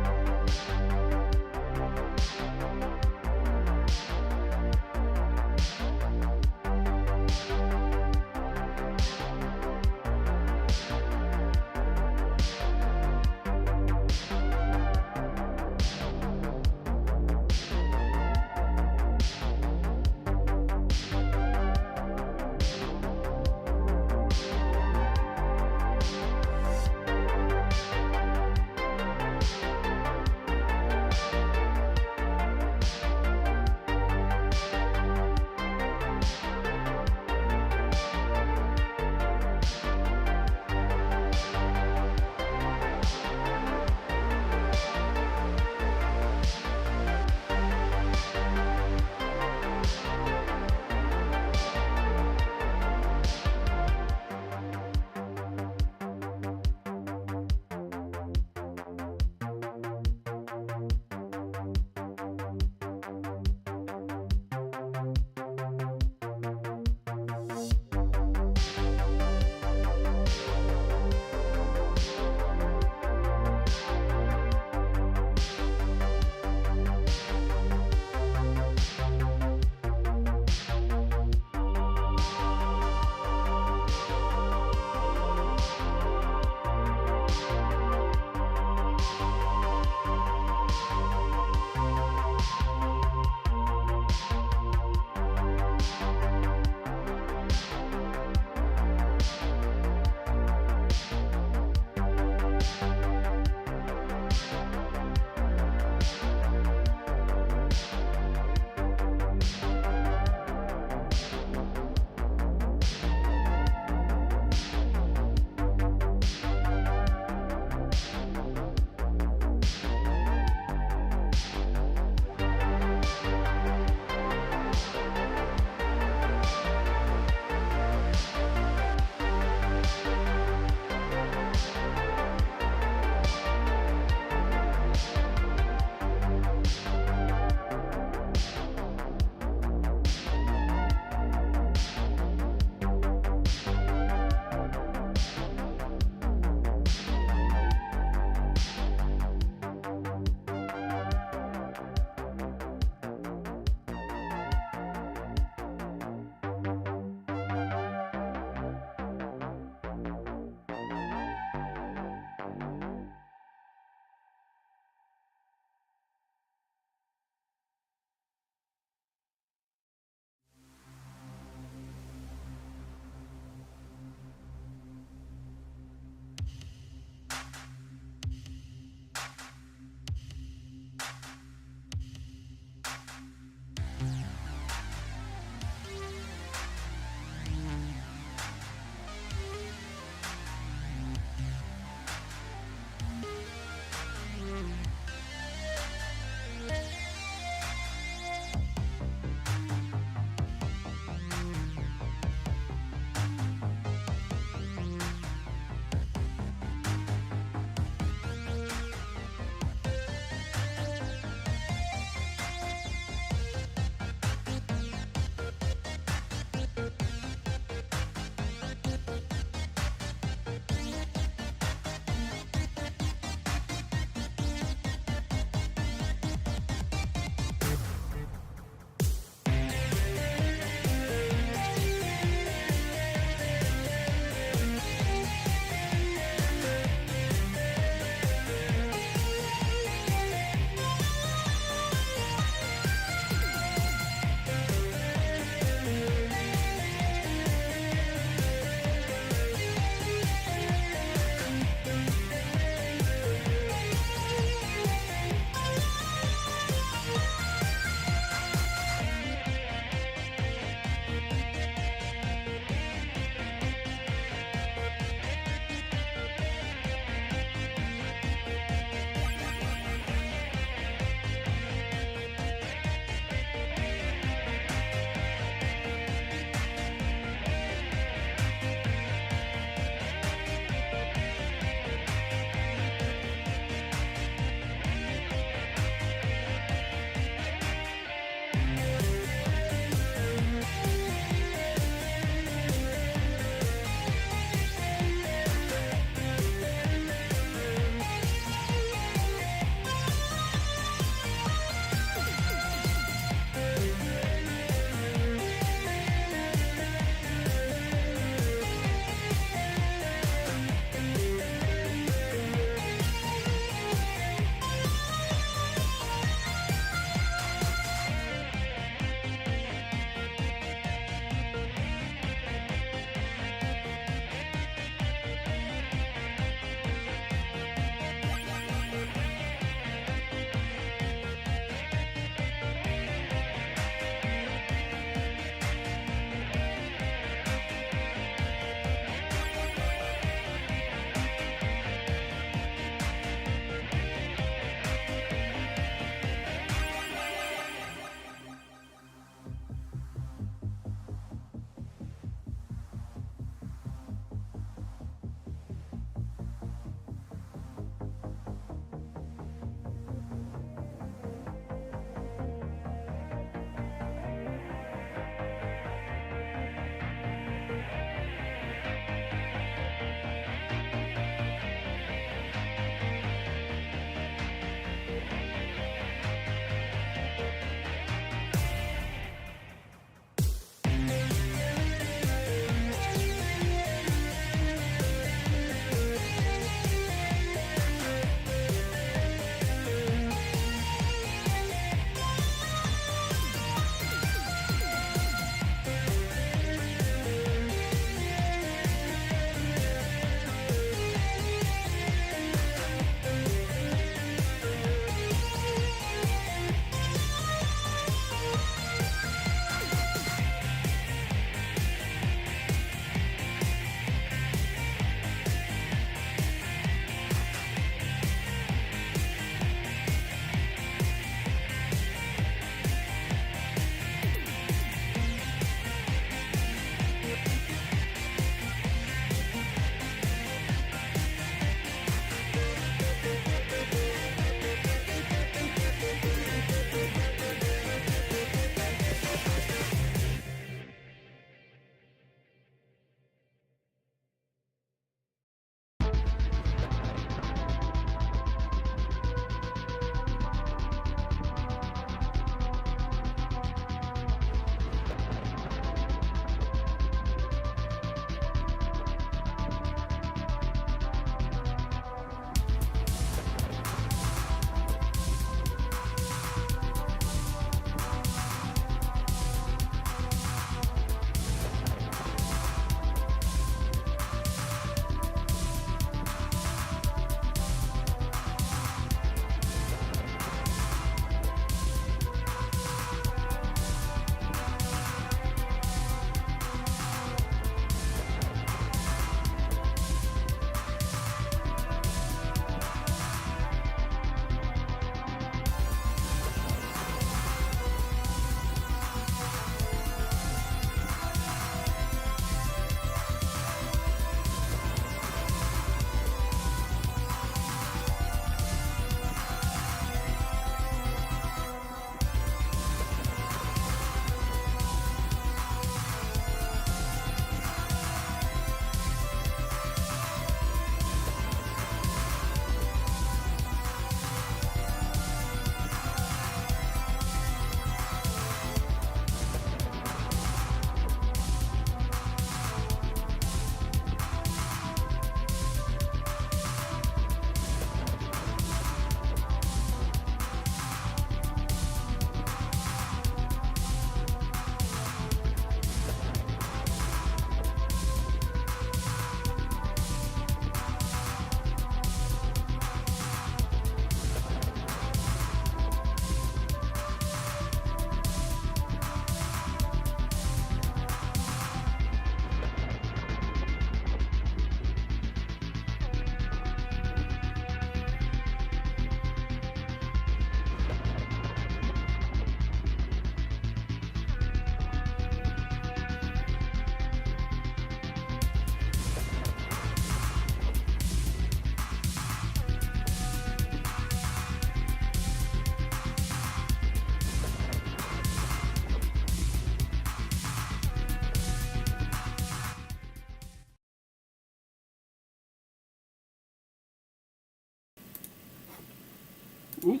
Ooh.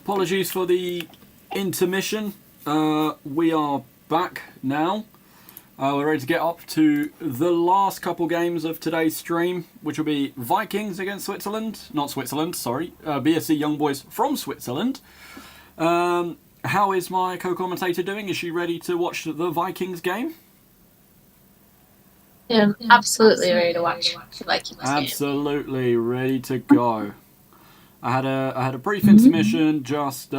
Apologies for the intermission. We are back now. We're ready to get up to the last couple games of today's stream, which will be Vikings against Switzerland. Not Switzerland, sorry. BSC Young Boys from Switzerland. How is my co-commentator doing? Is she ready to watch the Vikings game? Yeah, I'm absolutely ready to watch the Vikings game. Absolutely ready to go. I had a brief intermission, just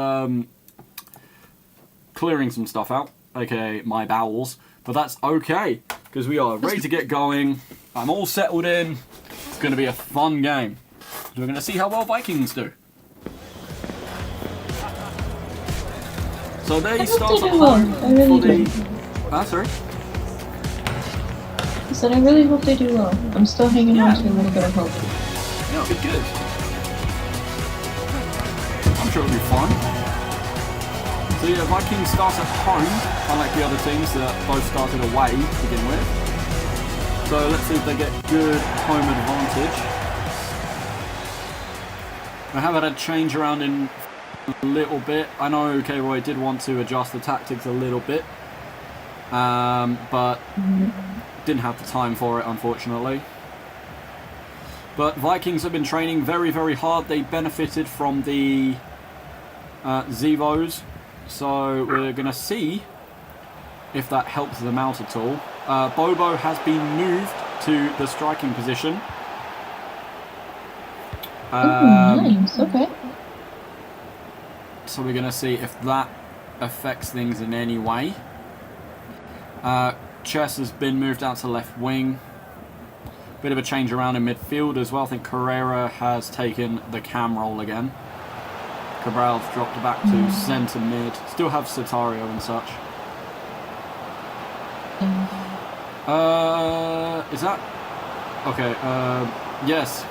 clearing some stuff out, aka my bowels. But that's okay, because we are ready to get going. I'm all settled in. It's going to be a fun game. We're going to see how well Vikings do. So they start at home for the... sorry? I said I really hope they do well. I'm still hanging on to a little bit of hope. Yeah, it'll be good. I'm sure it'll be fun. So yeah, Vikings starts at home, unlike the other teams that both started away to begin with. So let's see if they get good home advantage. I have had a change around in a little bit. I know K-Roy did want to adjust the tactics a little bit, but didn't have the time for it, unfortunately. But Vikings have been training very, very hard. They benefited from the Zevos. So we're going to see if that helps them out at all. Bobo has been moved to the striking position. Nice, okay. So we're going to see if that affects things in any way. Chess has been moved out to left wing. Bit of a change around in midfield as well. I think Carrera has taken the cam role again. Cabral's dropped back to centre mid. Still have Sitario and such. Is that... Okay, yes.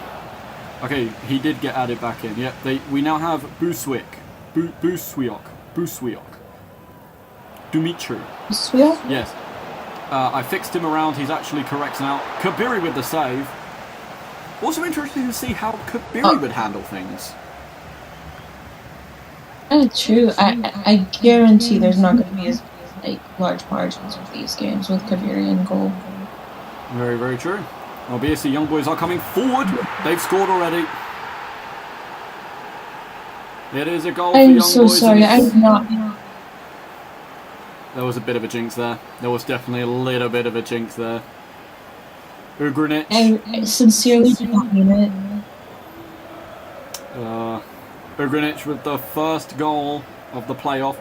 Okay, he did get added back in. Yep, we now have Buswick. Buswiok. Dumitru. Buswiok? Yes. I fixed him around. He's actually correct now. Kabiri with the save. Also interesting to see how Kabiri would handle things. True. I guarantee there's not going to be as large margins with these games with Kaviri in goal. Very, very true. Well, BSC Young Boys are coming forward. They've scored already. It is a goal for Young Boys. I'm so sorry. I'm not... There was a bit of a jinx there. There was definitely a little bit of a jinx there. Ugrinich. I sincerely do not mean it. Ugrinich with the first goal of the playoff.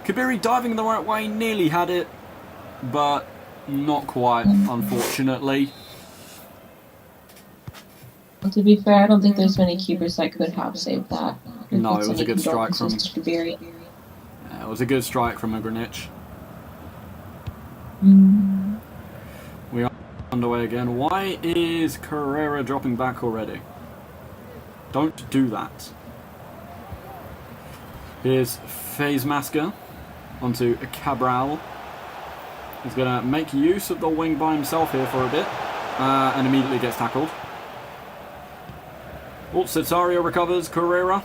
Kabiri diving the right way, nearly had it, but not quite, unfortunately. Well, to be fair, I don't think there's many keepers that could have saved that. No, it was a good strike from Kabiri. Yeah, it was a good strike from Ugrinich. We are underway again. Why is Carrera dropping back already? Don't do that. Here's Phase Masker onto Cabral. He's going to make use of the wing by himself here for a bit and immediately gets tackled. Oh, Sitario recovers. Carrera.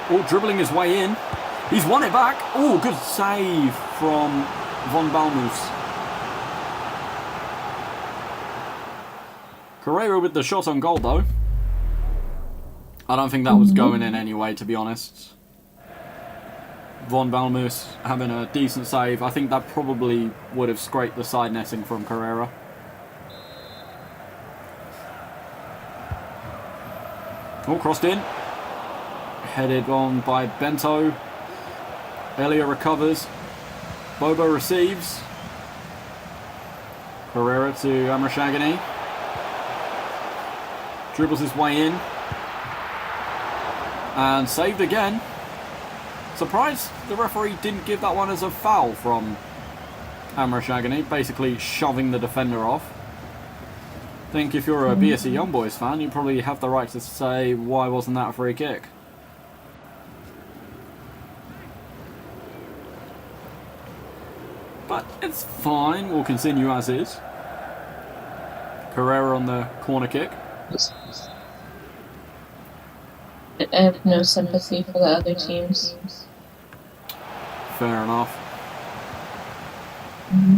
Oh, dribbling his way in. He's won it back. Oh, good save from Von Balmus. Carrera with the shot on goal, though. I don't think that was going in anyway, to be honest. Von Balmus having a decent save. I think that probably would have scraped the side netting from Carrera. Oh, crossed in. Headed on by Bento. Elia recovers. Bobo receives. Carrera to Amrashagani. Dribbles his way in. And saved again. Surprised the referee didn't give that one as a foul from Amrashagani, basically shoving the defender off. I think if you're a BSC Young Boys fan, you probably have the right to say, why wasn't that a free kick? But it's fine, we'll continue as is. Carrera on the corner kick. I have no sympathy for the other teams. Fair enough.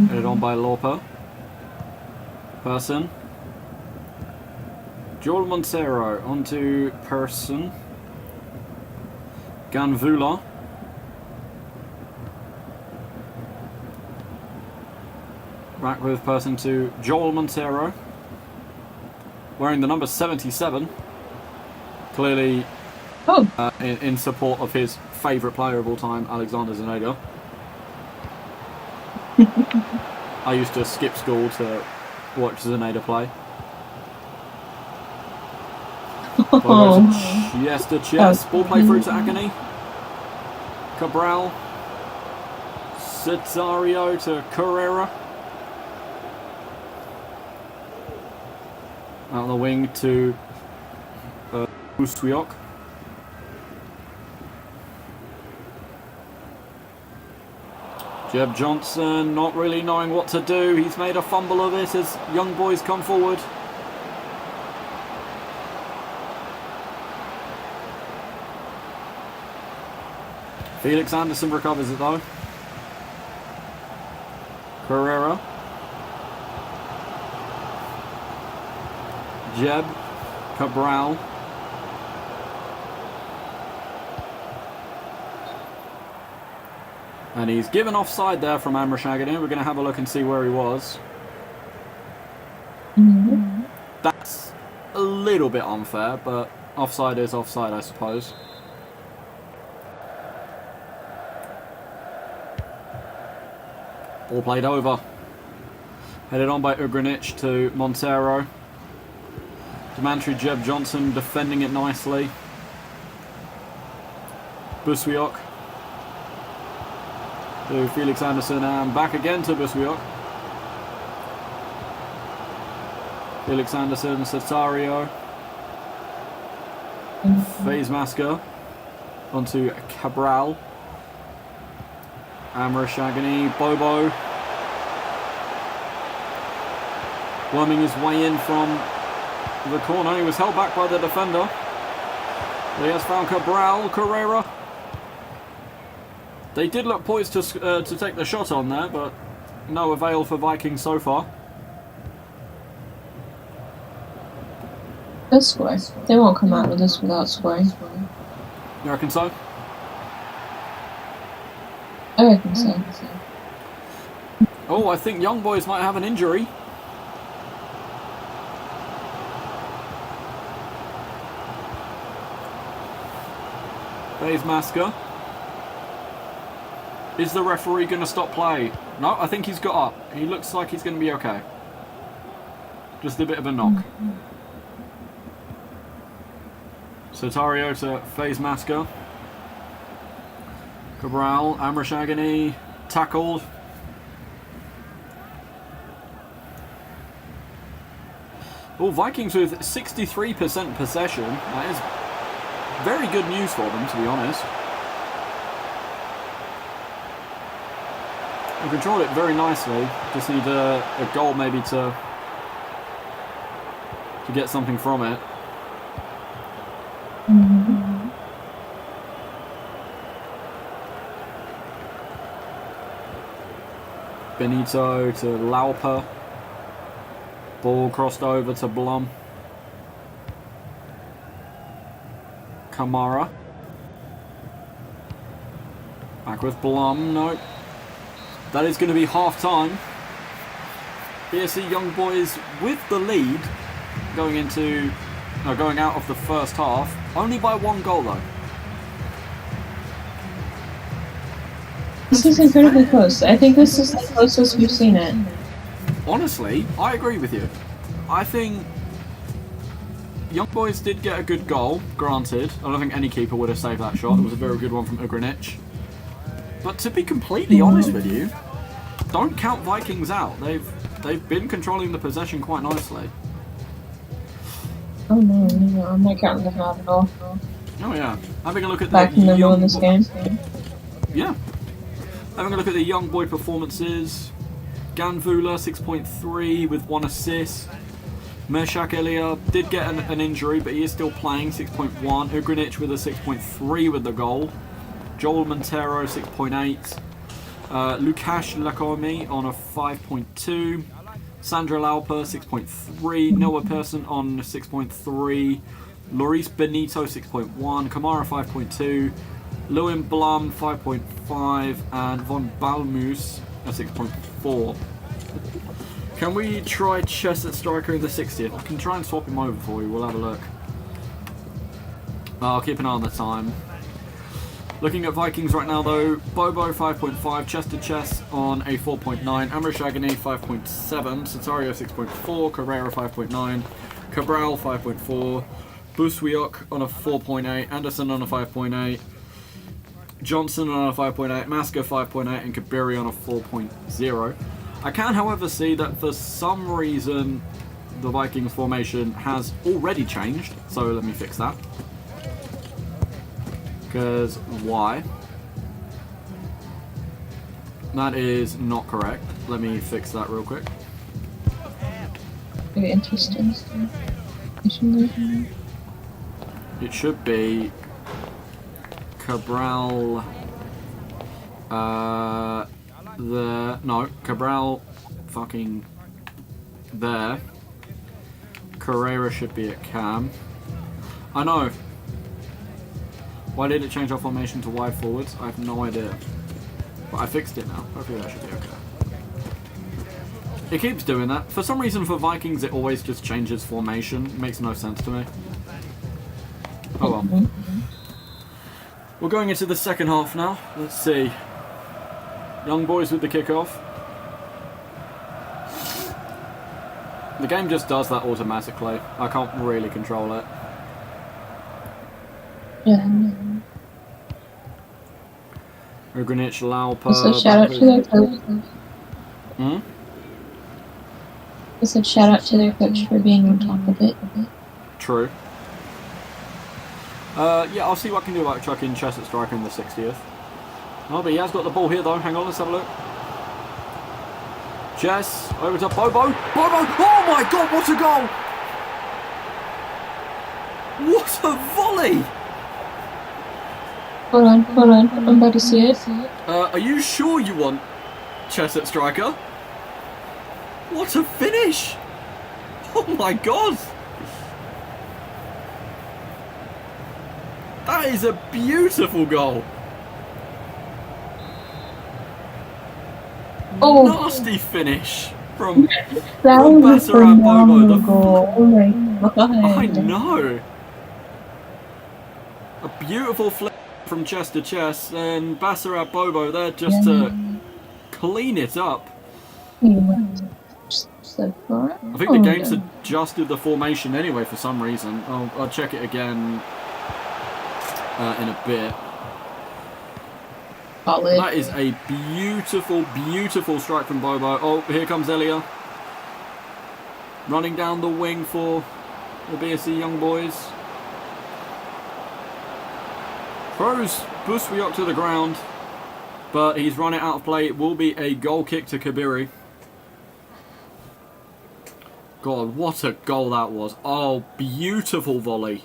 Headed on by Lauper. Person. Joel Montero onto Person. Ganvula. Back with Person to Joel Montero. Wearing the number 77. Clearly in support of his favourite player of all time, Alexander Zanega. I used to skip school to watch Zaneda play. Chest to chest. Ball play through to Agony. Cabral. Cesario to Carrera. Out on the wing to Buswiok. Jeb Johnson not really knowing what to do. He's made a fumble of it as young boys come forward. Felix Anderson recovers it though. Carrera. Jeb. Cabral. And he's given offside there from Amrish Agony. We're going to have a look and see where he was. That's a little bit unfair, but offside is offside, I suppose. Ball played over. Headed on by Ugrinic to Montero. Demantry Jeb Johnson defending it nicely. Buswiok. To Felix Anderson and back again to Buswiok. Felix Anderson, Cesario. FaZe Masker. Onto Cabral. Amrish Agony, Bobo. Worming his way in from the corner. He was held back by the defender. He has found Cabral, Carrera. They did look poised to take the shot on there, but no avail for Vikings so far. They'll score. They won't come out of this without scoring. You reckon so? I reckon so. Oh, I think young boys might have an injury. FaZe Masker. Is the referee going to stop play? No, I think he's got up. He looks like he's going to be okay. Just a bit of a knock. Cesario to FaZe Masker. Cabral, Amrish Agony, tackled. Oh, Vikings with 63% possession. That is very good news for them, to be honest. They controlled it very nicely. Just need a goal maybe to get something from it. Benito to Lauper. Ball crossed over to Blum. Kamara. Back with Blum. No. That is going to be half time. BSC Young Boys with the lead going out of the first half. Only by 1 goal though. This is incredibly close. I think this is the closest we've seen it. Honestly, I agree with you. I think Young Boys did get a good goal, granted. I don't think any keeper would have saved that shot. It was a very good one from Ugrinic. But to be completely honest with you, don't count Vikings out. They've been controlling the possession quite nicely. Oh no, I'm not counting them out at all. Oh yeah. Having a look at Back in the middle of this game. Yeah. Having a look at the young boy performances. Ganvula 6.3 with 1 assist. Mershak Elia did get an injury, but he is still playing, 6.1. Ugrinic with a 6.3 with the goal. Joel Montero, 6.8. Lukasz Lakomi on a 5.2. Sandra Lauper, 6.3. Noah Persson on 6.3. Loris Benito, 6.1. Kamara, 5.2. Lewin Blum, 5.5. And Von Balmus, a 6.4. Can we try Chess at striker in the 60th? I can try and swap him over for you. We'll have a look. I'll keep an eye on the time. Looking at Vikings right now though, Bobo 5.5, Chester Chess on a 4.9, Amrish Agony 5.7, Satario 6.4, Carrera 5.9, Cabral 5.4, Buswiok on a 4.8, Anderson on a 5.8, Johnson on a 5.8, Masker 5.8, and Kabiri on a 4.0. I can, however, see that for some reason the Vikings formation has already changed, so let me fix that. Because why? That is not correct. Let me fix that real quick. Very interesting. It should be Cabral. Cabral fucking there. Carrera should be at cam. I know. Why did it change our formation to wide forwards? I have no idea. But I fixed it now. Hopefully that should be okay. It keeps doing that. For some reason for Vikings it always just changes formation. It makes no sense to me. Oh well. We're going into the second half now. Let's see. Young boys with the kickoff. The game just does that automatically. I can't really control it. Yeah. Ugrinic, Lauper. Also, shout out to their coach. Also, shout out to their coach for being on top of it. True. Yeah, I'll see what I can do about chucking Chess at striker in the 60th. Oh, but he has got the ball here though. Hang on, let's have a look. Chess, over to Bobo. Bobo! Oh my god, what a goal! What a volley! Hold on. I'm about to see it. Are you sure you want Chess at striker? What a finish! Oh my god! That is a beautiful goal! Oh, Nasty finish from that was a Bassarat Bobo. phenomenal goal. Oh my god. I know! A beautiful flip from chest to chest, and Bassarat Bobo there just to clean it up. So far. I think the game's adjusted the formation anyway for some reason. I'll check it again in a bit. Solid. That is a beautiful, beautiful strike from Bobo. Oh, here comes Elia. Running down the wing for the BSC young boys. Throws Buswiok to the ground, but he's run it out of play. It will be a goal kick to Kabiri. God, what a goal that was. Oh, beautiful volley.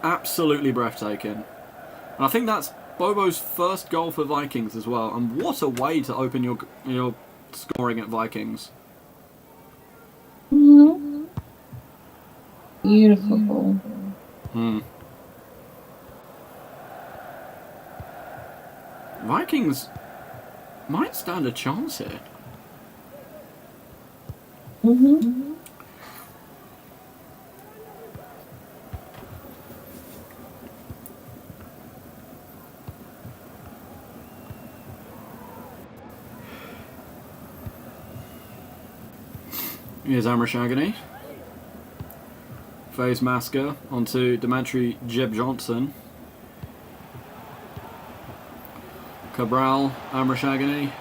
Absolutely breathtaking. And I think that's Bobo's first goal for Vikings as well. And what a way to open your scoring at Vikings. Mm-hmm. Beautiful goal. Vikings might stand a chance here. Mm-hmm. Here's Amrashagani. Phase Masker onto Demantry Jeb Johnson. Cabral, Amrashagani.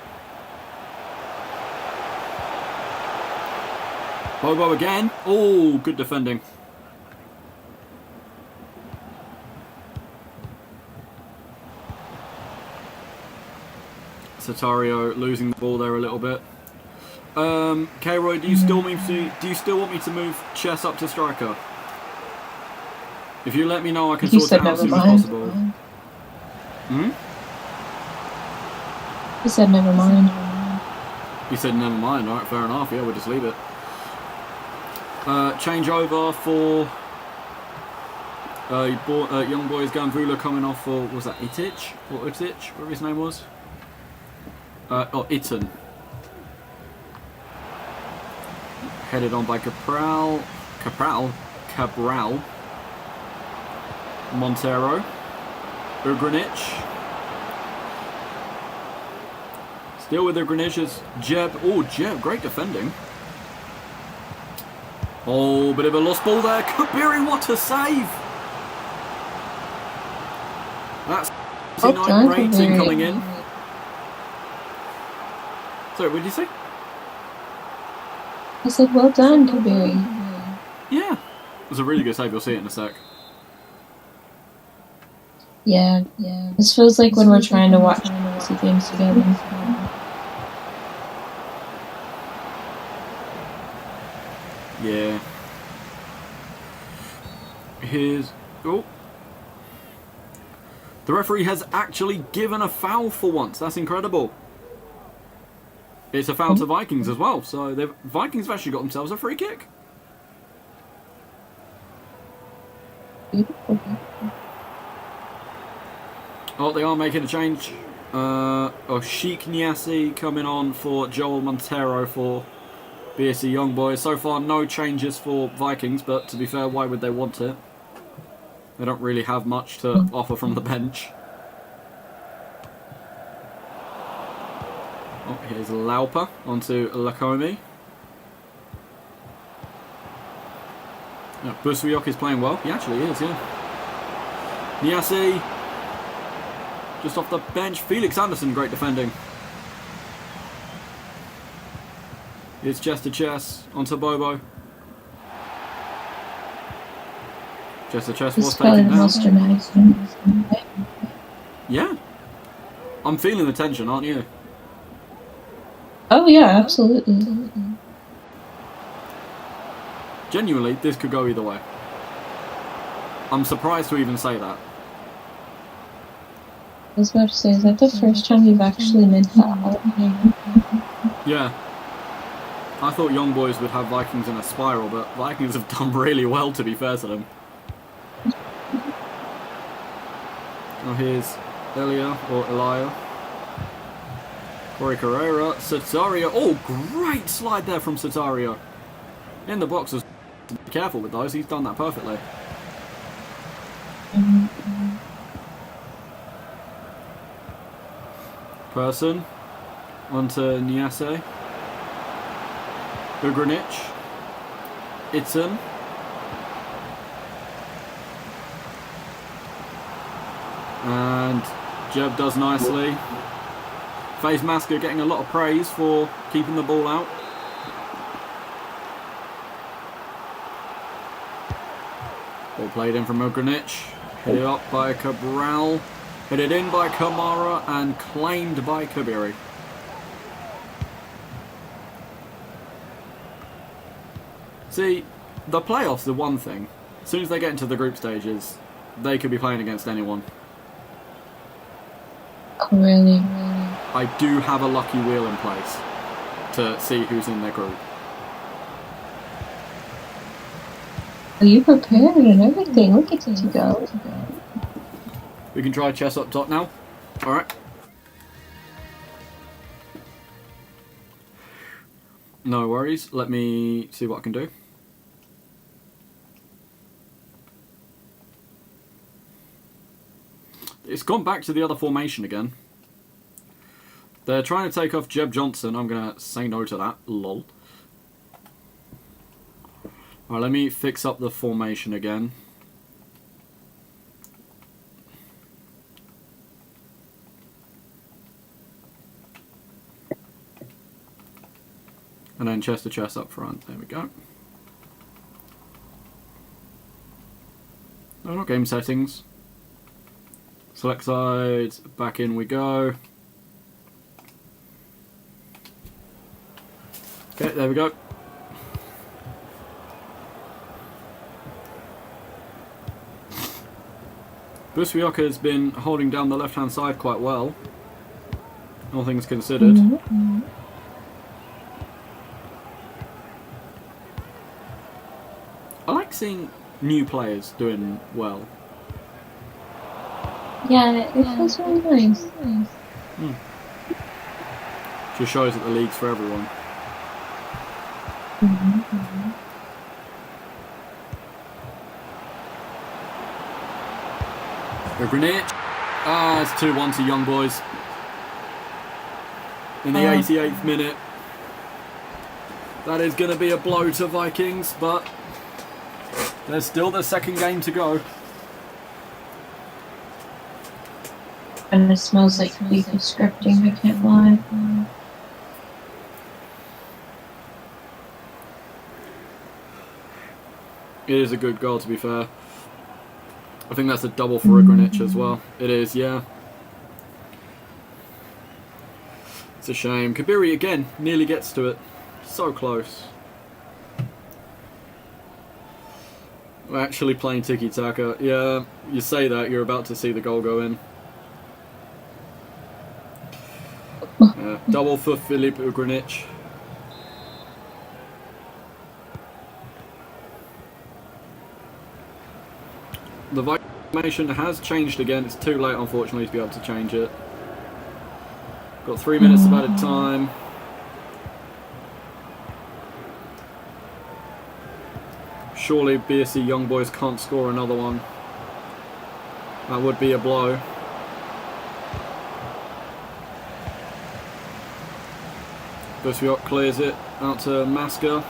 Bobo again. Oh, good defending. Satario losing the ball there a little bit. K-Roy, do you still want me to move chess up to striker? If you let me know, I can You sort said it out as never soon as mind. possible. Hmm? You said never mind. You said never mind. Alright, fair enough. Yeah, we'll just leave it. Change over for young boys Gamvula coming off for, was that Itich? Or Itich? Whatever his name was? Itten. Headed on by Cabral. Montero. Ugrinich. Still with Ugrinich's Jeb. Oh, Jeb, great defending. Oh, bit of a lost ball there. Kabiri, what a save! That's 69 rating coming in. Sorry, what did you say? I said, well done, Kabiri. Yeah. It was a really good save. You'll see it in a sec. Yeah. This feels like when we're trying to watch two games together. Yeah. Here's... Oh. The referee has actually given a foul for once. That's incredible. It's a foul to Vikings as well. So the Vikings have actually got themselves a free kick. Oh, they are making a change. Sheik Niassi coming on for Joel Montero for BSC Young Boys. So far, no changes for Vikings, but to be fair, why would they want it? They don't really have much to offer from the bench. Oh, here's Lauper onto Lakomi. Busuyok is playing well. He actually is, yeah. Niassi. Just off the bench. Felix Anderson, great defending. It's chest to chest onto Bobo. Chest to chest was taken down. Yeah. I'm feeling the tension, aren't you? Oh yeah, absolutely. Genuinely, this could go either way. I'm surprised to even say that. I was about to say, is that the first time you've actually meant that? Yeah. I thought Young Boys would have Vikings in a spiral, but Vikings have done really well, to be fair to them. Oh, here's Elia, or Elia. Corey Carrera, Sataria. Oh, great slide there from Sataria. In the boxes. Be careful with those, he's done that perfectly. Person. Onto Niase. Ugrinich. Itten. And Jeb does nicely. FaZe Masker getting a lot of praise for keeping the ball out. Ball played in from Ugrinich. Headed up by Cabral. Headed in by Kamara and claimed by Kabiri. See, the playoffs are one thing. As soon as they get into the group stages, they could be playing against anyone. Really? I do have a lucky wheel in place to see who's in their group. Are you prepared and everything? Look at you go. We can try chess up top now. Alright. No worries. Let me see what I can do. It's gone back to the other formation again. They're trying to take off Jeb Johnson. I'm going to say no to that. Lol. Alright, let me fix up the formation again. And then chest to chest up front. There we go. No, not game settings. Select sides. Back in we go. Okay, there we go. Buswiok has been holding down the left-hand side quite well, all things considered. I like seeing new players doing well. Yeah, it feels really nice. Just shows that the league's for everyone. A grenade. Ah, it's 2-1 to Young Boys. In the 88th minute. That is going to be a blow to Vikings, but there's still the second game to go. And it smells like FIFA scripting, I can't lie. It is a good goal, to be fair. I think that's a double for a Greenwich as well. It is, yeah. It's a shame. Kabiri again nearly gets to it. So close. We're actually playing tiki-taka. Yeah, you say that, you're about to see the goal go in. Yeah, double for Filip Ugrinic. The Viking formation has changed again. It's too late, unfortunately, to be able to change it. Got 3 minutes of added time. Surely BSC Young Boys can't score another one. That would be a blow. Buswiok clears it out to Maska.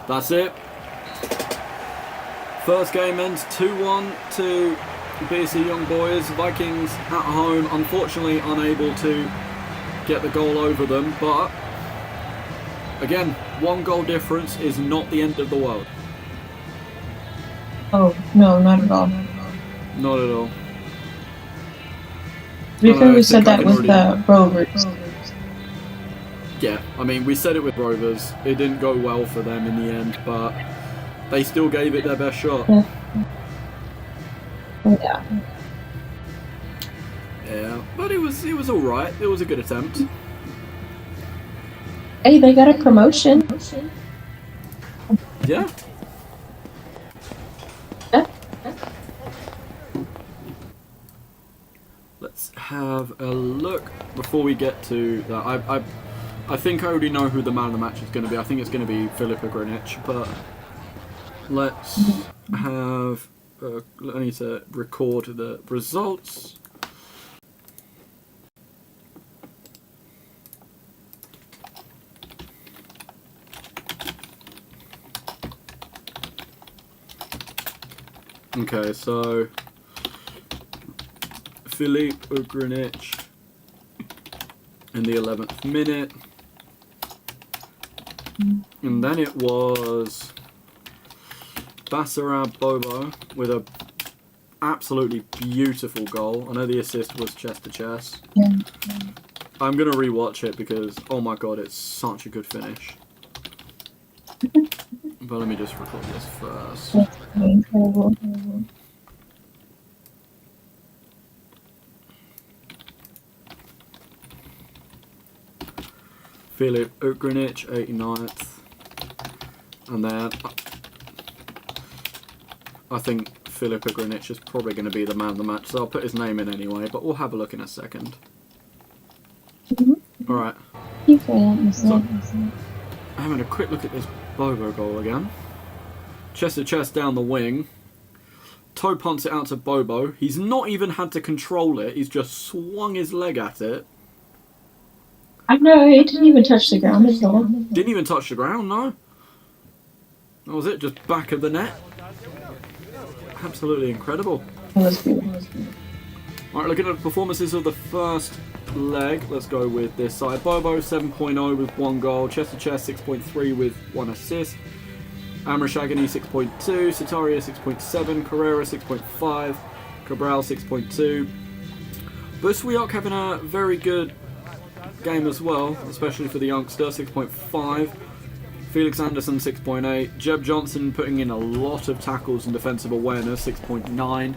That's it. First game ends 2-1 to BSC Young Boys. Vikings at home, unfortunately unable to get the goal over them, but again, 1 goal difference is not the end of the world. Oh, no, not at all. Not at all. We said that with the Rovers. Yeah, I mean, we said it with Rovers. It didn't go well for them in the end, but they still gave it their best shot. Yeah. Yeah, but it was all right. It was a good attempt. Hey, they got a promotion. Yeah. Let's have a look before we get to that. I think I already know who the man of the match is going to be. I think it's going to be Filip Ugrinic, but let's have. I need to record the results. Okay, so Filip Ugrinic in the 11th minute, and then it was Basarab Bobo with a absolutely beautiful goal. I know the assist was chest to chest. Yeah. I'm gonna rewatch it because oh my god, it's such a good finish. But let me just record this first. That's incredible. Filip Ugrinic, 89th. And then I think Filip Ugrinic is probably going to be the man of the match, so I'll put his name in anyway, but we'll have a look in a second. Alright. So, having a quick look at this Bobo goal again. Chest to chest down the wing. Toe punts it out to Bobo. He's not even had to control it, he's just swung his leg at it. I know, he didn't even touch the ground at all. Didn't even touch the ground, no. That was it, just back of the net. Absolutely incredible. That was beautiful. Alright, looking at the performances of the first leg, let's go with this side. Bobo 7.0 with 1 goal, chest to chest 6.3 with 1 assist, Amrish Agony 6.2, Sitaria 6.7, Carrera 6.5, Cabral 6.2. Buswiok having a very good game as well, especially for the youngster, 6.5. Felix Anderson, 6.8. Jeb Johnson putting in a lot of tackles and defensive awareness, 6.9.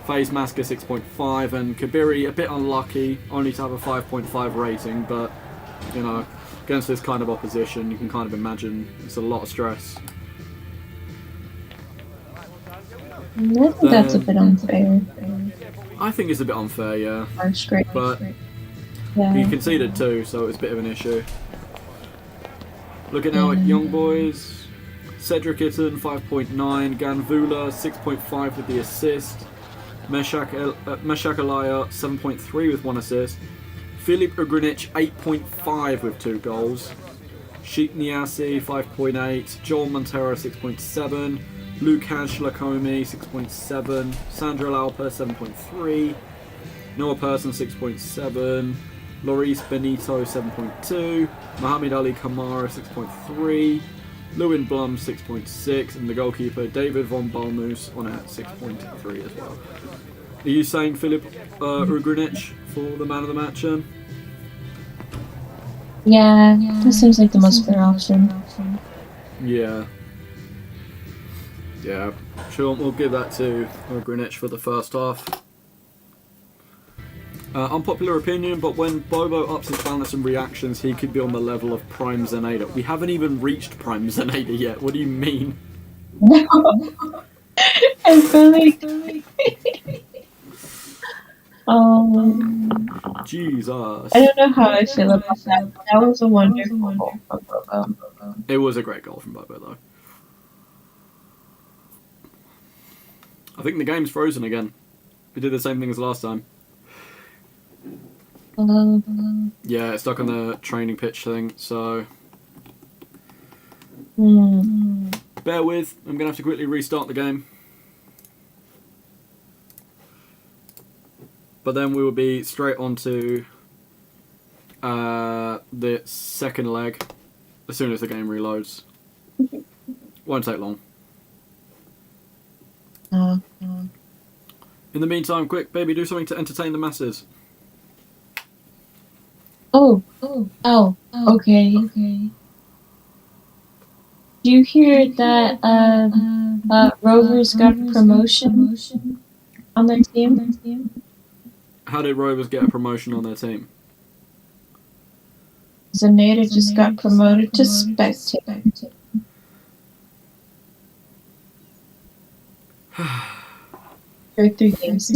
FaZe Masker, 6.5. And Kabiri, a bit unlucky, only to have a 5.5 rating, but, you know, against this kind of opposition, you can kind of imagine it's a lot of stress. I think that's a bit unfair. I think it's a bit unfair, yeah. Harsh grade. But Yeah. he conceded too, so it's a bit of an issue. Looking now at young boys. Cedric Itten, 5.9. Ganvula, 6.5 with the assist. Meshak Alaya, 7.3 with 1 assist. Filip Ugrinic, 8.5 with 2 goals. Sheik Niasi, 5.8. Joel Montero, 6.7. Lukasz Lakomi, 6.7. Sandra Lauper, 7.3. Noah Persson, 6.7. Loris Benito, 7.2. Mohamed Ali Kamara, 6.3. Lewin Blum, 6.6. And the goalkeeper, David von Balmus, on at 6.3 as well. Are you saying Filip Ugrinic for the man of the match, then? Yeah, that seems like the most fair option. Yeah. Yeah, sure, we'll give that to Ugrinic for the first half. Unpopular opinion, but when Bobo ups his balance and reactions, he could be on the level of Prime Zenada. We haven't even reached Prime Zenada yet. What do you mean? No. I feel like... Jesus. I don't know how I feel about that. That was a wonderful goal from Bobo. It was a great goal from Bobo, though. I think the game's frozen again. We did the same thing as last time. Yeah, it's stuck on the training pitch thing, so... Bear with, I'm going to have to quickly restart the game. But then we will be straight onto the second leg as soon as the game reloads. Won't take long. In the meantime, quick, baby, do something to entertain the masses. Okay. Do you hear that Rovers got a promotion on their team? How did Rovers get a promotion on their team? Zenada just got promoted to spectate. For 3 games.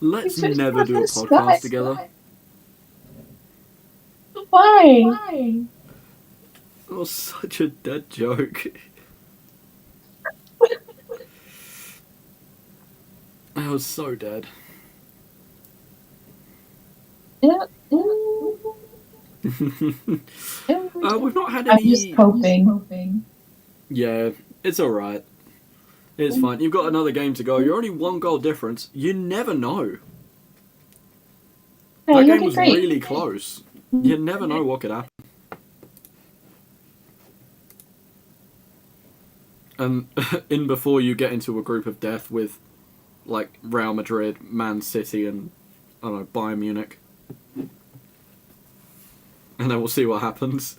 Let's never do a podcast together. Why? That was such a dead joke. That was so dead. We've not had any... I'm just hoping. Yeah, it's alright. It's fine. You've got another game to go. You're only 1 goal difference. You never know. That game was really close. You never know what could happen. And in before you get into a group of death with, like, Real Madrid, Man City, and, I don't know, Bayern Munich. And then we'll see what happens.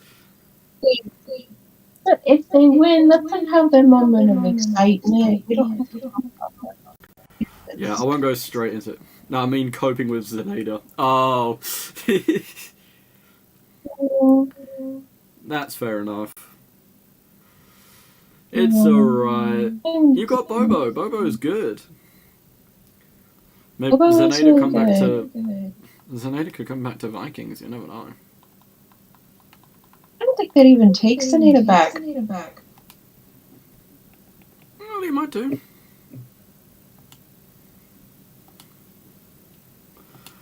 But if they win, let them have their moment of excitement. You don't have to talk about that. Yeah, I won't go straight into it. No, I mean coping with Zenada. Oh. That's fair enough. It's alright. You got Bobo. Bobo is good. Maybe Zenada come back to... Zenada could come back to Vikings, you never know. I don't think they'd even take Zenada back. Well, he might do.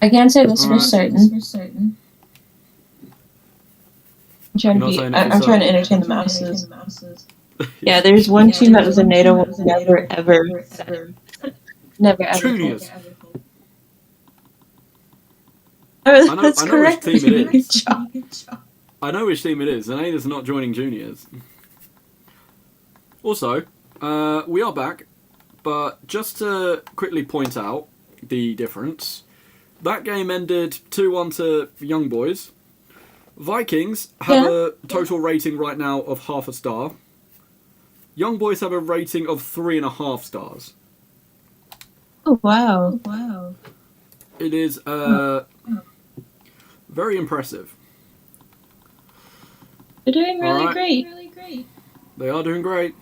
I can't say this for certain. I'm trying to entertain the masses. Yeah, there's one team that Zenada will never ever. Juniors. That's I know correct. which team it is. Good job. I know which team it is. Zenada's not joining juniors. Also, we are back, but just to quickly point out the difference, that game ended 2-1 to Young Boys. Vikings have a total rating right now of 0.5 star. Young Boys have a rating of 3.5 stars. Oh, wow. Wow. It is very impressive. They're doing really Alright. great. Really great. They are doing great.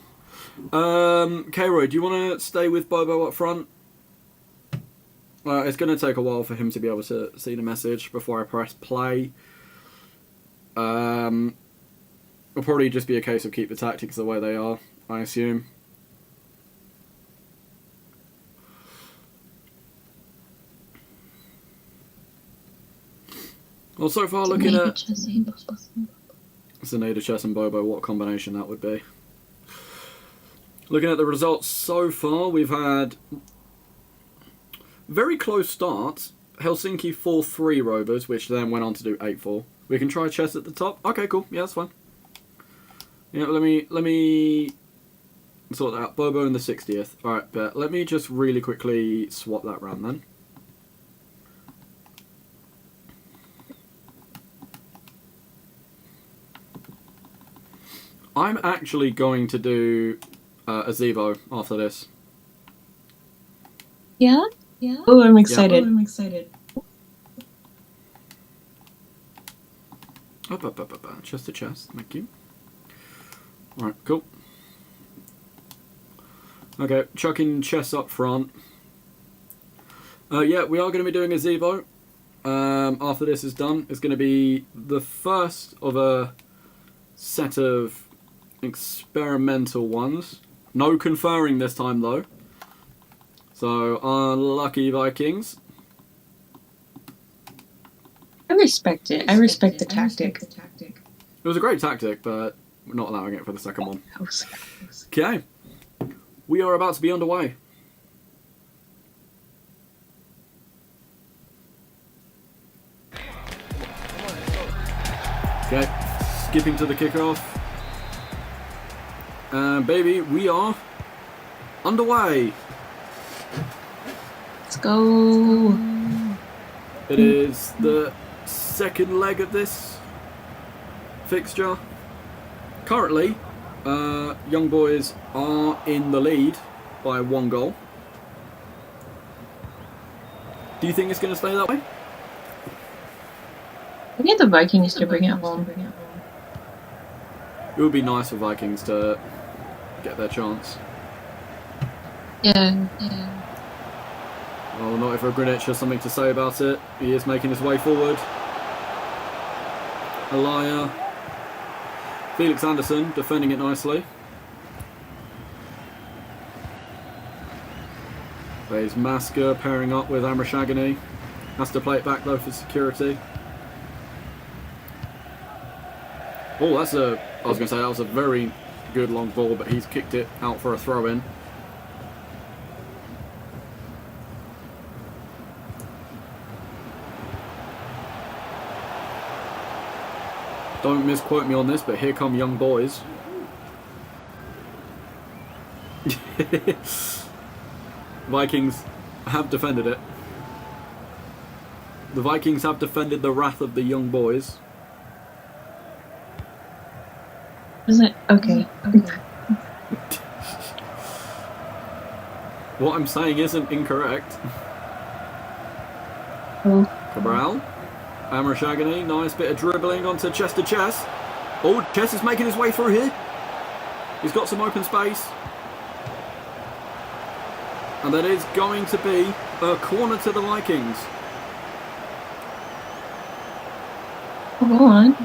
K-Roy, do you want to stay with Bobo up front? It's going to take a while for him to be able to see the message before I press play. It'll probably just be a case of keep the tactics the way they are, I assume. Well, so far looking at Zeneda, Chess and Bobo, what combination that would be. Looking at the results so far, we've had very close starts. Helsinki 4-3 Rovers, which then went on to do 8-4. We can try Chess at the top. Okay, cool. Yeah, that's fine. Yeah, let me sort that out. Bobo in the 60th. Alright, but let me just really quickly swap that round then. I'm actually going to do a Zevo after this. Yeah? Yeah. Oh, I'm excited. Yeah. I'm excited. Chest to chest, thank you. Alright, cool. Okay, chucking chess up front. Yeah, we are going to be doing a Zevo. After this is done, it's going to be the first of a set of experimental ones. No conferring this time though. So, unlucky Vikings. I respect it. I respect the tactic. It was a great tactic, but we're not allowing it for the second one. Okay. We are about to be underway. Okay. Skipping to the kickoff. And baby, we are underway. Let's go. It is the second leg of this fixture. Currently, Young Boys are in the lead by 1 goal. Do you think it's going to stay that way? I need the Vikings to bring it home. It would be nice for Vikings to get their chance. Yeah. Well, not if Greenwich has something to say about it. He is making his way forward. Elia. Felix Anderson defending it nicely. There's Masker pairing up with Amrashagani. Has to play it back though for security. Oh, that's a... I was going to say that was a very good long ball, but he's kicked it out for a throw-in. Don't misquote me on this, but here come Young Boys. Vikings have defended it. The Vikings have defended the wrath of the Young Boys. Is it? Okay. What I'm saying isn't incorrect. Oh. Cabral. Amrashagani, nice bit of dribbling onto Chester Chess. Oh, Chess is making his way through here. He's got some open space. And that is going to be a corner to the Vikings. Go on.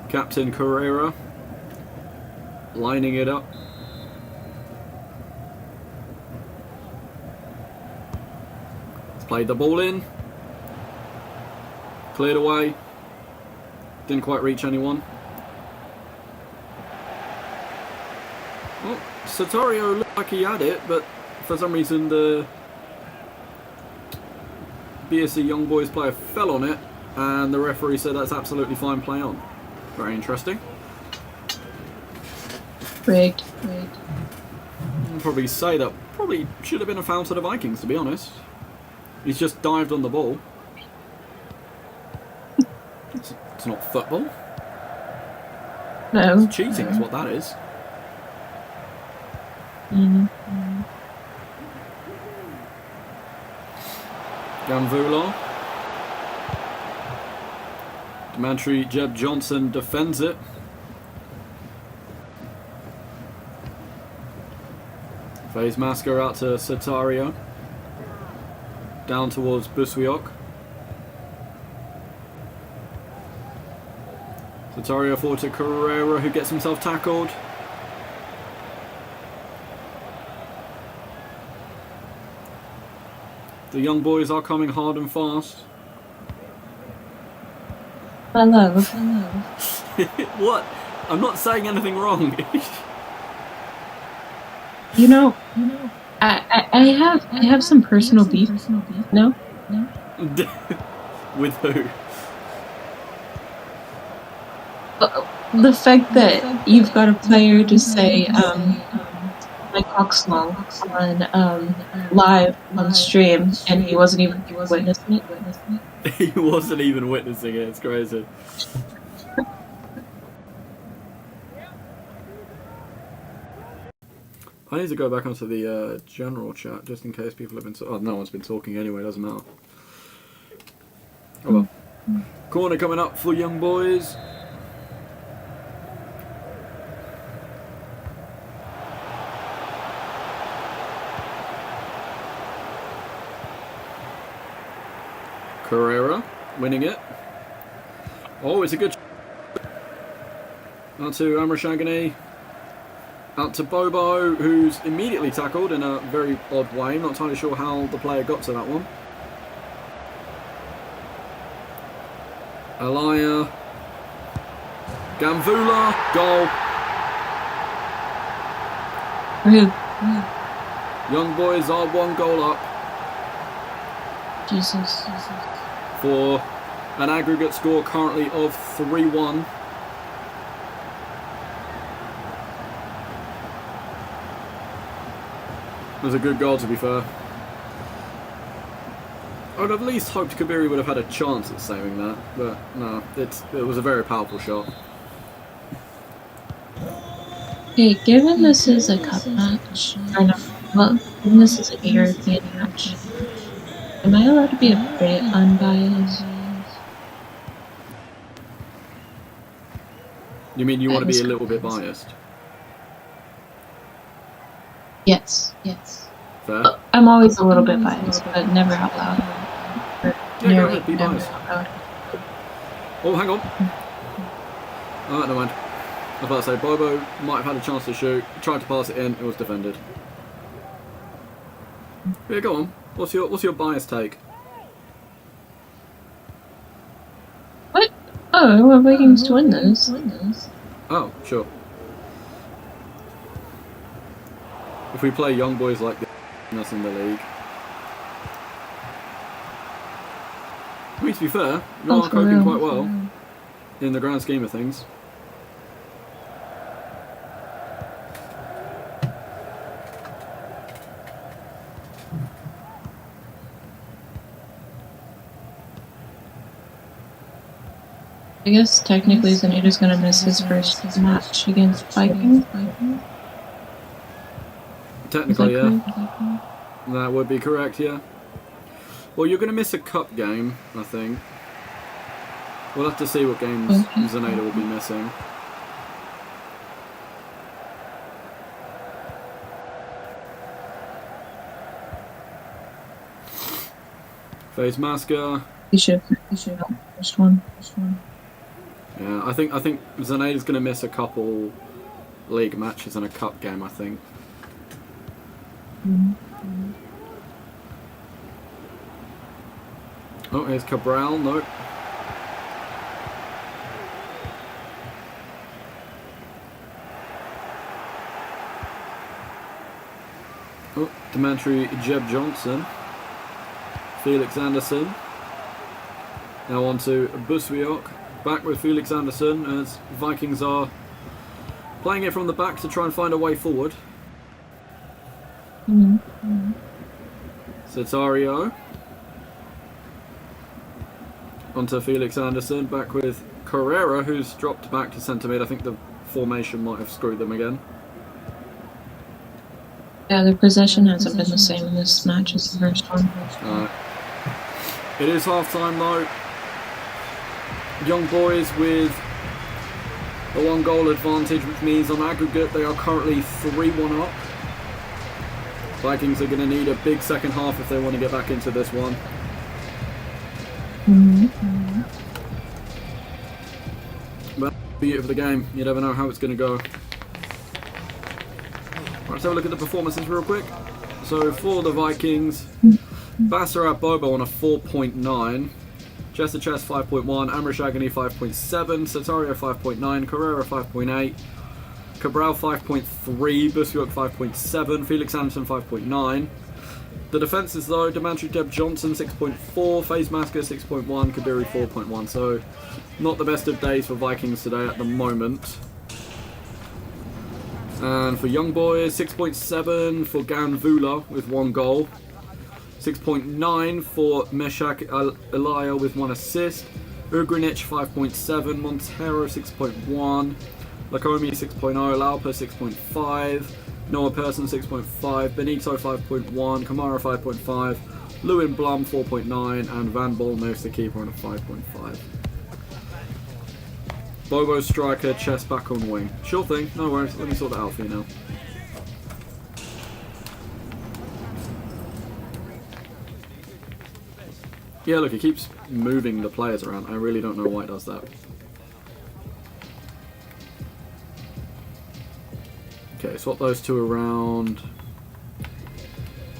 Captain Carrera lining it up. He's played the ball in. Cleared away. Didn't quite reach anyone. Well, Satorio looked like he had it, but for some reason the BSC Young Boys player fell on it And the referee said that's absolutely fine, play on. Very interesting. Rigged. I'd probably say that probably should have been a foul to the Vikings, to be honest. He's just dived on the ball. It's not football. No. It's cheating is what that is. Gamvula. Demantry Jeb Johnson defends it. Phase Masker out to Satario. Down towards Buswiok. Satario forward to Carrera, who gets himself tackled. The young boys are coming hard and fast. My love. What? I'm not saying anything wrong. You know, I have some personal beef. No? With who? The fact that you've got a player to say, my cock's long on live on stream, and he wasn't even witnessing it. He wasn't even witnessing it. It's crazy. I need to go back onto the general chat just in case people have been. Oh, no one's been talking anyway. Doesn't matter. Oh well. Corner coming up for young boys. Carrera winning it. Oh, it's a good. Out to Amrashagani. Out to Bobo, who's immediately tackled in a very odd way. Not entirely sure how the player got to that one. Alaya. Gamvula. Goal. Young boys are 1 goal up. Jesus. For an aggregate score currently of 3-1. It was a good goal, to be fair. I would have at least hoped Kabiri would have had a chance at saving that, but no, it was a very powerful shot. Okay, given this is a cup match, or no, well, given this is a European match, am I allowed to be a bit unbiased? You mean you want to be a little bit biased? Yes. Fair? I'm always a little bit biased, but never out loud. Yeah, go ahead, be biased. Oh, hang on. Oh, never mind. I was about to say, Bobo might have had a chance to shoot, tried to pass it in, it was defended. Yeah, go on. What's your bias take? What? Oh, I want Vikings to win this. Oh, sure. If we play young boys like this in the league. I mean, to be fair, you are coping quite well in the grand scheme of things. I guess technically Zaneta's gonna miss his first match against Vikings. Technically, yeah. That would be correct, yeah. Well, you're going to miss a cup game, I think. We'll have to see what games Zaneta will be missing. Phase Masker. He should first one. Yeah, I think Zaneta's going to miss a couple league matches and a cup game, I think. Oh, here's Cabral. Nope. Oh, Demantry Jeb Johnson. Felix Anderson. Now on to Buswiok. Back with Felix Anderson as Vikings are playing it from the back to try and find a way forward. Cetario. Onto Felix Anderson. Back with Carrera, who's dropped back to centre mid. I think the formation might have screwed them again. Yeah, the possession hasn't been the same in this match as the first one. It is half time though. Young boys with a 1-goal advantage, which means on aggregate they are currently 3-1 up. Vikings are going to need a big second half if they want to get back into this one. But beauty of the game, you never know how it's going to go. Right, let's have a look at the performances real quick. So for the Vikings, Bassarat Bobo on a 4.9, Chester Chess 5.1, Amrish Agony 5.7, Cetario 5.9, Carrera 5.8, Cabral 5.3, Buswiok 5.7, Felix Anderson 5.9. The defences though, Demantry Deb Johnson 6.4, FaZe Masker 6.1, Kabiri 4.1. So not the best of days for Vikings today at the moment. And for young boys, 6.7 for Ganvula with 1 goal. 6.9 for Meshak Elia with 1 assist. Ugrinich 5.7, Montero 6.1, Lacomi 6.0, Laupa 6.5, Noah Persson 6.5, Benito 5.1, Kamara 5.5, Lewin Blum 4.9, and Van Bolmoose the keeper on a 5.5. Bobo striker, Chess back on wing. Sure thing, no worries, let me sort that out for you now. Yeah, look, it keeps moving the players around. I really don't know why it does that. Okay, swap those two around.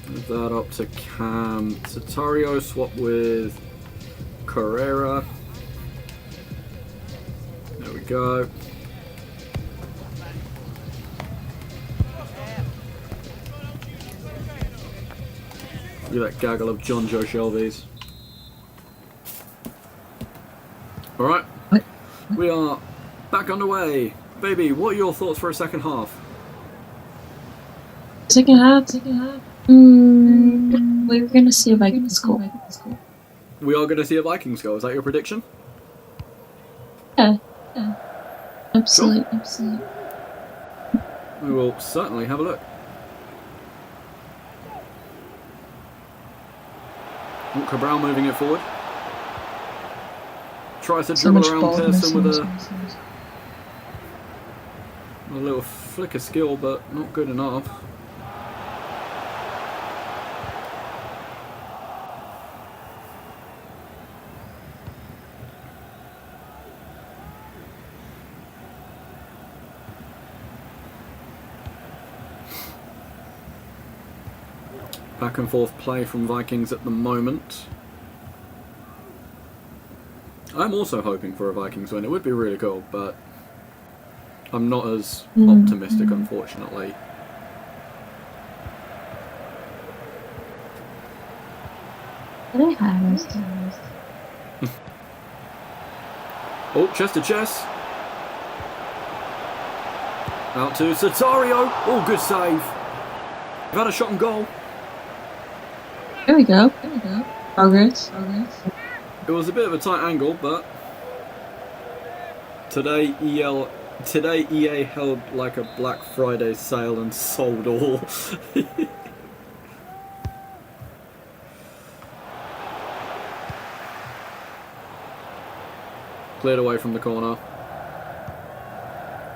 Move that up to Cam. Cetario, swap with Carrera. There we go. Look at that gaggle of John Joe Shelby's. Alright, we are back underway. Baby, what are your thoughts for a second half? Second half. We're gonna see a Vikings goal. We are going to see a Vikings goal. Is that your prediction? Yeah. Absolutely. We will certainly have a look. Cabral moving it forward. Tries to dribble around Pearson with a little flick of skill, but not good enough. Back and forth play from Vikings at the moment. I'm also hoping for a Vikings win. It would be really cool, but I'm not as optimistic, unfortunately. Oh, chest to chest. Out to Cetario. Oh, good save. We've had a shot and goal. There we go. Progress. It was a bit of a tight angle, but today EA held like a Black Friday sale and sold all. Cleared away from the corner,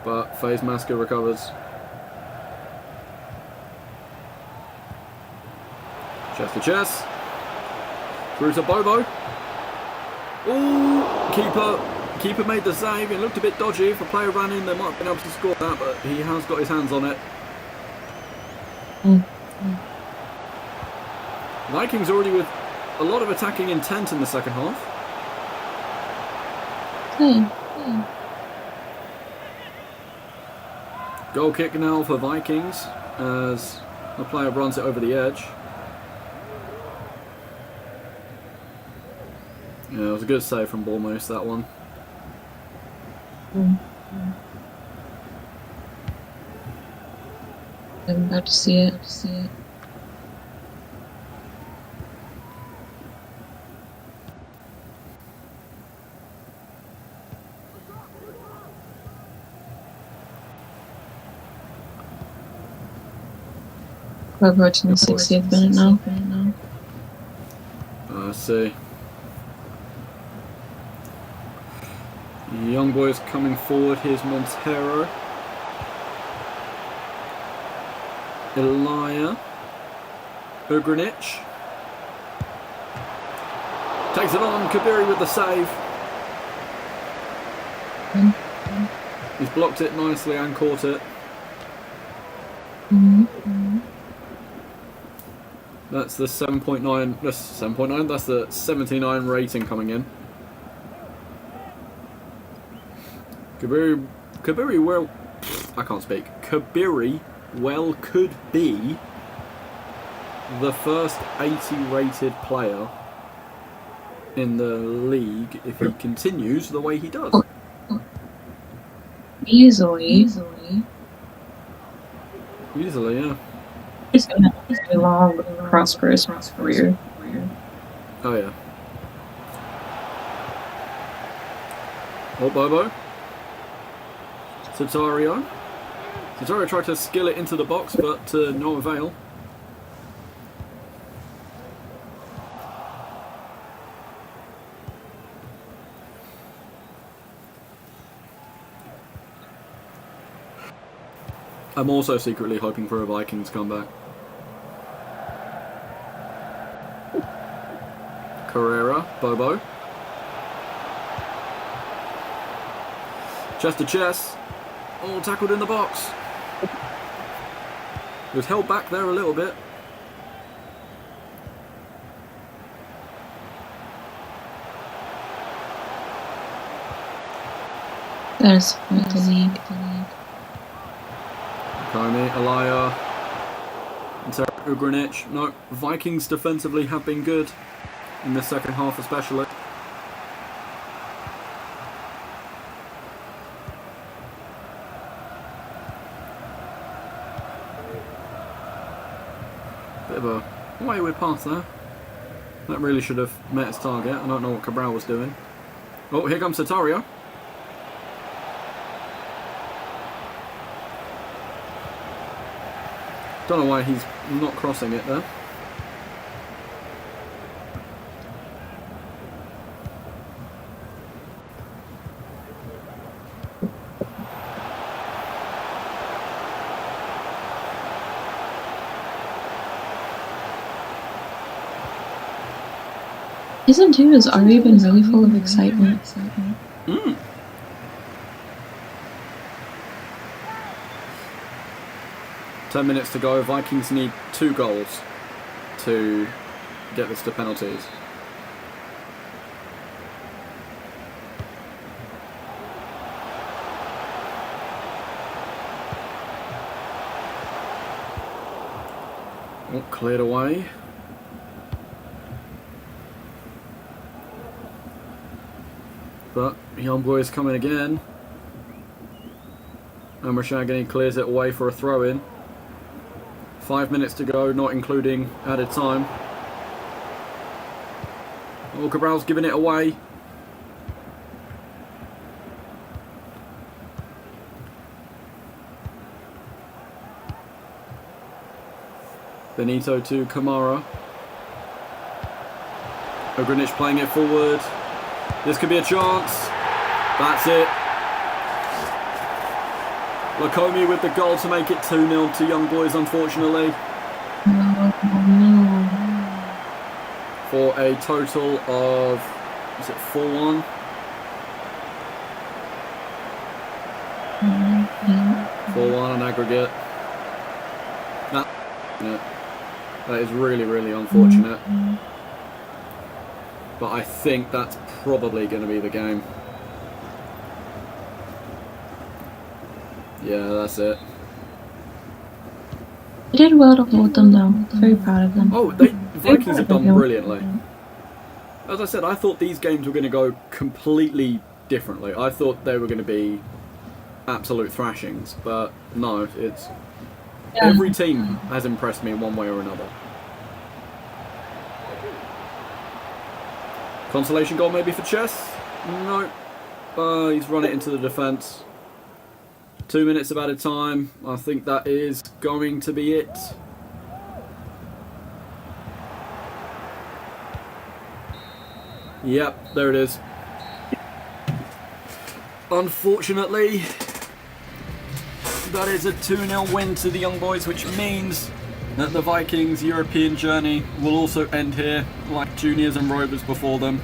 but FaZe Masker recovers. Chest to chest. Through to Bobo. Ooh, keeper made the save. It looked a bit dodgy. If a player ran in, they might have been able to score that, but he has got his hands on it. Vikings already with a lot of attacking intent in the second half. Goal kick now for Vikings as the player runs it over the edge. Yeah, it was a good save from Bournemouth, that one. I'm about to see it. We're approaching the 60th minute now. I see. Young boys coming forward. Here's Montero. Elia. Ugrinic. Takes it on. Kabiri with the save. He's blocked it nicely and caught it. That's the 7.9. That's 7.9. That's the 79 rating coming in. Kabiri well, I can't speak. Kabiri well could be the first 80 rated player in the league if he continues the way he does. Easily, yeah. He's gonna have a long, prosperous career. Oh yeah. Oh, Bobo. Sitario. Sitario tried to skill it into the box, but no avail. I'm also secretly hoping for a Vikings comeback. Carrera, Bobo. Chest to chest. Oh, tackled in the box. He was held back there a little bit. That's the league. Comey, Elia, Ugrinic. No, Vikings defensively have been good in the second half especially. Bit of a wayward pass there. That really should have met its target. I don't know what Cabral was doing. Oh, here comes Satario. Don't know why he's not crossing it there. Season 2 has already been really full of excitement. 10 minutes to go. Vikings need 2 goals to get this to penalties. Oh, cleared away. But young boy is coming again. And Rashagani clears it away for a throw-in. 5 minutes to go, not including added time. Oh, Cabral's giving it away. Benito to Kamara. Ugrinic playing it forward. This could be a chance. That's it. Lakomi with the goal to make it 2-0 to Young Boys, unfortunately. No. For a total of, is it 4-1? 4-1 on aggregate. That is really, really unfortunate. But I think that's probably going to be the game. Yeah, that's it. They did well to hold them though. Very proud of them. Oh, the Vikings have done brilliantly. as I said, I thought these games were going to go completely differently. I thought they were going to be absolute thrashings, but no, it's every team has impressed me in one way or another. Consolation goal maybe for Chess? No. He's run it into the defence. 2 minutes of added time. I think that is going to be it. Yep, there it is. Unfortunately, that is a 2-0 win to the Young Boys, which means that the Vikings' European journey will also end here, like Juniors and Rovers before them.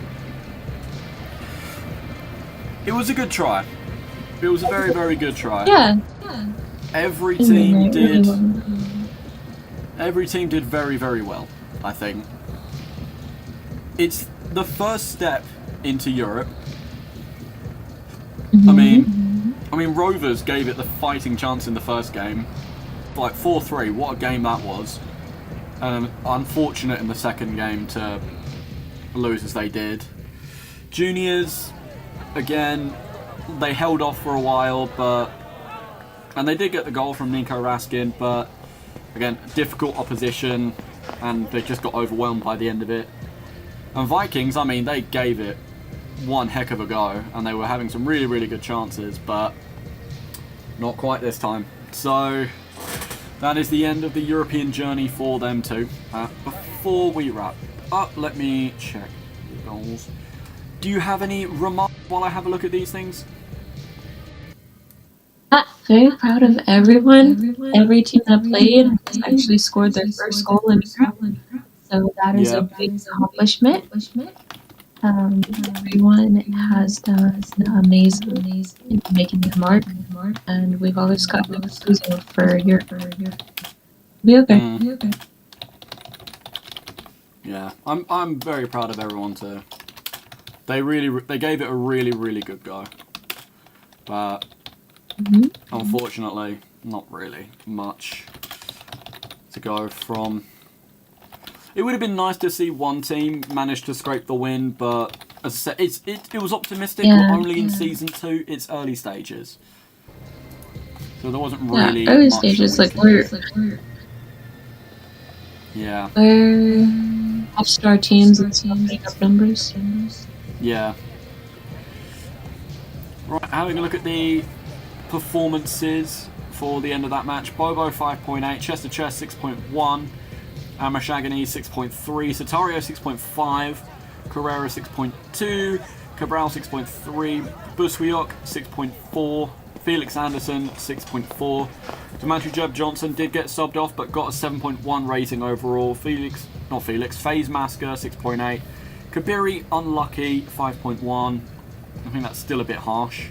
It was a good try. It was a very, very good try. Yeah. Every team did very, very well, I think. It's the first step into Europe. I mean, Rovers gave it the fighting chance in the first game. Like 4-3, what a game that was. Unfortunate in the second game to lose as they did. Juniors, again, they held off for a while, and they did get the goal from Nico Raskin, but again, difficult opposition, and they just got overwhelmed by the end of it. And Vikings, I mean, they gave it one heck of a go, and they were having some really, really good chances, but not quite this time. So that is the end of the European journey for them too. Before we wrap up, let me check the goals. Do you have any remarks while I have a look at these things? Very proud of everyone. Every team that played has actually scored their first goal in Europe. So that is a big accomplishment. Everyone has done amazing in making their mark, and we've always got no excuse for Europe. Be okay. Yeah, I'm very proud of everyone too. They gave it a really, really good go, but unfortunately, not really much to go from. It would have been nice to see one team manage to scrape the win, but as I said, it was optimistic. We're only in season 2; it's early stages, so there wasn't really early much stages. that We're half-star teams and stuff, putting up numbers. Yeah. Right, having a look at the performances for the end of that match. Bobo 5.8, Chester Chess 6.1, Amashagani 6.3, Satario 6.5, Carrera 6.2, Cabral 6.3, Buswiok 6.4, Felix Anderson 6.4. Demetri Jeb Johnson did get subbed off but got a 7.1 rating overall. FaZe Masker 6.8. Kabiri unlucky 5.1. I think that's still a bit harsh.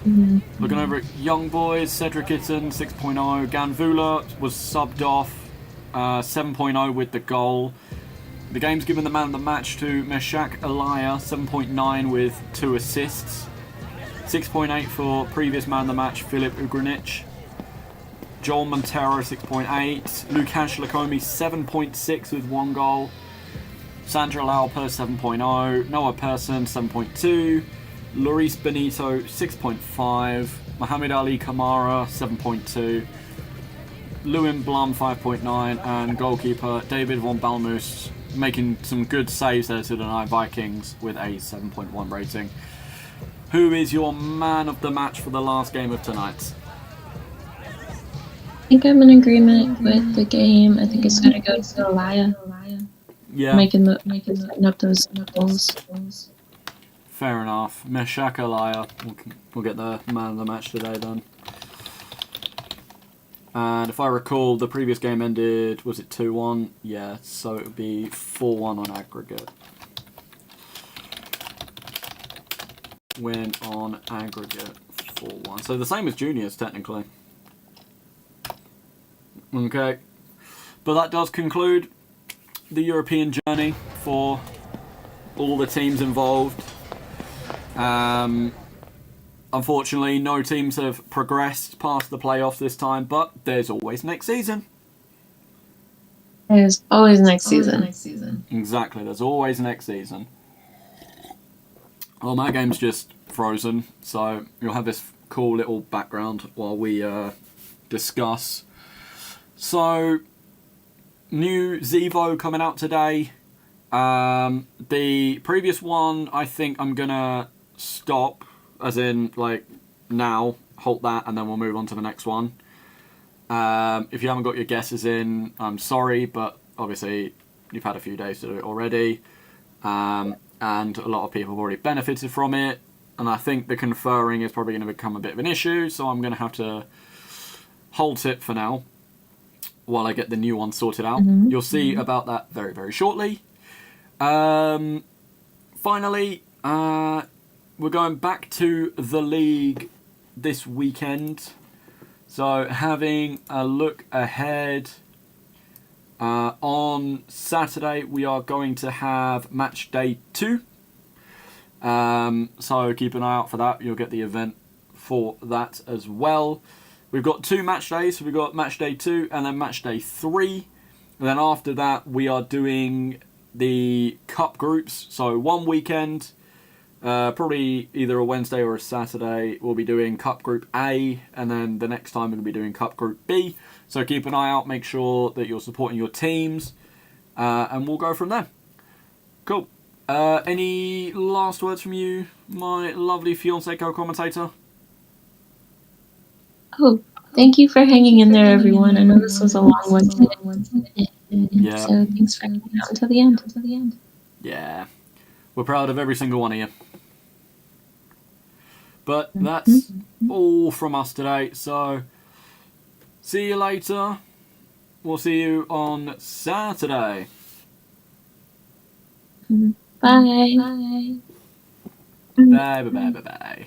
Looking over at Young Boys, Cedric Itten 6.0. Ganvula was subbed off 7.0 with the goal. The game's given the man of the match to Meshak Alaya 7.9 with 2 assists. 6.8 for previous man of the match Filip Ugrinic. Joel Montero 6.8. Lukasz Lakomi 7.6 with 1 goal. Sandra Lauper 7.0. Noah Persson 7.2. Loris Benito 6.5. Mohamed Ali Kamara 7.2. Lewin Blum 5.9. And goalkeeper David von Balmus making some good saves there to deny Vikings with a 7.1 rating. Who is your man of the match for the last game of tonight? I think I'm in agreement with the game. I think it's going to go to Alaya. Yeah. Making up those goals. Fair enough. Meshak Alaya. We'll get the man of the match today then. And if I recall, the previous game ended, was it 2-1? Yeah, so it would be 4-1 on aggregate. Win on aggregate 4-1. So the same as juniors, technically. Okay. But that does conclude the European journey for all the teams involved. Unfortunately, no teams have progressed past the playoffs this time, but there's always next season. There's always next season. Exactly, there's always next season. Well, my game's just frozen, so you'll have this cool little background while we discuss. So, new Zevo coming out today. The previous one, I think I'm gonna stop, as in, like, now, halt that, and then we'll move on to the next one. If you haven't got your guesses in, I'm sorry, but obviously you've had a few days to do it already, and a lot of people have already benefited from it, and I think the conferring is probably going to become a bit of an issue, so I'm going to have to halt it for now while I get the new one sorted out. You'll see about that very, very shortly. Finally, we're going back to the league this weekend. So having a look ahead, on Saturday we are going to have match day 2. So keep an eye out for that. You'll get the event for that as well. We've got 2 match days. So we've got match day 2 and then match day 3. And then after that we are doing the cup groups. So one weekend, probably either a Wednesday or a Saturday, we'll be doing Cup Group A, and then the next time we'll be doing Cup Group B. So keep an eye out, make sure that you're supporting your teams, and we'll go from there. Cool. Any last words from you, my lovely fiancé co-commentator? Oh, thank you for hanging in there, everyone. I know this was a long one today. Yeah. So thanks for hanging out until the end. Yeah. We're proud of every single one of you. But that's all from us today. So, see you later. We'll see you on Saturday. Bye. Bye, bye, bye, bye, bye.